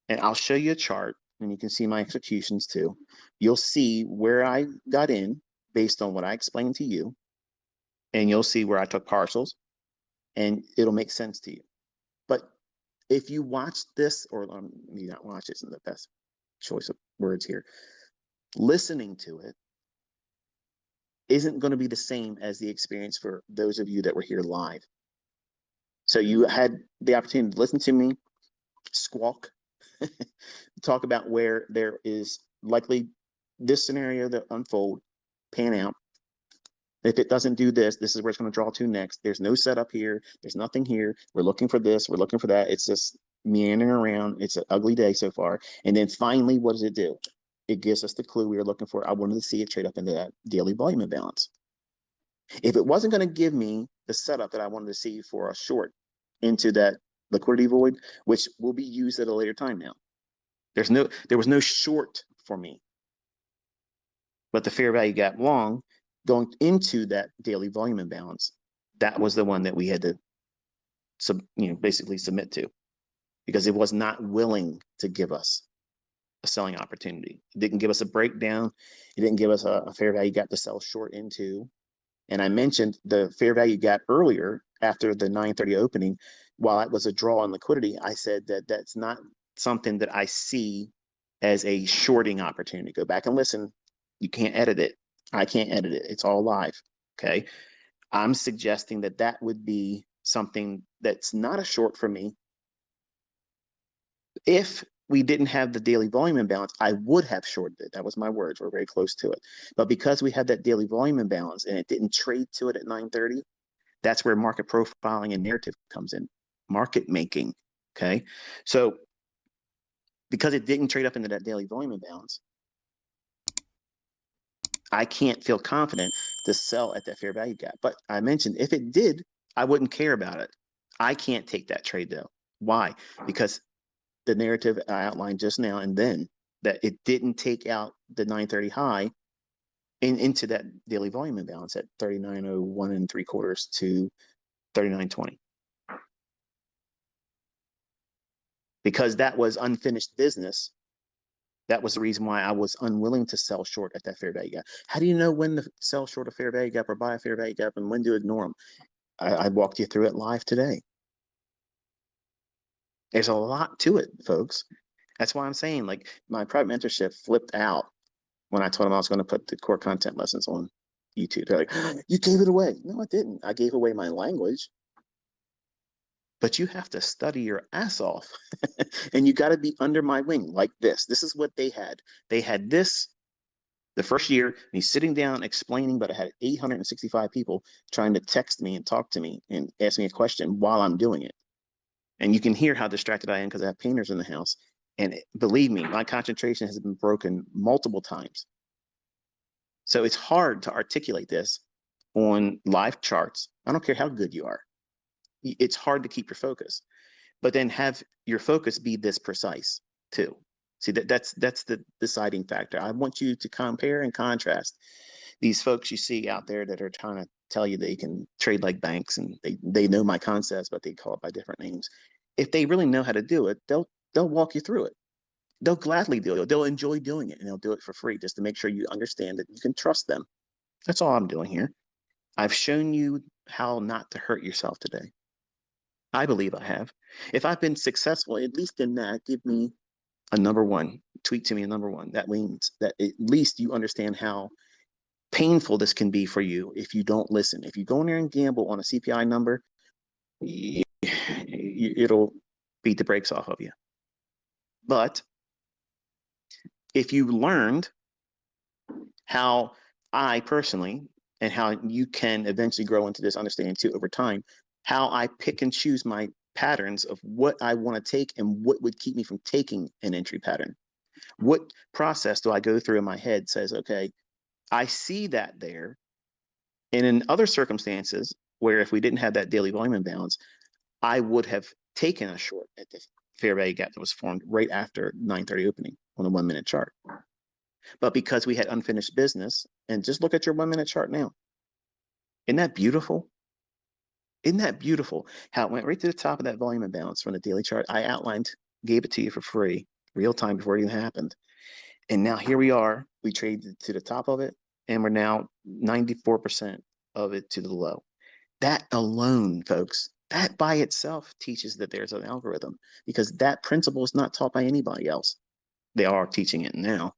And I'll show you a chart and you can see my executions too. You'll see where I got in based on what I explained to you. And you'll see where I took partials and it'll make sense to you. But if you watch this, or you not watch, isn't the best choice of words here. Listening to it isn't going to be the same as the experience for those of you that were here live. So you had the opportunity to listen to me squawk, talk about where there is likely this scenario that unfold, pan out. If it doesn't do this, this is where it's going to draw to next. There's no setup here. There's nothing here. We're looking for this. We're looking for that. It's just meandering around. It's an ugly day so far. And then finally, what does it do? It gives us the clue we were looking for. I wanted to see it trade up into that daily volume imbalance. If it wasn't going to give me the setup that I wanted to see for a short into that liquidity void, which will be used at a later time now. There was no short for me. But the fair value gap long going into that daily volume imbalance, that was the one that we had to basically submit to, because it was not willing to give us a selling opportunity. It didn't give us a breakdown. It didn't give us a fair value gap to sell short into. And I mentioned the fair value gap earlier after the 9:30 opening. While it was a draw on liquidity, I said that that's not something that I see as a shorting opportunity. Go back and listen. You can't edit it. I can't edit it. It's all live. Okay. I'm suggesting that that would be something that's not a short for me. If we didn't have the daily volume imbalance, I would have shorted it. That was my words. We're very close to it. But because we had that daily volume imbalance and it didn't trade to it at 9:30, that's where market profiling and narrative comes in. Market making. Okay. So because it didn't trade up into that daily volume imbalance, I can't feel confident to sell at that fair value gap. But I mentioned if it did, I wouldn't care about it. I can't take that trade though. Why? Because the narrative I outlined just now and then, that it didn't take out the 9:30 high into that daily volume imbalance at 39.01 3/4 to 39.20. Because that was unfinished business. That was the reason why I was unwilling to sell short at that fair value gap. How do you know when to sell short a fair value gap or buy a fair value gap and when to ignore them? I walked you through it live today. There's a lot to it, folks. That's why I'm saying, like, my private mentorship flipped out when I told them I was going to put the core content lessons on YouTube. They're like, you gave it away. No, I didn't. I gave away my language. But you have to study your ass off. And you got to be under my wing like this. This is what they had. They had this the first year, and he's sitting down explaining, but I had 865 people trying to text me and talk to me and ask me a question while I'm doing it. And you can hear how distracted I am because I have painters in the house. And believe me, my concentration has been broken multiple times. So it's hard to articulate this on live charts. I don't care how good you are. It's hard to keep your focus, but then have your focus be this precise too. See, that's the deciding factor. I want you to compare and contrast these folks you see out there that are trying to tell you they can trade like banks and they know my concepts, but they call it by different names. If they really know how to do it, they'll walk you through it. They'll gladly do it. They'll enjoy doing it, and they'll do it for free just to make sure you understand that you can trust them. That's all I'm doing here. I've shown you how not to hurt yourself today. I believe I have. If I've been successful, at least in that, give me a number one. Tweet to me a number one. That means that at least you understand how painful this can be for you if you don't listen. If you go in there and gamble on a CPI number, it'll beat the brakes off of you. But if you learned how I personally, and how you can eventually grow into this understanding too over time, how I pick and choose my patterns of what I want to take and what would keep me from taking an entry pattern. What process do I go through in my head says, okay, I see that there. And in other circumstances where if we didn't have that daily volume imbalance, I would have taken a short at the fair value gap that was formed right after 9:30 opening on the 1 minute chart. But because we had unfinished business, and just look at your 1 minute chart now. Isn't that beautiful? Isn't that beautiful? How it went right to the top of that volume imbalance from the daily chart. I outlined, gave it to you for free, real time before it even happened. And now here we are. We traded to the top of it, and we're now 94% of it to the low. That alone, folks, that by itself teaches that there's an algorithm, because that principle is not taught by anybody else. They are teaching it now,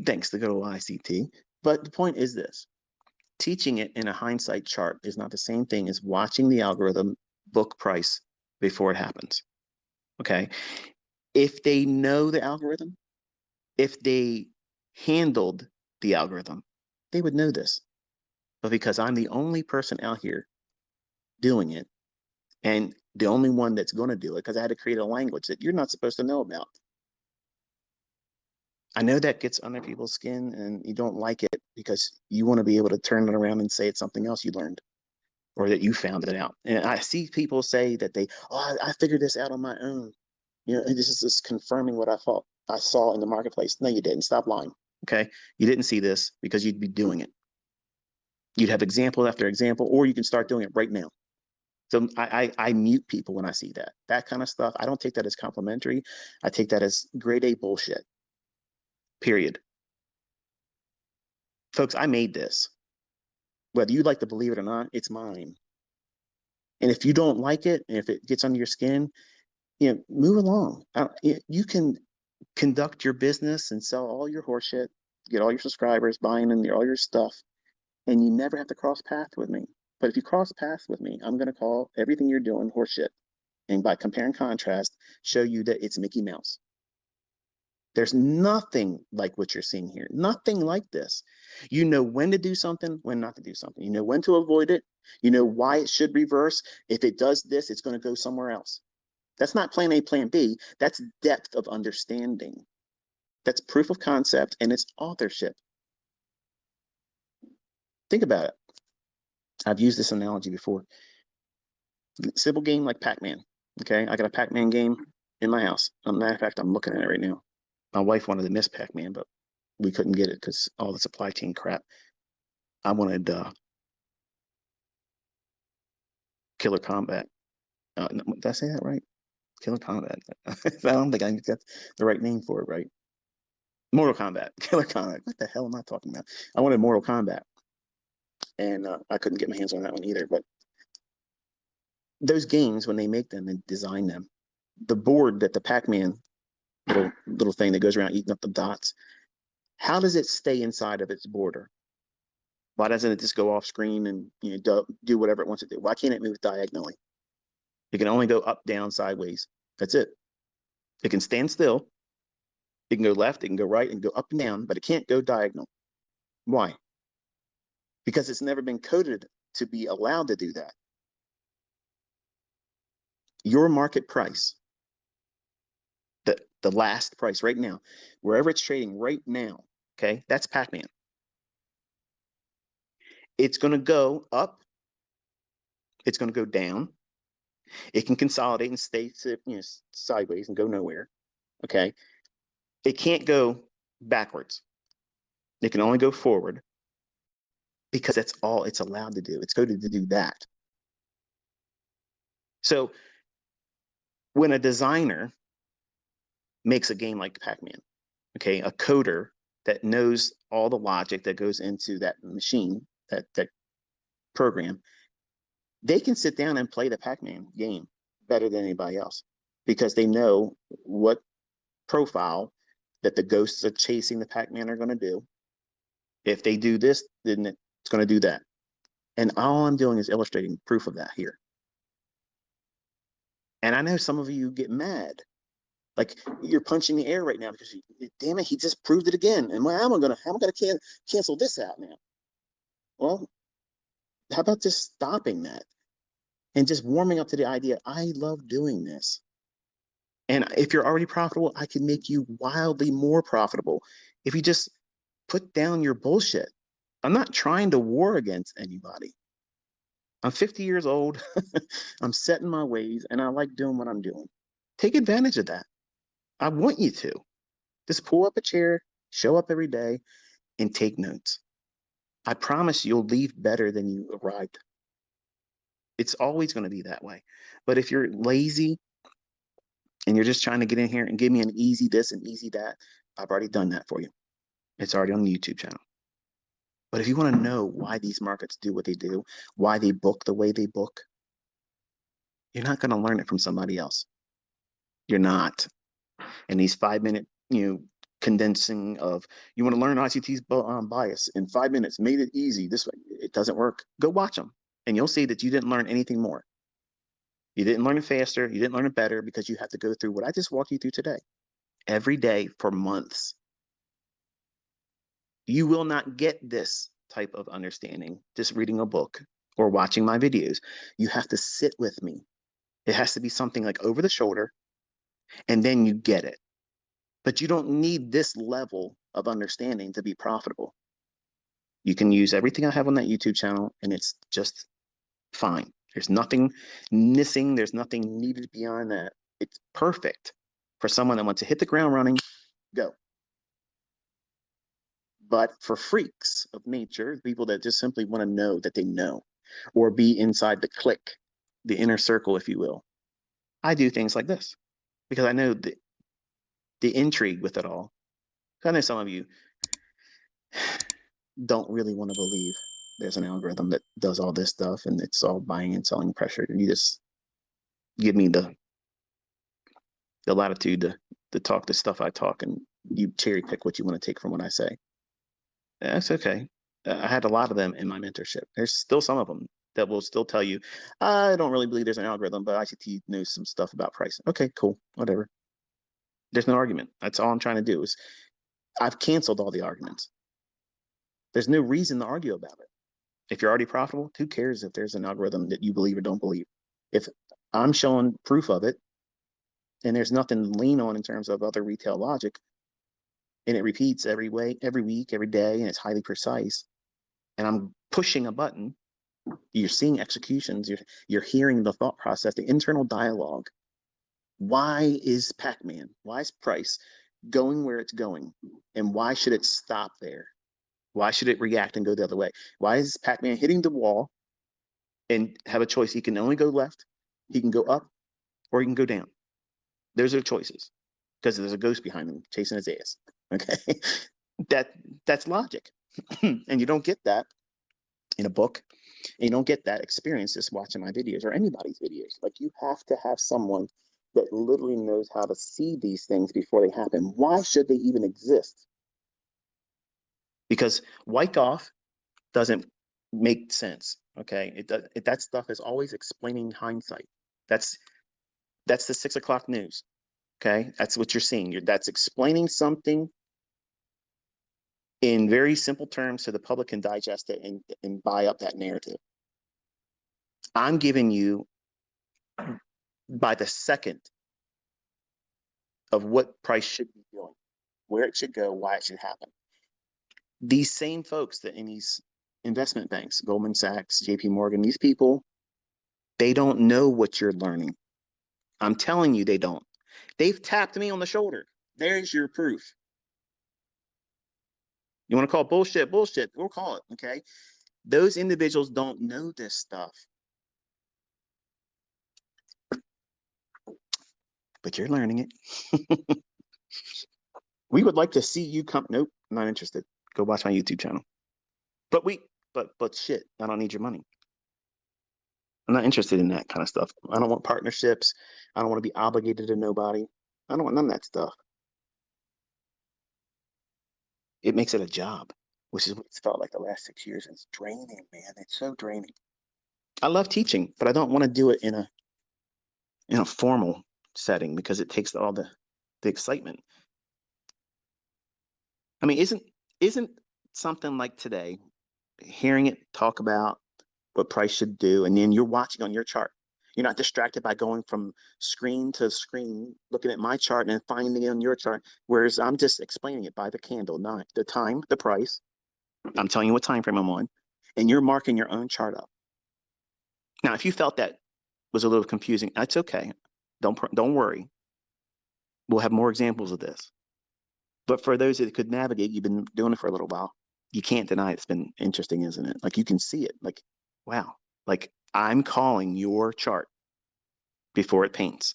thanks to good old ICT. But the point is this: teaching it in a hindsight chart is not the same thing as watching the algorithm book price before it happens. Okay. If they know the algorithm, if they handled the algorithm, they would know this. But because I'm the only person out here doing it, and the only one that's going to do it, because I had to create a language that you're not supposed to know about. I know that gets under people's skin and you don't like it because you want to be able to turn it around and say it's something else you learned or that you found it out. And I see people say that I figured this out on my own. You know, this is just confirming what I saw in the marketplace. No, you didn't. Stop lying. Okay. You didn't see this because you'd be doing it. You'd have example after example, or you can start doing it right now. So I mute people when I see that kind of stuff. I don't take that as complimentary. I take that as grade A bullshit. Period. Folks, I made this. Whether you like to believe it or not, it's mine. And if you don't like it, and if it gets under your skin, you know, move along. You can conduct your business and sell all your horseshit, get all your subscribers buying in all your stuff, and you never have to cross paths with me. But if you cross paths with me, I'm going to call everything you're doing horseshit. And by compare and contrast, show you that it's Mickey Mouse. There's nothing like what you're seeing here. Nothing like this. You know when to do something, when not to do something. You know when to avoid it. You know why it should reverse. If it does this, it's going to go somewhere else. That's not plan A, plan B. That's depth of understanding. That's proof of concept, and it's authorship. Think about it. I've used this analogy before. Simple game like Pac-Man. Okay, I got a Pac-Man game in my house. As a matter of fact, I'm looking at it right now. My wife wanted to miss Pac-Man, but we couldn't get it because all the supply chain crap. I wanted Killer Combat. Did I say that right? Killer Combat. I don't think I got the right name for it, right? Mortal Kombat. Killer Combat. What the hell am I talking about? I wanted Mortal Kombat, and I couldn't get my hands on that one either. But those games, when they make them and design them, the board that the Pac-Man little thing that goes around eating up the dots, how does it stay inside of its border? Why doesn't it just go off screen and do whatever it wants to do? Why can't it move diagonally? It can only go up, down, sideways. That's it. It can stand still. It can go left, it can go right, and go up and down, but it can't go diagonal. Why? Because it's never been coded to be allowed to do that. Your market price, the last price right now, wherever it's trading right now, okay, that's Pac-Man. It's going to go up. It's going to go down. It can consolidate and stay sideways and go nowhere. Okay. It can't go backwards. It can only go forward because that's all it's allowed to do. It's coded to do that. So when a designer makes a game like Pac-Man, okay, a coder that knows all the logic that goes into that machine, that program, they can sit down and play the Pac-Man game better than anybody else because they know what profile that the ghosts are chasing the Pac-Man are going to do. If they do this, then it's going to do that. And all I'm doing is illustrating proof of that here. And I know some of you get mad. Like you're punching the air right now because damn it, he just proved it again. And how am I gonna cancel this out now? Well, how about just stopping that? and just warming up to the idea, I love doing this. And if you're already profitable, I can make you wildly more profitable if you just put down your bullshit. I'm not trying to war against anybody. I'm 50 years old. I'm set in my ways and I like doing what I'm doing. Take advantage of that. I want you to. Just pull up a chair, show up every day, and take notes. I promise you'll leave better than you arrived. It's always going to be that way. But if you're lazy and you're just trying to get in here and give me an easy this and easy that, I've already done that for you. It's already on the YouTube channel. But if you want to know why these markets do what they do, why they book the way they book, you're not going to learn it from somebody else. You're not. And these 5-minute, condensing of, you want to learn ICT's bias in 5 minutes, made it easy. This way, it doesn't work. Go watch them, and you'll see that you didn't learn anything more. You didn't learn it faster. You didn't learn it better because you have to go through what I just walked you through today, every day for months. You will not get this type of understanding just reading a book or watching my videos. You have to sit with me. It has to be something like over the shoulder, and then you get it. But you don't need this level of understanding to be profitable. You can use everything I have on that YouTube channel, and it's just fine. There's nothing missing. There's nothing needed beyond that. It's perfect for someone that wants to hit the ground running, go. But for freaks of nature, people that just simply want to know that they know, or be inside the clique, the inner circle, if you will, I do things like this because I know the intrigue with it all. I know some of you don't really want to believe there's an algorithm that does all this stuff and it's all buying and selling pressure. You just give me the latitude to talk the stuff I talk, and you cherry pick what you want to take from what I say. That's okay. I had a lot of them in my mentorship. There's still some of them that will still tell you, I don't really believe there's an algorithm, but ICT knows some stuff about price. Okay, cool, whatever. There's no argument. That's all I'm trying to do is I've canceled all the arguments. There's no reason to argue about it. If you're already profitable, who cares if there's an algorithm that you believe or don't believe? If I'm showing proof of it and there's nothing to lean on in terms of other retail logic, and it repeats every week, every day, and it's highly precise, and I'm pushing a button, you're seeing executions, you're hearing the thought process, the internal dialogue. Why is Pac-Man, why is price going where it's going? And why should it stop there? Why should it react and go the other way? Why is Pac-Man hitting the wall and have a choice? He can only go left, he can go up, or he can go down. Those are the choices because there's a ghost behind him chasing his ass. Okay, that's logic, and you don't get that in a book, and you don't get that experience just watching my videos or anybody's videos. Like, you have to have someone that literally knows how to see these things before they happen. Why should they even exist? Because Wyckoff doesn't make sense. Okay, that stuff is always explaining hindsight. That's the 6 o'clock news. Okay, that's what you're seeing. That's explaining something in very simple terms so the public can digest it and buy up that narrative. I'm giving you by the second of what price should be doing, where it should go, why it should happen. These same folks that in these investment banks, Goldman Sachs, JP Morgan, these people, they don't know what you're learning. I'm telling you, they don't. They've tapped me on the shoulder. There's your proof. You want to call bullshit, bullshit, we'll call it, okay? Those individuals don't know this stuff. But you're learning it. We would like to see you come. Nope, I'm not interested. Go watch my YouTube channel. But shit, I don't need your money. I'm not interested in that kind of stuff. I don't want partnerships. I don't want to be obligated to nobody. I don't want none of that stuff. It makes it a job, which is what it's felt like the last 6 years. It's draining, man. It's so draining. I love teaching, but I don't want to do it in a formal setting because it takes all the excitement. I mean, isn't something like today, hearing it talk about what price should do, and then you're watching on your chart, You're not distracted by going from screen to screen, looking at my chart and finding it on your chart. Whereas I'm just explaining it by the candle, not the time, the price. I'm telling you what time frame I'm on, and you're marking your own chart up. Now, if you felt that was a little confusing, that's okay. Don't worry. We'll have more examples of this. But for those that could navigate, you've been doing it for a little while. You can't deny it's been interesting, isn't it? Like you can see it. Like, wow. Like I'm calling your chart before it paints.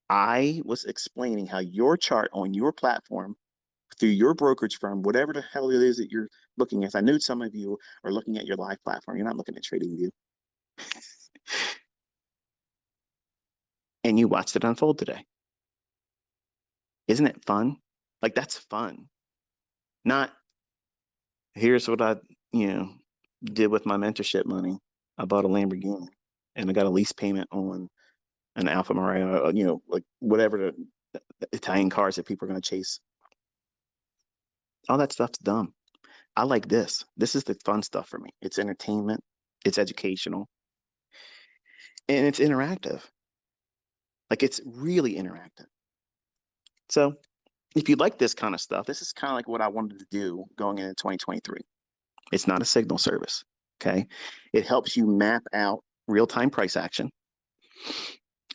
I was explaining how your chart on your platform through your brokerage firm, whatever the hell it is that you're looking at. I know some of you are looking at your live platform. You're not looking at TradingView. And you watched it unfold today. Isn't it fun? Like that's fun. Not here's what I, did with my mentorship money. I bought a Lamborghini and I got a lease payment on an Alfa Romeo, like whatever the Italian cars that people are going to chase. All that stuff's dumb. I like this. This is the fun stuff for me. It's entertainment, it's educational, and it's interactive. Like it's really interactive. So if you like this kind of stuff, this is kind of like what I wanted to do going into 2023. It's not a signal service. Okay. It helps you map out real-time price action.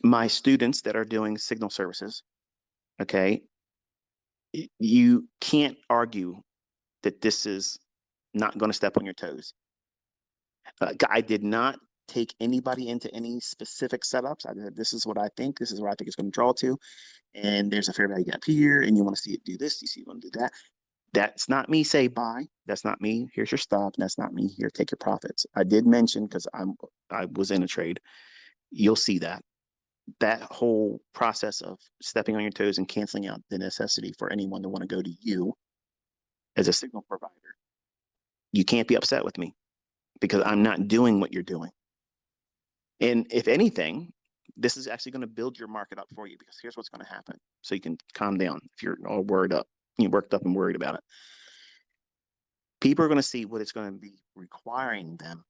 My students that are doing signal services, okay, you can't argue that this is not going to step on your toes. I did not take anybody into any specific setups. I said, this is what I think. This is what I think it's going to draw to. And there's a fair value gap here, and you want to see it do this. You see, you want to do that. That's not me say buy. That's not me. Here's your stop. That's not me. Here, take your profits. I did mention because I was in a trade. You'll see that whole process of stepping on your toes and canceling out the necessity for anyone to want to go to you as a signal provider. You can't be upset with me because I'm not doing what you're doing. And if anything, this is actually going to build your market up for you because here's what's going to happen. So you can calm down if you're all worked up and worried about it. People are going to see what it's going to be requiring them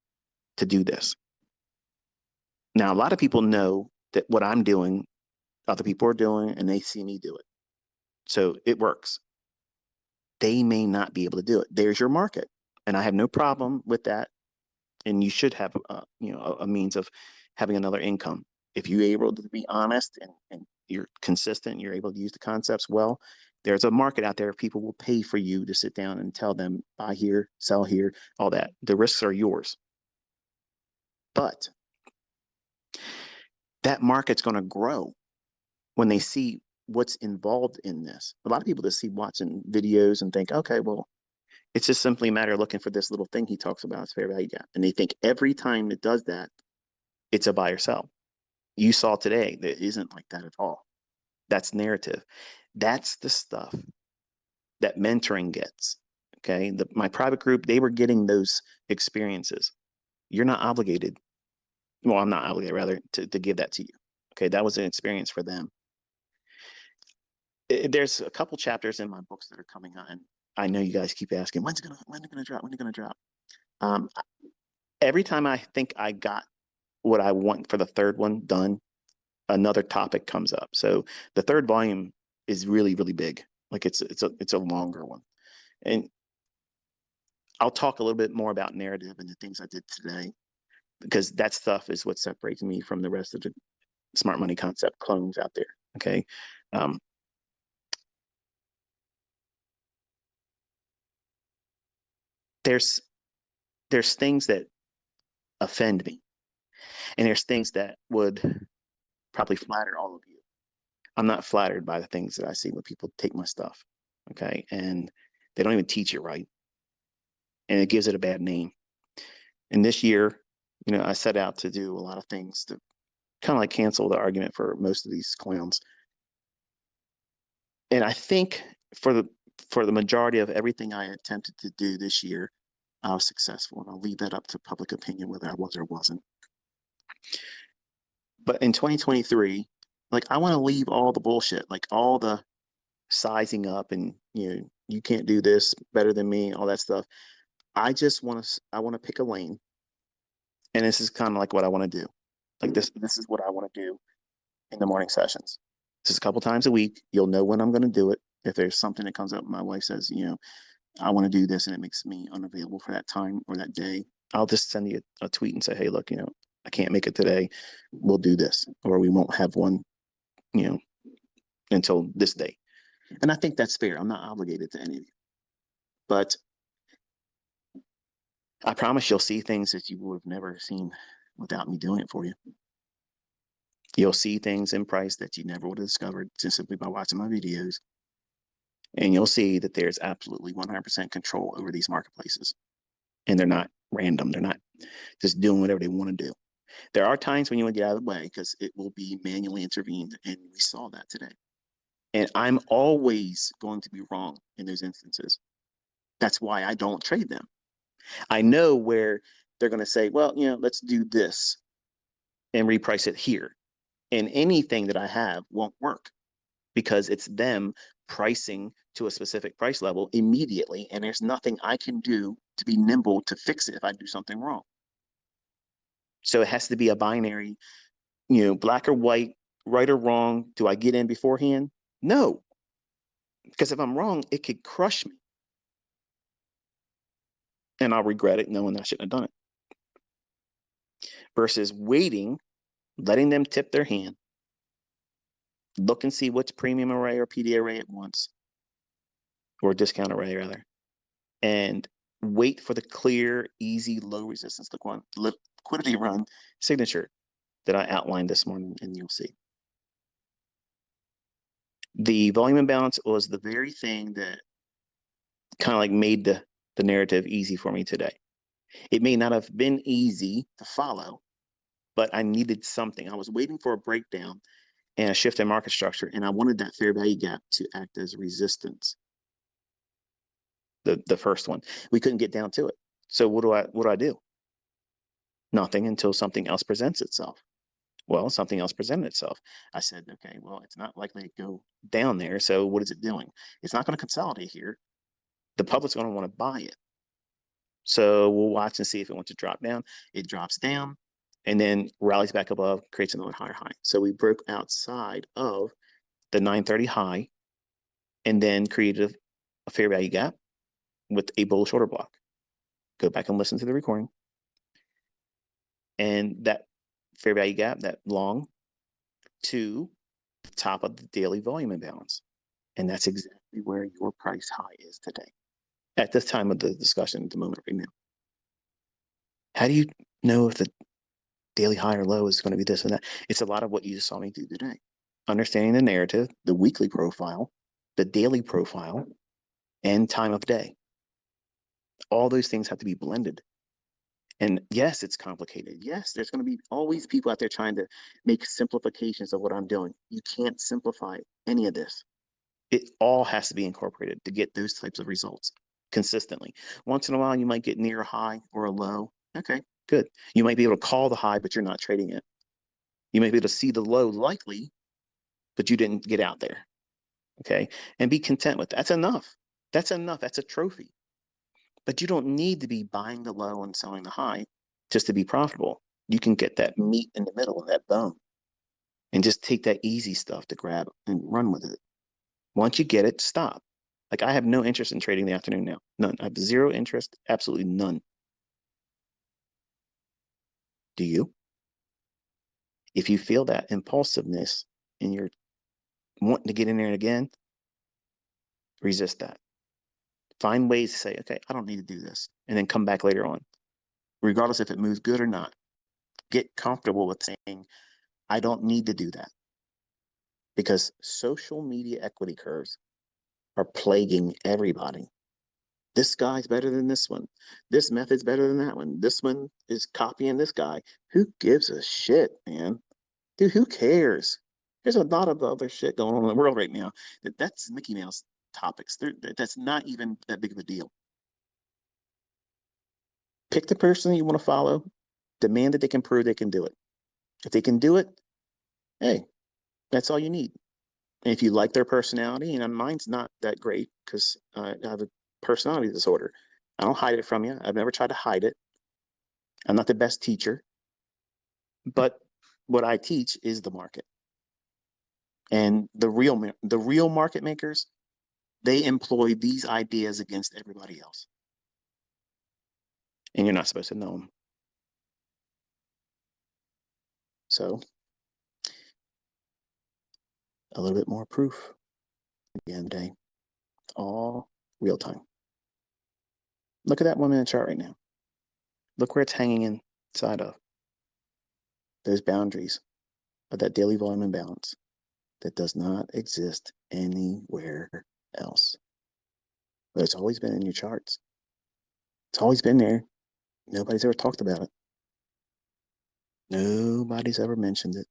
to do this. Now, a lot of people know that what I'm doing, other people are doing, and they see me do it. So it works. They may not be able to do it. There's your market. And I have no problem with that. And you should have, a means of having another income. If you're able to be honest and you're consistent, you're able to use the concepts well, there's a market out there. People will pay for you to sit down and tell them, buy here, sell here, all that. The risks are yours. But that market's going to grow when they see what's involved in this. A lot of people that see watching videos and think, okay, well, it's just simply a matter of looking for this little thing he talks about, it's fair value gap. And they think every time it does that, it's a buy or sell. You saw today that isn't like that at all. That's narrative. That's the stuff that mentoring gets. Okay. My private group, they were getting those experiences. You're not obligated. Well, I'm not obligated rather to give that to you. Okay. That was an experience for them. There's a couple chapters in my books that are coming on. I know you guys keep asking, when's it gonna drop? Every time I think I got what I want for the third one done, another topic comes up. So the third volume is really, really big. Like it's a longer one. And I'll talk a little bit more about narrative and the things I did today, because that stuff is what separates me from the rest of the smart money concept clones out there. Okay. There's things that offend me, and there's things that would probably flatter all of you. I'm not flattered by the things that I see when people take my stuff. Okay. And they don't even teach it right. And it gives it a bad name. And this year, I set out to do a lot of things to kind of like cancel the argument for most of these clowns. And I think for the majority of everything I attempted to do this year, I was successful. And I'll leave that up to public opinion whether I was or wasn't. But in 2023, like I want to leave all the bullshit, like all the sizing up and you can't do this better than me, all that stuff. I want to pick a lane. And this is kind of like what I want to do. Like this is what I want to do in the morning sessions. Just a couple times a week. You'll know when I'm going to do it. If there's something that comes up, my wife says, I want to do this and it makes me unavailable for that time or that day, I'll just send you a tweet and say, hey, look, I can't make it today. We'll do this, or we won't have one, until this day. And I think that's fair. I'm not obligated to any of you. But I promise you'll see things that you would have never seen without me doing it for you. You'll see things in price that you never would have discovered just simply by watching my videos. And you'll see that there's absolutely 100% control over these marketplaces. And they're not random. They're not just doing whatever they want to do. There are times when you want to get out of the way because it will be manually intervened. And we saw that today. And I'm always going to be wrong in those instances. That's why I don't trade them. I know where they're going to say, well, let's do this and reprice it here. And anything that I have won't work because it's them pricing to a specific price level immediately. And there's nothing I can do to be nimble to fix it if I do something wrong. So it has to be a binary, black or white, right or wrong. Do I get in beforehand? No. Because if I'm wrong, it could crush me. And I'll regret it knowing I shouldn't have done it. Versus waiting, letting them tip their hand, look and see which premium array or PD array it wants, or discount array rather, and wait for the clear, easy, low resistance liquidity run signature that I outlined this morning, and you'll see. The volume imbalance was the very thing that kind of like made the narrative easy for me today. It may not have been easy to follow, but I needed something. I was waiting for a breakdown and a shift in market structure, and I wanted that fair value gap to act as resistance. The first one, we couldn't get down to it. So what do I do? Nothing until something else presents itself. Well, something else presented itself. I said, okay, well, it's not likely to go down there. So what is it doing? It's not going to consolidate here. The public's going to want to buy it. So we'll watch and see if it wants to drop down. It drops down and then rallies back above, creates another higher high. So we broke outside of the 930 high and then created a fair value gap with a bullish order block. Go back and listen to the recording. And that fair value gap, that long to the top of the daily volume imbalance. And that's exactly where your price high is today at this time of the discussion at the moment right now. How do you know if the daily high or low is going to be this and that? It's a lot of what you just saw me do today. Understanding the narrative, the weekly profile, the daily profile, and time of day. All those things have to be blended. And yes, it's complicated. Yes, there's going to be always people out there trying to make simplifications of what I'm doing. You can't simplify any of this. It all has to be incorporated to get those types of results consistently. Once in a while, you might get near a high or a low. Okay, good. You might be able to call the high, but you're not trading it. You might be able to see the low likely, but you didn't get out there. Okay, and be content with that. That's enough. That's enough. That's a trophy. But you don't need to be buying the low and selling the high just to be profitable. You can get that meat in the middle of that bone and just take that easy stuff to grab and run with it. Once you get it, stop. Like I have no interest in trading the afternoon now. None. I have zero interest, absolutely none. Do you? If you feel that impulsiveness and you're wanting to get in there again, resist that. Find ways to say, okay, I don't need to do this, and then come back later on, regardless if it moves good or not. Get comfortable with saying, I don't need to do that. Because social media equity curves are plaguing everybody. This guy's better than this one. This method's better than that one. This one is copying this guy. Who gives a shit, man? Dude, who cares? There's a lot of other shit going on in the world right now. That's Mickey Mouse topics. That's not even that big of a deal. Pick the person you want to follow. Demand that they can prove they can do it. If they can do it, hey, that's all you need. And if you like their personality, and mine's not that great because I have a personality disorder. I don't hide it from you. I've never tried to hide it. I'm not the best teacher, but what I teach is the market. And the real market makers, they employ these ideas against everybody else. And you're not supposed to know them. So a little bit more proof at the end of the day, all real time. Look at that 1 minute chart right now. Look where it's hanging inside of those boundaries of that daily volume imbalance that does not exist anywhere else. But it's always been in your charts. It's always been there. Nobody's ever talked about it. Nobody's ever mentioned it.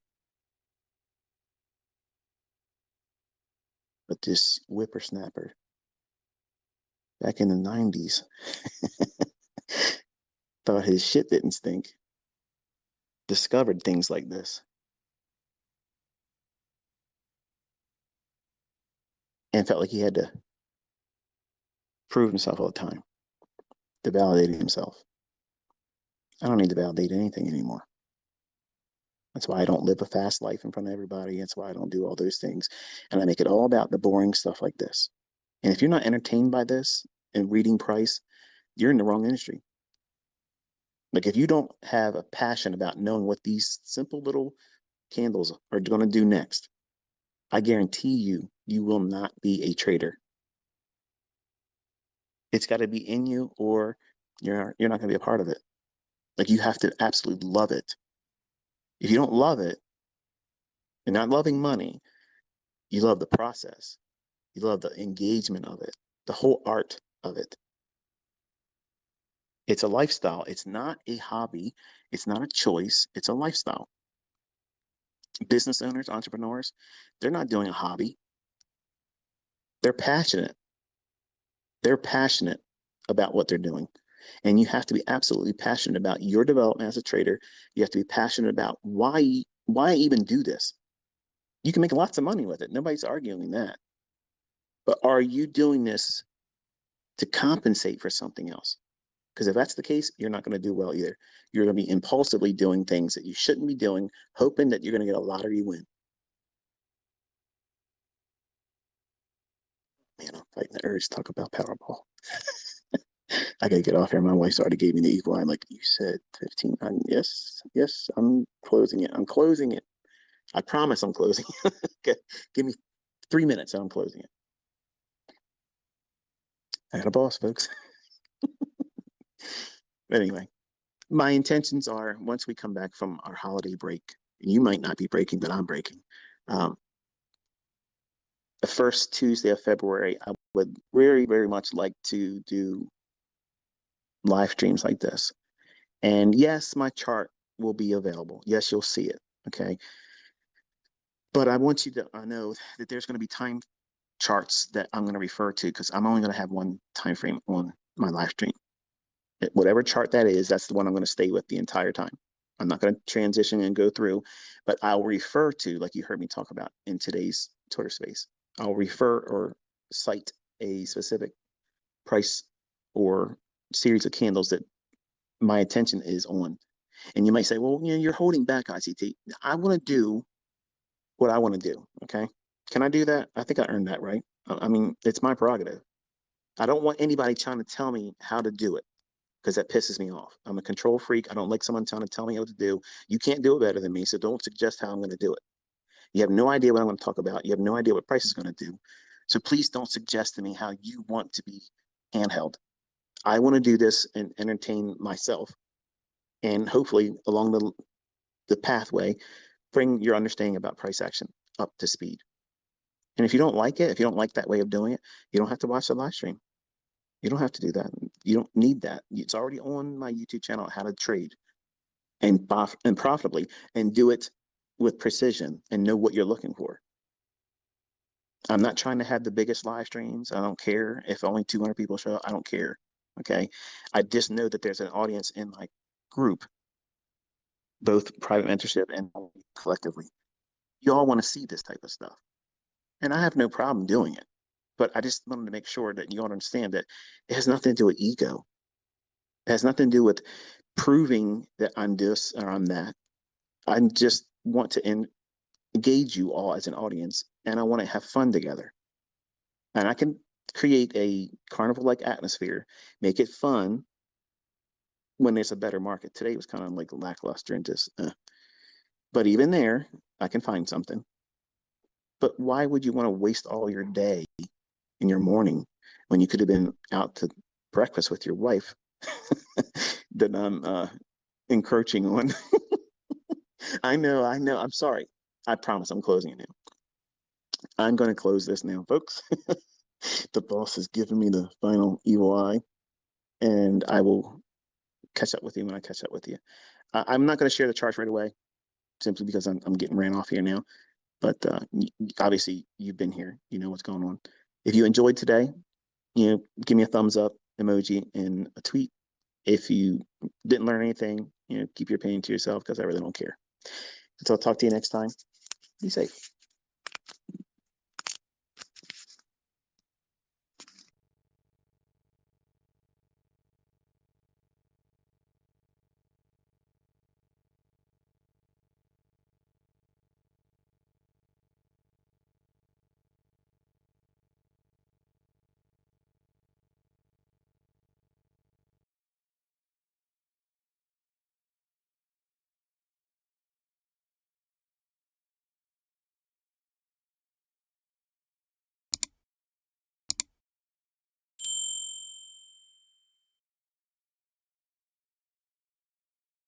But this whippersnapper back in the 90s thought his shit didn't stink, discovered things like this, and felt like he had to prove himself all the time, to validate himself. I don't need to validate anything anymore. That's why I don't live a fast life in front of everybody. That's why I don't do all those things. And I make it all about the boring stuff like this. And if you're not entertained by this and reading price, you're in the wrong industry. Like if you don't have a passion about knowing what these simple little candles are going to do next, I guarantee you, you will not be a trader. It's got to be in you, or you're not going to be a part of it. Like you have to absolutely love it. If you don't love it, you're not loving money. You love the process. You love the engagement of it, the whole art of it. It's a lifestyle. It's not a hobby. It's not a choice. It's a lifestyle. Business owners, entrepreneurs, they're not doing a hobby. They're passionate. They're passionate about what they're doing. And you have to be absolutely passionate about your development as a trader. You have to be passionate about why even do this. You can make lots of money with it. Nobody's arguing that. But are you doing this to compensate for something else? Because if that's the case, you're not going to do well either. You're going to be impulsively doing things that you shouldn't be doing, hoping that you're going to get a lottery win. Man, I'm fighting the urge to talk about Powerball. I got to get off here. My wife already gave me the evil eye. Like, you said 15. Yes, I'm closing it. I'm closing it. I promise I'm closing it. Okay. Give me 3 minutes and I'm closing it. I got a boss, folks. But anyway, my intentions are once we come back from our holiday break, you might not be breaking, but I'm breaking. The first Tuesday of February, I would very, very much like to do live streams like this. And yes, my chart will be available. Yes, you'll see it. Okay. But I want you to know that there's going to be time charts that I'm going to refer to because I'm only going to have one time frame on my live stream. Whatever chart that is, that's the one I'm going to stay with the entire time. I'm not going to transition and go through, but I'll refer to, like you heard me talk about in today's Twitter space, I'll refer or cite a specific price or series of candles that my attention is on. And you might say, well, you're holding back ICT. I want to do what I want to do. Okay. Can I do that? I think I earned that, right? I mean, it's my prerogative. I don't want anybody trying to tell me how to do it because that pisses me off. I'm a control freak. I don't like someone trying to tell me what to do. You can't do it better than me, so don't suggest how I'm going to do it. You have no idea what I'm going to talk about. You have no idea what price is going to do. So please don't suggest to me how you want to be handheld. I want to do this and entertain myself and hopefully along the pathway, bring your understanding about price action up to speed. And if you don't like it, if you don't like that way of doing it, you don't have to watch the live stream. You don't have to do that. You don't need that. It's already on my YouTube channel, how to trade and profitably and do it with precision and know what you're looking for. I'm not trying to have the biggest live streams. I don't care if only 200 people show up. I don't care. Okay. I just know that there's an audience in my group, both private mentorship and collectively. You all want to see this type of stuff. And I have no problem doing it. But I just wanted to make sure that you all understand that it has nothing to do with ego. It has nothing to do with proving that I'm this or I'm that. I just want to engage you all as an audience, and I want to have fun together. And I can create a carnival-like atmosphere, make it fun when there's a better market. Today was kind of like lackluster and just, but even there, I can find something. But why would you want to waste all your day in your morning when you could have been out to breakfast with your wife that I'm encroaching on? I know. I'm sorry. I promise I'm closing it now. I'm going to close this now, folks. The boss has given me the final evil eye, and I will catch up with you when I catch up with you. I'm not going to share the charts right away, simply because I'm getting ran off here now. But obviously, you've been here. You know what's going on. If you enjoyed today, give me a thumbs up emoji and a tweet. If you didn't learn anything, keep your opinion to yourself because I really don't care. So I'll talk to you next time. Be safe.